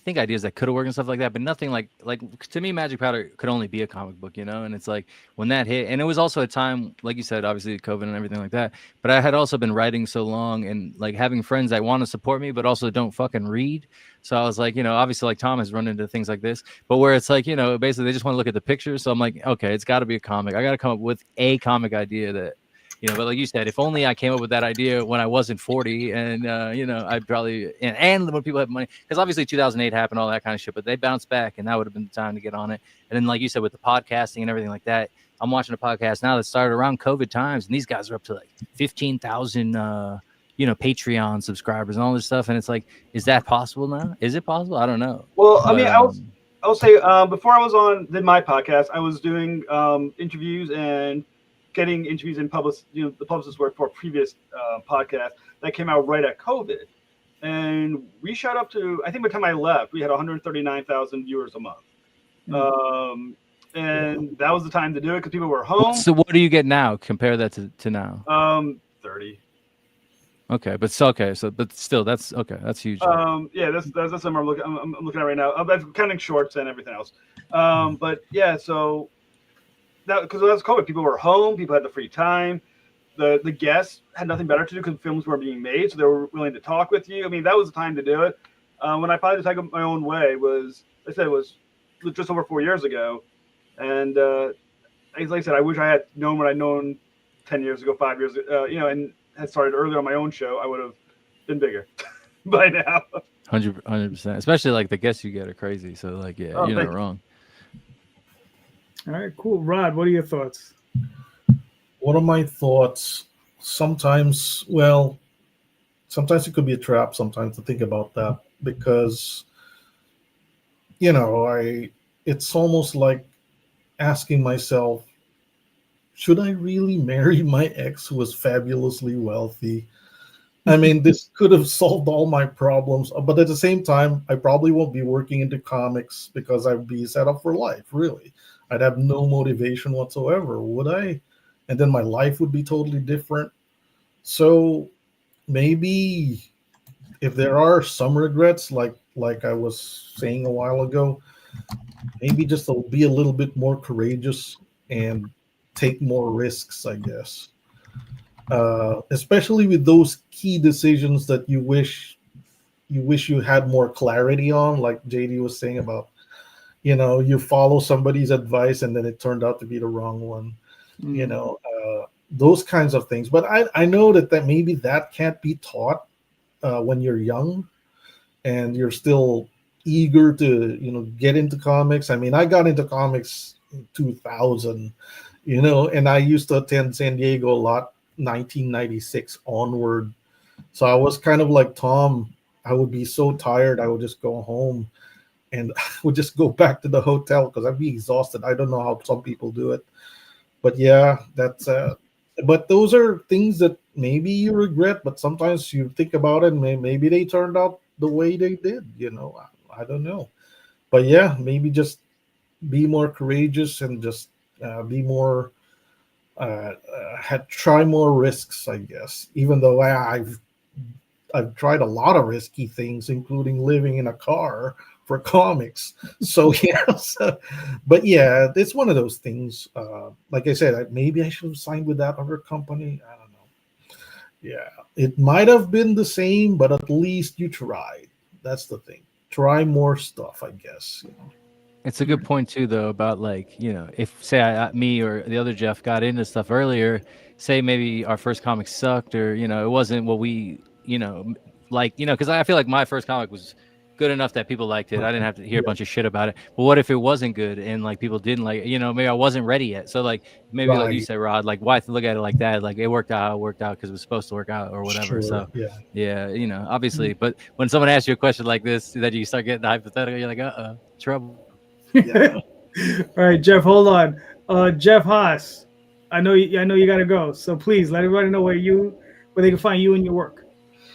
think ideas that could have worked and stuff like that, but nothing like to me, Magic Powder could only be a comic book, and it's like when that hit, and it was also a time, like you said, obviously COVID and everything like that, but I had also been writing so long and like having friends that want to support me, but also don't fucking read. So I was like, obviously like Tom has run into things like this, but where it's like, basically they just want to look at the pictures. So I'm like, okay, it's got to be a comic. I got to come up with a comic idea that, But like you said, if only I came up with that idea when I wasn't 40, and I'd probably and when people have money, because obviously 2008 happened, all that kind of shit, but they bounced back, and that would have been the time to get on it. And then, like you said, with the podcasting and everything like that, I'm watching a podcast now that started around COVID times, and these guys are up to like 15,000, Patreon subscribers and all this stuff, and it's like, is that possible now? Is it possible? I don't know.
Well, I mean, I'll say before I was did my podcast, I was doing interviews and getting interviews in the publicist work for a previous podcast that came out right at COVID. And we shot up to, I think by the time I left, we had 139,000 viewers a month. And that was the time to do it because people were home.
So what do you get now? Compare that to now.
30.
Okay, but still, that's okay. That's huge.
Yeah, that's the number I'm looking at right now. I'm counting shorts and everything else. But yeah, so that because that's COVID, people were home, people had the free time. The guests had nothing better to do because films were being made, so they were willing to talk with you. I mean, that was the time to do it. When I finally decided my own way was just over 4 years ago, and like I said, I wish I had known what I'd known 10 years ago, 5 years ago, and had started earlier on my own show. I would have been bigger by now.
100%. Especially like the guests you get are crazy. So like, yeah, you're not wrong.
All right, cool. Rod, what are your thoughts?
One of my thoughts, sometimes it could be a trap sometimes to think about that because, it's almost like asking myself, should I really marry my ex who was fabulously wealthy? I mean, this could have solved all my problems, but at the same time, I probably won't be working into comics because I'd be set up for life, really. I'd have no motivation whatsoever, would I? And then my life would be totally different. So maybe if there are some regrets, like I was saying a while ago, maybe just to be a little bit more courageous and take more risks, I guess. Especially with those key decisions that you wish you had more clarity on, like JD was saying about, you follow somebody's advice and then it turned out to be the wrong one. Those kinds of things. But I know that maybe that can't be taught when you're young and you're still eager to, get into comics. I mean, I got into comics in 2000, and I used to attend San Diego a lot, 1996 onward. So I was kind of like Tom. I would be so tired, I would just go home and I would just go back to the hotel because I'd be exhausted. I don't know how some people do it. But yeah, that's but those are things that maybe you regret, but sometimes you think about it and maybe they turned out the way they did, I don't know. But yeah, maybe just be more courageous and just be more try more risks, I guess, even though I've tried a lot of risky things, including living in a car for comics. So yes, but yeah, it's one of those things. Like I said, maybe I should have signed with that other company. I don't know. Yeah, it might have been the same, but at least you tried. That's the thing. Try more stuff, I guess.
It's a good point too, though, about like, if say me or the other Jeff got into stuff earlier, say maybe our first comic sucked or, it wasn't what we, because I feel like my first comic was good enough that people liked it. I didn't have to hear a bunch of shit about it. But what if it wasn't good and like people didn't like it? Maybe I wasn't ready yet. So like maybe like you said, Rod, like why look at it like that? Like it worked out because it was supposed to work out or whatever. Sure, so yeah, obviously. But when someone asks you a question like this, that you start getting hypothetical, you're like, trouble.
Yeah. All right, Jeff, hold on. Jeff Haas, I know you gotta go. So please let everybody know where they can find you and your work.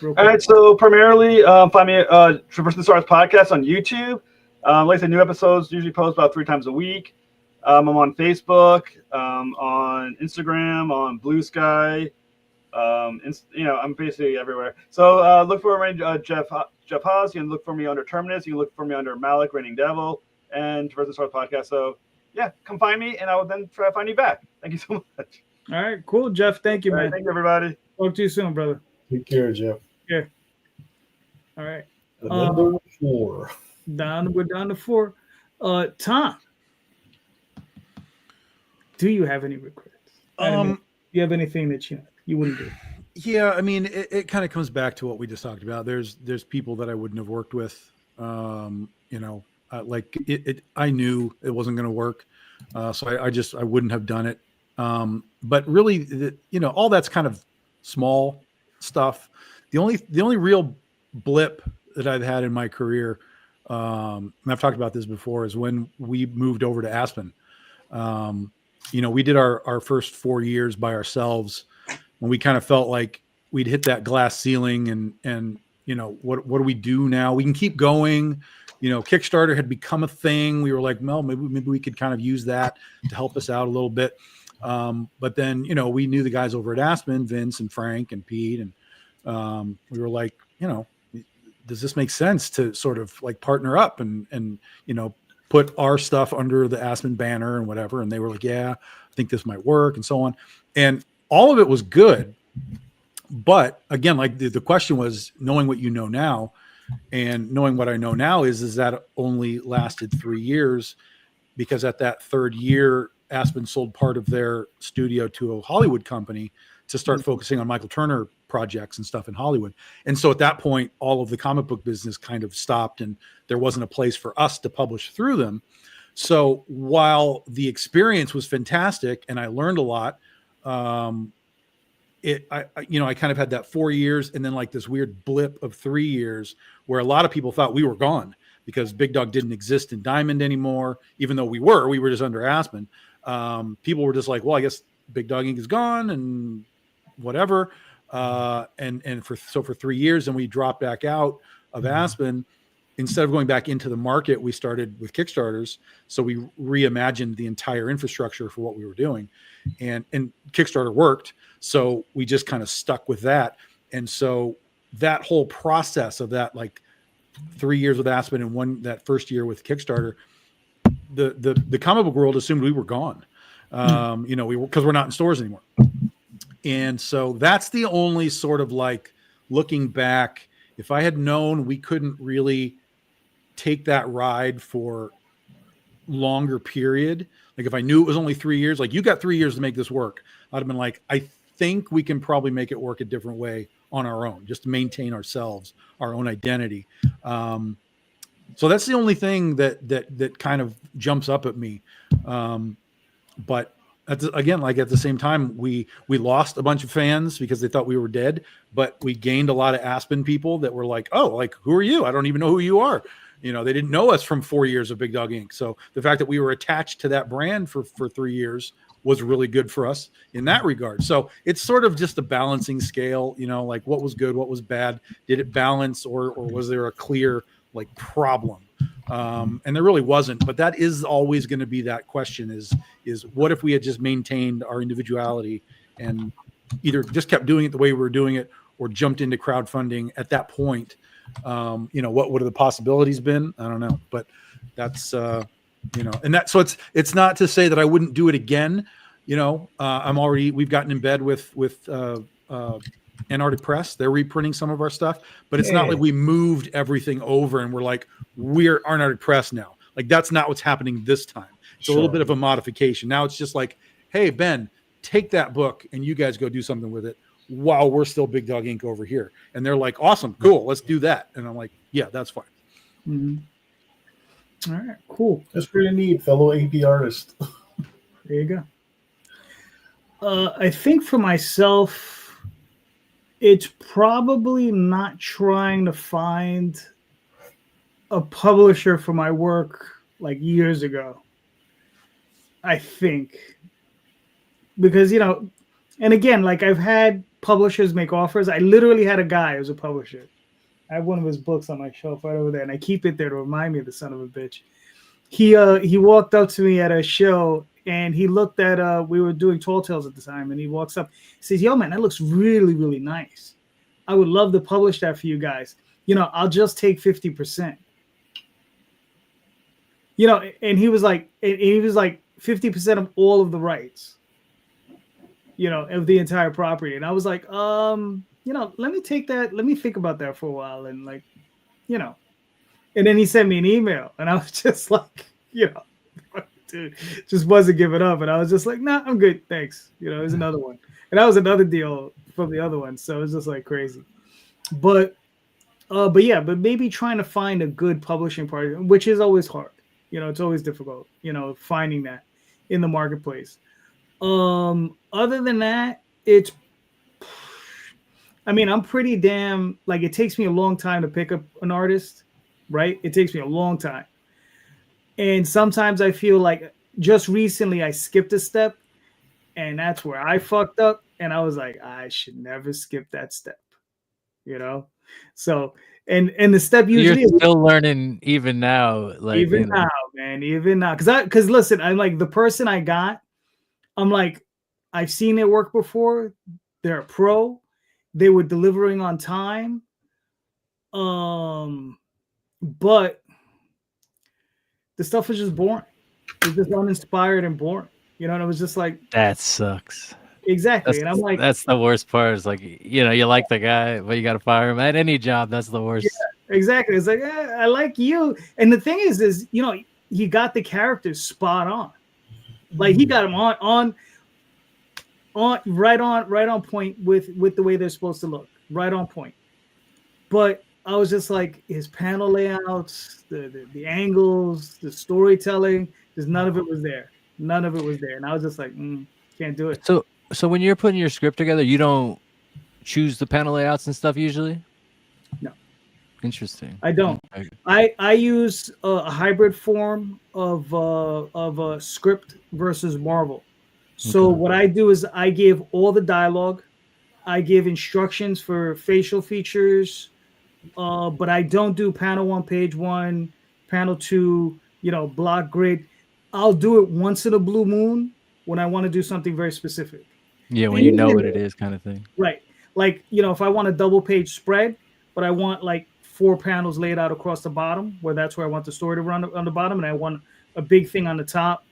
All right, so primarily find me at Traverse the Stars podcast on YouTube. Like I said, new episodes usually post about 3 times a week. I'm on Facebook, on Instagram, on Blue Sky. I'm basically everywhere. So look for me, Jeff Haas. You can look for me under Terminus. You can look for me under Malik, Reigning Devil, and Traverse the Stars podcast. So yeah, come find me, and I will then try to find you back. Thank you so much.
All right, cool, Jeff. Thank you, man.
Right, thank you, everybody.
Talk to you soon, brother.
Take care, Jeff.
Yeah. All right.
Number 4.
We're down to 4. Tom, do you have any regrets? you have anything that you wouldn't do?
Yeah, I mean, it kind of comes back to what we just talked about. There's people that I wouldn't have worked with. Like I knew it wasn't going to work, so I wouldn't have done it. But really, all that's kind of small stuff. The only real blip that I've had in my career, and I've talked about this before, is when we moved over to Aspen. We did our first 4 years by ourselves, when we kind of felt like we'd hit that glass ceiling, and what do we do now? We can keep going. Kickstarter had become a thing. We were like, well, maybe we could kind of use that to help us out a little bit. But then, we knew the guys over at Aspen, Vince and Frank and Pete, and we were like, does this make sense to sort of like partner up and put our stuff under the Aspen banner and whatever? And they were like, yeah, I think this might work, and so on. And all of it was good. But again, like the question was, knowing what you know now, and knowing what I know now is that only lasted 3 years, because at that third year, Aspen sold part of their studio to a Hollywood company to start focusing on Michael Turner projects and stuff in Hollywood. And so at that point, all of the comic book business kind of stopped, and there wasn't a place for us to publish through them. So while the experience was fantastic and I learned a lot, I kind of had that 4 years and then like this weird blip of 3 years where a lot of people thought we were gone because Big Dog didn't exist in Diamond anymore, even though we were just under Aspen. People were just like, well, I guess Big Dog Inc. is gone and whatever. And for 3 years, and we dropped back out of Aspen. Instead of going back into the market, we started with Kickstarters. So we reimagined the entire infrastructure for what we were doing, and Kickstarter worked. So we just kind of stuck with that. And so that whole process of that, like 3 years with Aspen and that first year with Kickstarter, the comic book world assumed we were gone. Because we're not in stores anymore. And so that's the only sort of like, looking back, if I had known we couldn't really take that ride for longer period, like if I knew it was only 3 years, like you got 3 years to make this work, I'd have been like, I think we can probably make it work a different way on our own, just to maintain ourselves, our own identity. So that's the only thing that kind of jumps up at me. But at the same time, we lost a bunch of fans because they thought we were dead, but we gained a lot of Aspen people that were like, oh, like, who are you? I don't even know who you are. They didn't know us from 4 years of Big Dog Inc. So the fact that we were attached to that brand for 3 years was really good for us in that regard. So it's sort of just a balancing scale, like what was good, what was bad. Did it balance, or was there a clear like problem? And there really wasn't, but that is always going to be that question is what if we had just maintained our individuality and either just kept doing it the way we were doing it, or jumped into crowdfunding at that point? What would have the possibilities been? I don't know, but that's, and that, so it's not to say that I wouldn't do it again. We've gotten in bed with Antarctic Press. They're reprinting some of our stuff, but it's not like we moved everything over and we're like, we're Antarctic Press now. Like, that's not what's happening this time. It's a little bit of a modification. Now it's just like, hey, Ben, take that book and you guys go do something with it while we're still Big Dog Inc. over here. And they're like, awesome, cool, let's do that. And I'm like, yeah, that's fine.
Mm-hmm. All right, cool.
That's really neat, fellow AP artist.
There you go. I think for myself, it's probably not trying to find a publisher for my work like years ago. I think. Because, and again, like I've had publishers make offers. I literally had a guy who's a publisher. I have one of his books on my shelf right over there, and I keep it there to remind me of the son of a bitch. He walked up to me at a show, and he looked at we were doing Tall Tales at the time, and he walks up, he says, "Yo, man, that looks really, really nice. I would love to publish that for you guys. I'll just take 50%." And he was like 50% of all of the rights, of the entire property. And I was like, let me take that. Let me think about that for a while. And and then he sent me an email, and I was just like, dude, just wasn't giving up. And I was just like, nah, I'm good. Thanks. There's another one. And that was another deal from the other one. So it was just like crazy. But maybe trying to find a good publishing partner, which is always hard. It's always difficult, finding that in the marketplace. Other than that, I'm pretty damn, like, it takes me a long time to pick up an artist, right? It takes me a long time. And sometimes I feel like just recently I skipped a step, and that's where I fucked up. And I was like, I should never skip that step, So, and the step usually
you're still learning even now, like
even now, man, even now. Because listen, I'm like, the person I got, I'm like, I've seen their work before. They're a pro. They were delivering on time. But the stuff was just boring. It was just uninspired and boring. And it was just like,
that sucks.
Exactly. And I'm like,
that's the worst part. Is like, you like the guy, but you got to fire him at any job. That's the worst.
Yeah, exactly. It's like, I like you. And the thing is he got the characters spot on. Like, he got them on right on point with the way they're supposed to look. Right on point. But I was just like, his panel layouts, the angles, the storytelling, just none of it was there. None of it was there. And I was just like, can't do it.
So when you're putting your script together, you don't choose the panel layouts and stuff usually?
No.
Interesting.
I don't. I use a hybrid form of a script versus Marvel. So what I do is I give all the dialogue. I give instructions for facial features, but I don't do panel 1, page 1, panel 2, block grid. I'll do it once in a blue moon when I want to do something very specific.
Yeah, when you know what it is, kind of thing.
Right. Like, if I want a double page spread, but I want like 4 panels laid out across the bottom, where that's where I want the story to run on the bottom, and I want a big thing on the top.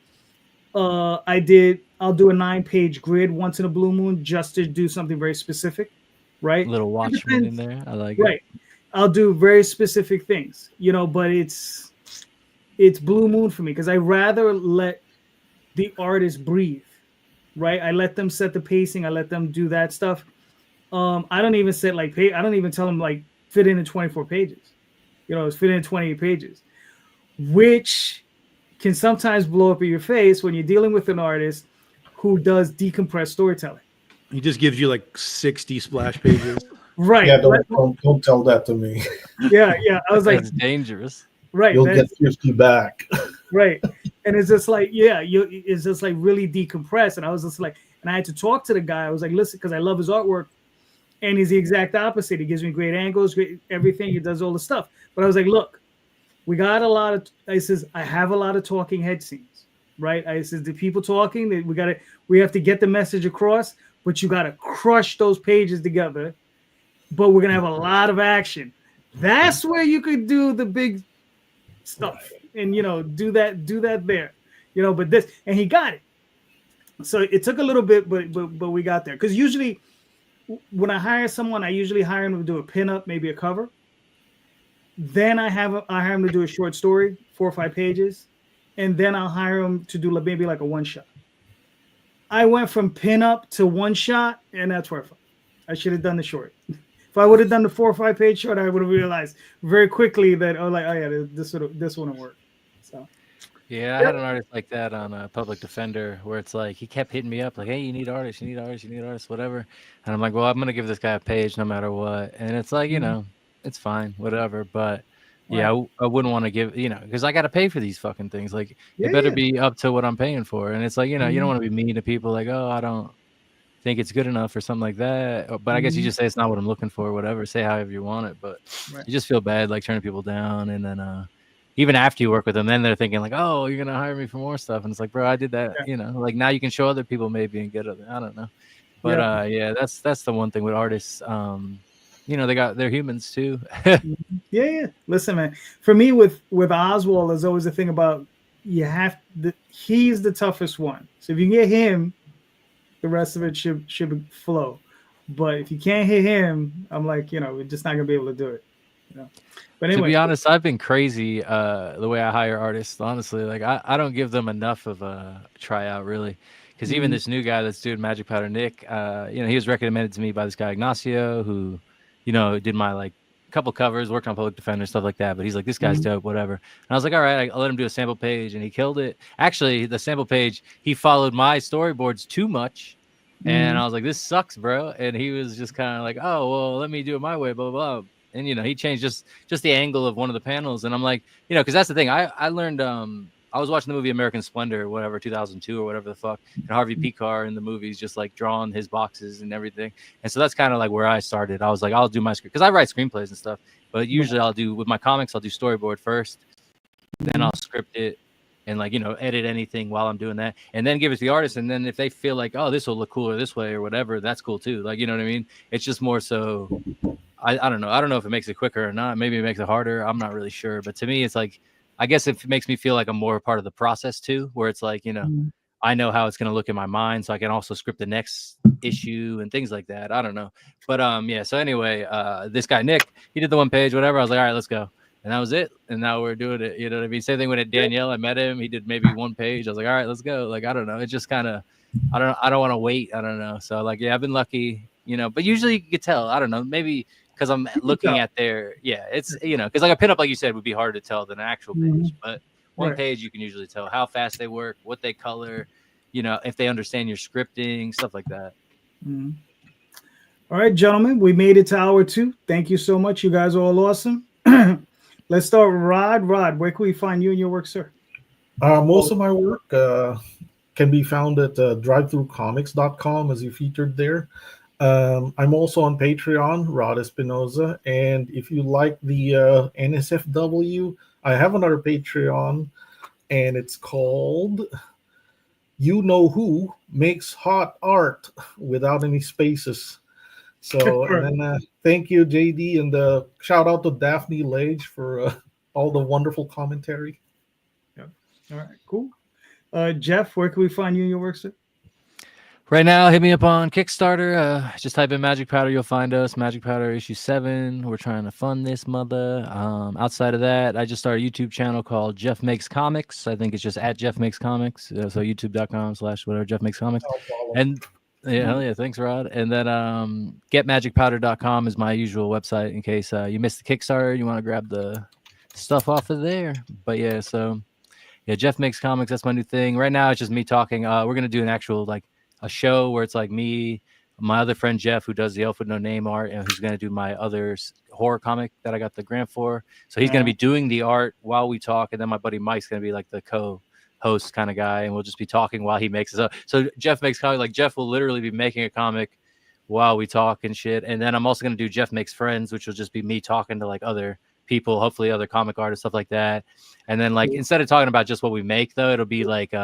I'll do a 9-page grid once in a blue moon just to do something very specific, right?
Little Watchmen in there. I like it.
Right. I'll do very specific things, but it's blue moon for me because I rather let the artist breathe, right? I let them set the pacing. I let them do that stuff. I don't even set I don't even tell them like fit in 24 pages. It's fit in 28 pages, which can sometimes blow up in your face when you're dealing with an artist who does decompressed storytelling.
He just gives you like 60 splash pages.
Right.
Yeah, don't tell that to me.
Yeah. I was like,
that's dangerous.
Right.
You'll get 50 back.
Right. And it's just like, it's just like really decompressed. And I was just like, and I had to talk to the guy. I was like, listen, because I love his artwork. And he's the exact opposite. He gives me great angles, great everything. He does all the stuff. But I was like, look, we got a lot of, I have a lot of talking head scenes, right? I said, the people talking, we have to get the message across, but you got to crush those pages together. But we're going to have a lot of action. That's where you could do the big stuff and, do that there, but this, and he got it. So it took a little bit, but we got there. Because usually when I hire someone, I usually hire him to do a pinup, maybe a cover. Then I hire him to do a short story, 4 or 5 pages. And then I'll hire him to do maybe like a one shot. I went from pinup to one shot, and that's where I should have done the short. If I would have done the 4 or 5 page short, I would have realized very quickly that this wouldn't work. So
yeah, I had an artist like that on Public Defender where it's like he kept hitting me up like, hey, you need artists, whatever. And I'm like, well, I'm gonna give this guy a page no matter what. And it's like, it's fine, whatever. But yeah, I wouldn't want to give, because I got to pay for these fucking things. Like, it better be up to what I'm paying for. And it's like, you don't want to be mean to people like, oh, I don't think it's good enough or something like that. But I guess you just say it's not what I'm looking for or whatever. Say however you want it. But you just feel bad like turning people down. And then even after you work with them, then they're thinking like, oh, you're going to hire me for more stuff. And it's like, bro, I did that, like now you can show other people maybe and get other, I don't know. But that's the one thing with artists. They're humans too.
Yeah. Listen, man. For me, with Oswald, there's always a thing about he's the toughest one. So if you can get him, the rest of it should flow. But if you can't hit him, I'm like, we're just not gonna be able to do it. But anyway,
to be honest, I've been crazy the way I hire artists. Honestly, like I don't give them enough of a tryout really, because even this new guy that's doing Magic Powder, Nick, he was recommended to me by this guy Ignacio, who, did my like couple covers, worked on Public Defender, stuff like that. But he's like, this guy's dope, whatever. And I was like, all right, I'll let him do a sample page, and he killed it. Actually, the sample page, he followed my storyboards too much. And I was like, this sucks, bro. And he was just kind of like, oh, well, let me do it my way, blah, blah, blah. And, he changed just the angle of one of the panels. And I'm like, because that's the thing. I learned, I was watching the movie American Splendor, or whatever, 2002 or whatever the fuck. And Harvey Picar in the movies just like drawing his boxes and everything. And so that's kind of like where I started. I was like, I'll do my script because I write screenplays and stuff. But usually I'll do with my comics, I'll do storyboard first. Then I'll script it. And like, edit anything while I'm doing that, and then give it to the artist. And then if they feel like, oh, this will look cooler this way or whatever, that's cool too. Like, you know what I mean? It's just more so, I don't know. I don't know if it makes it quicker or not. Maybe it makes it harder. I'm not really sure. But to me, it's like, I guess it makes me feel like I'm more part of the process too, where it's like, I know how it's going to look in my mind, so I can also script the next issue and things like that. I don't know. But yeah. So anyway, this guy, Nick, he did the one page, whatever. I was like, all right, let's go. And that was it. And now we're doing it. You know what I mean? Same thing with Danielle. I met him. He did maybe one page. I was like, all right, let's go. Like, I don't know. It's just kind of, I don't want to wait. I don't know. So like, yeah, I've been lucky, but usually you could tell. I don't know. Maybe because I'm looking at it's, because like a pinup, like you said, would be harder to tell than an actual page. But one page, you can usually tell how fast they work, what they color, if they understand your scripting, stuff like that.
All right, gentlemen, we made it to hour 2. Thank you so much. You guys are all awesome. Let's start with Rod. Rod, where can we find you and your work, sir?
Most of my work can be found at drivethroughcomics.com, as you featured there. I'm also on Patreon, Rod Espinosa. And if you like the NSFW, I have another Patreon, and it's called You Know Who Makes Hot Art Without Any Spaces. So, and then thank you, JD, and shout out to Daphne Lage for all the wonderful commentary.
Yeah. All right, cool. Jeff, where can we find you and your work, sir?
Right now, hit me up on Kickstarter. Just type in Magic Powder, you'll find us. Magic Powder issue 7. We're trying to fund this mother. Outside of that, I just started a YouTube channel called Jeff Makes Comics. I think it's just at Jeff Makes Comics. So youtube.com/whatever Jeff Makes Comics. And yeah, hell yeah, thanks, Rod. And then getmagicpowder.com is my usual website in case you missed the Kickstarter, you want to grab the stuff off of there. But yeah, so yeah, Jeff Makes Comics, that's my new thing. Right now it's just me talking. We're gonna do an actual like a show where it's like me, my other friend Jeff, who does the Elf with No Name art, and who's gonna do my other horror comic that I got the grant for. So he's gonna be doing the art while we talk, and then my buddy Mike's gonna be like the co-host kind of guy, and we'll just be talking while he makes it. So Jeff Makes Comic, like Jeff will literally be making a comic while we talk and shit. And then I'm also gonna do Jeff Makes Friends, which will just be me talking to like other people, hopefully other comic artists, stuff like that. And then like instead of talking about just what we make, though, it'll be like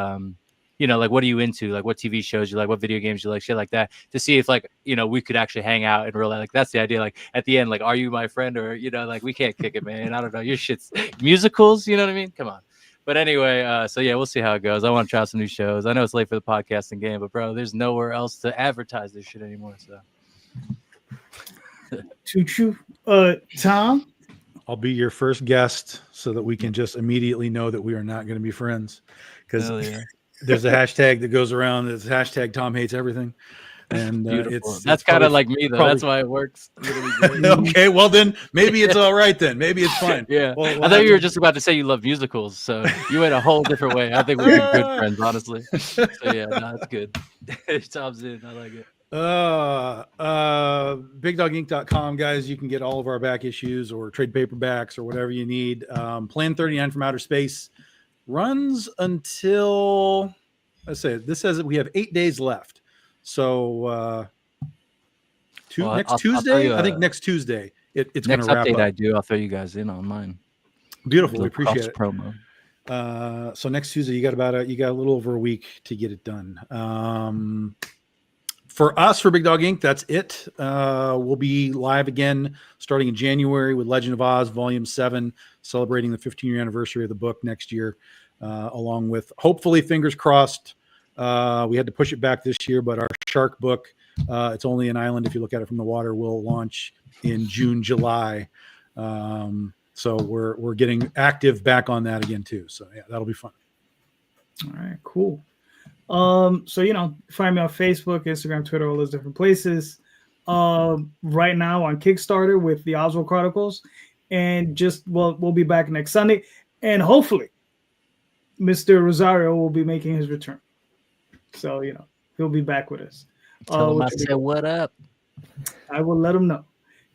like what are you into, like what TV shows you like, what video games you like, shit like that, to see if like we could actually hang out and really like that's the idea. Like at the end, like, are you my friend, or like we can't kick it, man. I don't know, your shit's musicals, you know what I mean? Come on. But anyway, so yeah, we'll see how it goes. I want to try out some new shows. I know it's late for the podcasting game, but bro, there's nowhere else to advertise this shit anymore. So
Choo-choo. Tom?
I'll be your first guest so that we can just immediately know that we are not going to be friends. Because there's a hashtag that goes around. It's hashtag Tom hates everything. And
that's kind of like me, though. That's why it works.
Okay, well then maybe it's all right then. Maybe it's fine.
Yeah. Well, I thought you were just about to say you love musicals, so you went a whole different way. I think we'd be good friends, honestly. So yeah, no, that's good. Tom's in. I like it.
BigDogInk.com, guys. You can get all of our back issues or trade paperbacks or whatever you need. Plan 39 from Outer Space runs until, let's say, this says that we have 8 days left. So next Tuesday, I think next Tuesday, it's going to wrap up.
I do. I'll throw you guys in on mine.
Beautiful. We appreciate it.
Promo.
So next Tuesday, you got a little over a week to get it done. For us, for Big Dog Inc., that's it. We'll be live again starting in January with Legend of Oz Volume 7, celebrating the 15-year anniversary of the book next year, along with, hopefully, fingers crossed, we had to push it back this year, but our shark book, it's only an island if you look at it from the water, will launch in June, July. So we're getting active back on that again, too. So, yeah, that'll be fun.
All right, cool. So find me on Facebook, Instagram, Twitter, all those different places. Right now on Kickstarter with the Oswald Chronicles, and we'll be back next Sunday, and hopefully Mr. Rosario will be making his return. So he'll be back with us.
Tell him I said what up.
I will let him know.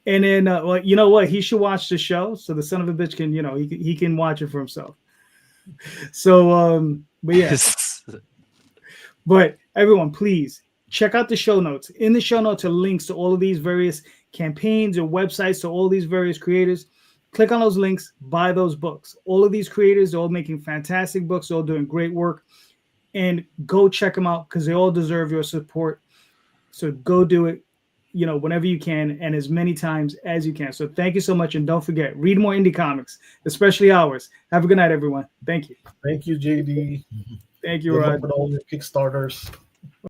And then, well, you know what? He should watch the show, so the son of a bitch can, he can watch it for himself. So, but yeah. But everyone, please check out the show notes. In the show notes are links to all of these various campaigns or websites to all these various creators. Click on those links, buy those books. All of these creators are all making fantastic books, all doing great work. And go check them out because they all deserve your support. So go do it, whenever you can and as many times as you can. So thank you so much. And don't forget, read more indie comics, especially ours. Have a good night, everyone. Thank you.
Thank you, JD.
Thank you,
Good luck
Rod.
with all your Kickstarters.